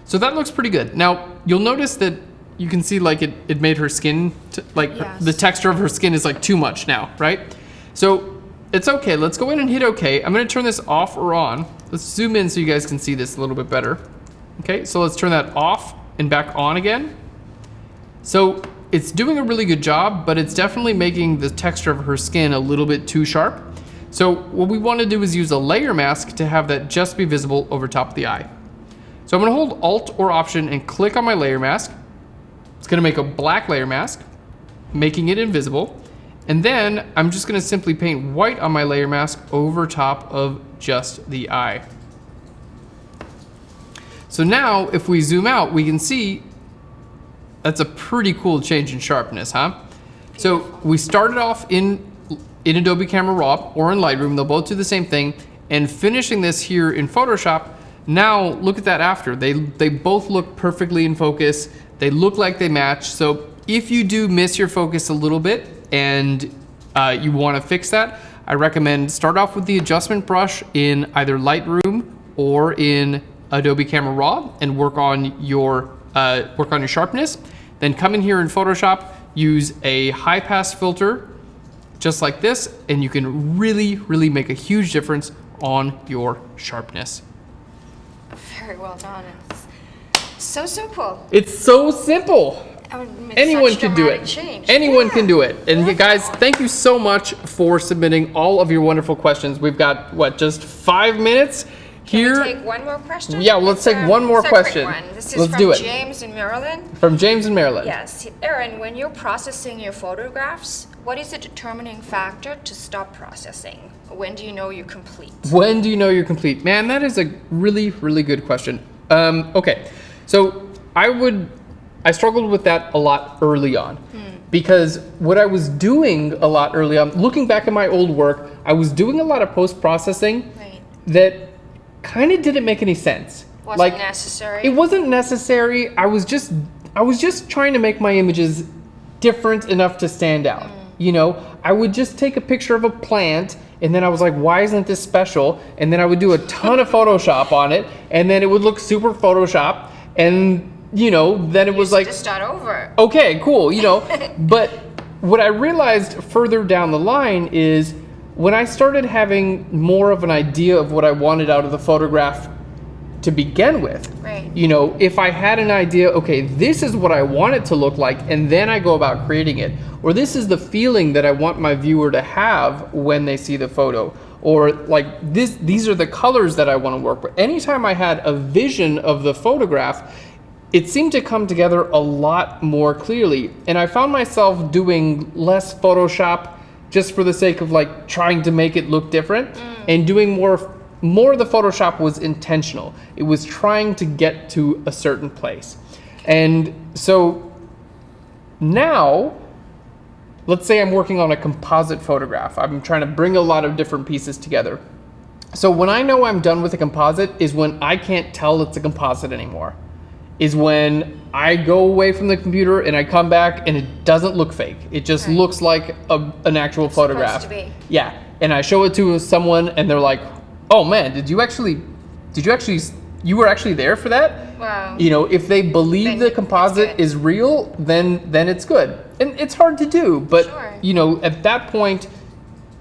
So that looks pretty good. Now you'll notice that you can see like it made her skin, the texture of her skin is like too much now, right? So it's okay, let's go in and hit okay. I'm gonna turn this off or on. Let's zoom in so you guys can see this a little bit better. Okay, so let's turn that off and back on again. So it's doing a really good job, but it's definitely making the texture of her skin a little bit too sharp. So what we wanna do is use a layer mask to have that just be visible over top of the eye. So I'm gonna hold Alt or Option and click on my layer mask. It's gonna make a black layer mask, making it invisible. And then I'm just gonna simply paint white on my layer mask over top of just the eye. So now if we zoom out, we can see that's a pretty cool change in sharpness, huh? So we started off in Adobe Camera Raw or in Lightroom, they'll both do the same thing, and finishing this here in Photoshop. Now look at that after. They both look perfectly in focus. They look like they match. So if you do miss your focus a little bit and you want to fix that, I recommend start off with the adjustment brush in either Lightroom or in Adobe Camera Raw and work on your sharpness. Then come in here in Photoshop, use a high pass filter just like this, and you can really, really make a huge difference on your sharpness. Very well done. It's so simple. It's so simple. Anyone can do it. Anyone can do it. And guys, thank you so much for submitting all of your wonderful questions. We've got, what, just 5 minutes here? Can we take one more question? Yeah, well, let's take one more question. This is from James in Maryland. From James in Maryland. Yes. Aaron, when you're processing your photographs, what is the determining factor to stop processing? When do you know you're complete? When do you know you're complete? Man, that is a really, really good question. Okay, so I struggled with that a lot early on. Because what I was doing a lot early on, looking back at my old work, I was doing a lot of post-processing that kind of didn't make any sense. Wasn't necessary. It wasn't necessary. I was just trying to make my images different enough to stand out. You know, I would just take a picture of a plant and then I was like, why isn't this special? And then I would do a ton of Photoshop on it and then it would look super Photoshop, and you know, then it was like, just start over. Okay, cool, you know. But what I realized further down the line is when I started having more of an idea of what I wanted out of the photograph to begin with. Right. You know, if I had an idea, okay, this is what I want it to look like, and then I go about creating it, or this is the feeling that I want my viewer to have when they see the photo, or like these are the colors that I want to work with. Anytime I had a vision of the photograph, it seemed to come together a lot more clearly. And I found myself doing less Photoshop just for the sake of like trying to make it look different, and doing more of the Photoshop was intentional. It was trying to get to a certain place. And so now, let's say I'm working on a composite photograph. I'm trying to bring a lot of different pieces together. So when I know I'm done with a composite is when I can't tell it's a composite anymore. Is when I go away from the computer and I come back and it doesn't look fake. It just looks like an actual photograph. Supposed to be. Yeah, and I show it to someone and they're like, "Oh man, you were actually there for that?" Wow. You know, if they believe Then the it's composite good. is real, then it's good. And it's hard to do, but Sure. you know, at that point,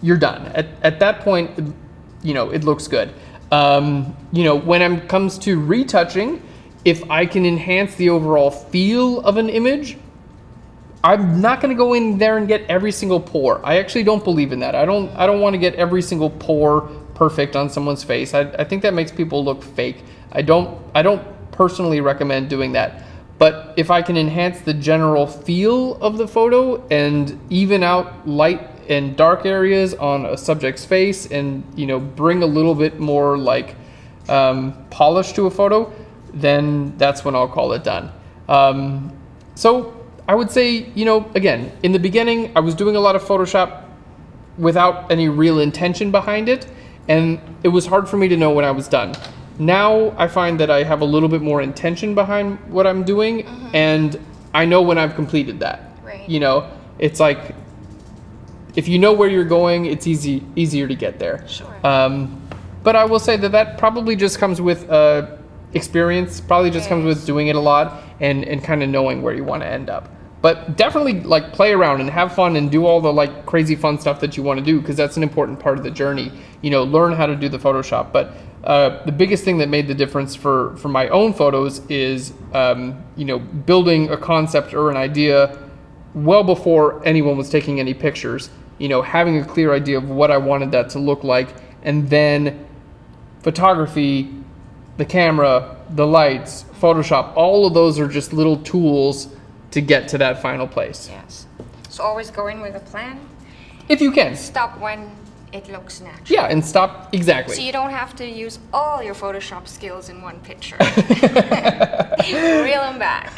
you're done. At that point, you know, it looks good. You know, when it comes to retouching, if I can enhance the overall feel of an image, I'm not going to go in there and get every single pore. I actually don't believe in that. I don't want to get every single pore perfect on someone's face. I think that makes people look fake. I don't personally recommend doing that. But if I can enhance the general feel of the photo and even out light and dark areas on a subject's face, and you know, bring a little bit more like polish to a photo, then that's when I'll call it done. So I would say, you know, again, in the beginning, I was doing a lot of Photoshop without any real intention behind it, and it was hard for me to know when I was done. Now I find that I have a little bit more intention behind what I'm doing, and I know when I've completed that. Right. You know, it's like, if you know where you're going, it's easier to get there. Sure. But I will say that probably just comes with experience, probably just comes with doing it a lot and kind of knowing where you want to end up. But definitely like play around and have fun and do all the like crazy fun stuff that you want to do, because that's an important part of the journey. You know, learn how to do the Photoshop. But the biggest thing that made the difference for my own photos is, you know, building a concept or an idea well before anyone was taking any pictures. You know, having a clear idea of what I wanted that to look like, and then photography, the camera, the lights, Photoshop, all of those are just little tools to get to that final place. Yes. So always go in with a plan. If you can. Stop when it looks natural. Yeah, and stop, exactly. So you don't have to use all your Photoshop skills in one picture. Reel them back.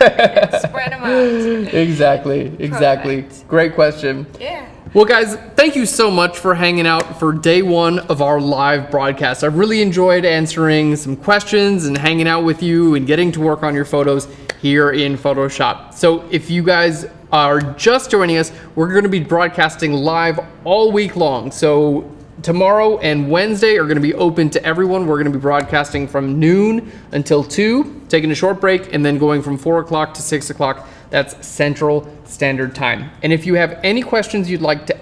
Spread them out. Exactly. Perfect. Great question. Yeah. Well, guys, thank you so much for hanging out for day one of our live broadcast. I've really enjoyed answering some questions and hanging out with you and getting to work on your photos here in Photoshop. So if you guys are just joining us, we're going to be broadcasting live all week long. So tomorrow and Wednesday are going to be open to everyone. We're going to be broadcasting from noon until 2, taking a short break, and then going from 4 o'clock to 6 o'clock. That's Central Standard Time. And if you have any questions you'd like to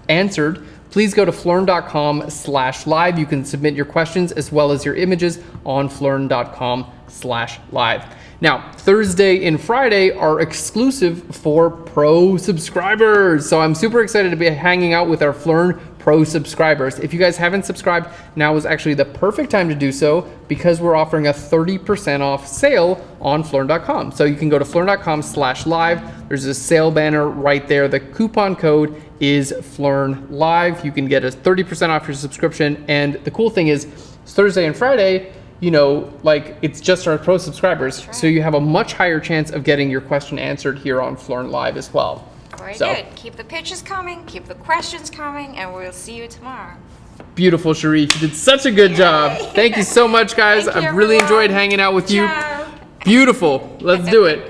answered, please go to phlearn.com/live. You can submit your questions as well as your images on phlearn.com/live. Now, Thursday and Friday are exclusive for Pro subscribers. So I'm super excited to be hanging out with our Phlearn Pro subscribers. If you guys haven't subscribed, now is actually the perfect time to do so, because we're offering a 30% off sale on phlearn.com. So you can go to phlearn.com/live. There's a sale banner right there. The coupon code is phlearnlive. You can get a 30% off your subscription. And the cool thing is, Thursday and Friday, you know, like it's just our pro subscribers. So you have a much higher chance of getting your question answered here on Phlearn Live as well. Very So- good. Keep the pictures coming, keep the questions coming, and we'll see you tomorrow. Beautiful, Cherie. You did such a good job. Thank you so much, guys. Thank you, I've really everyone. enjoyed hanging out with you. Ciao. Beautiful. Let's do it.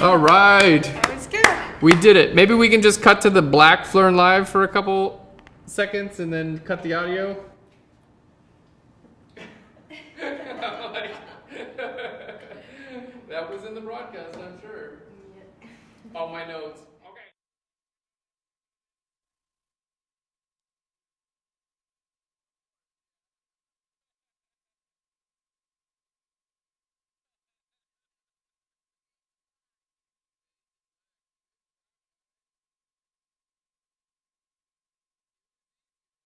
All right. That was good. We did it. Maybe we can just cut to the black Phlearn Live for a couple seconds and then cut the audio. That was in the broadcast, I'm sure. All my notes.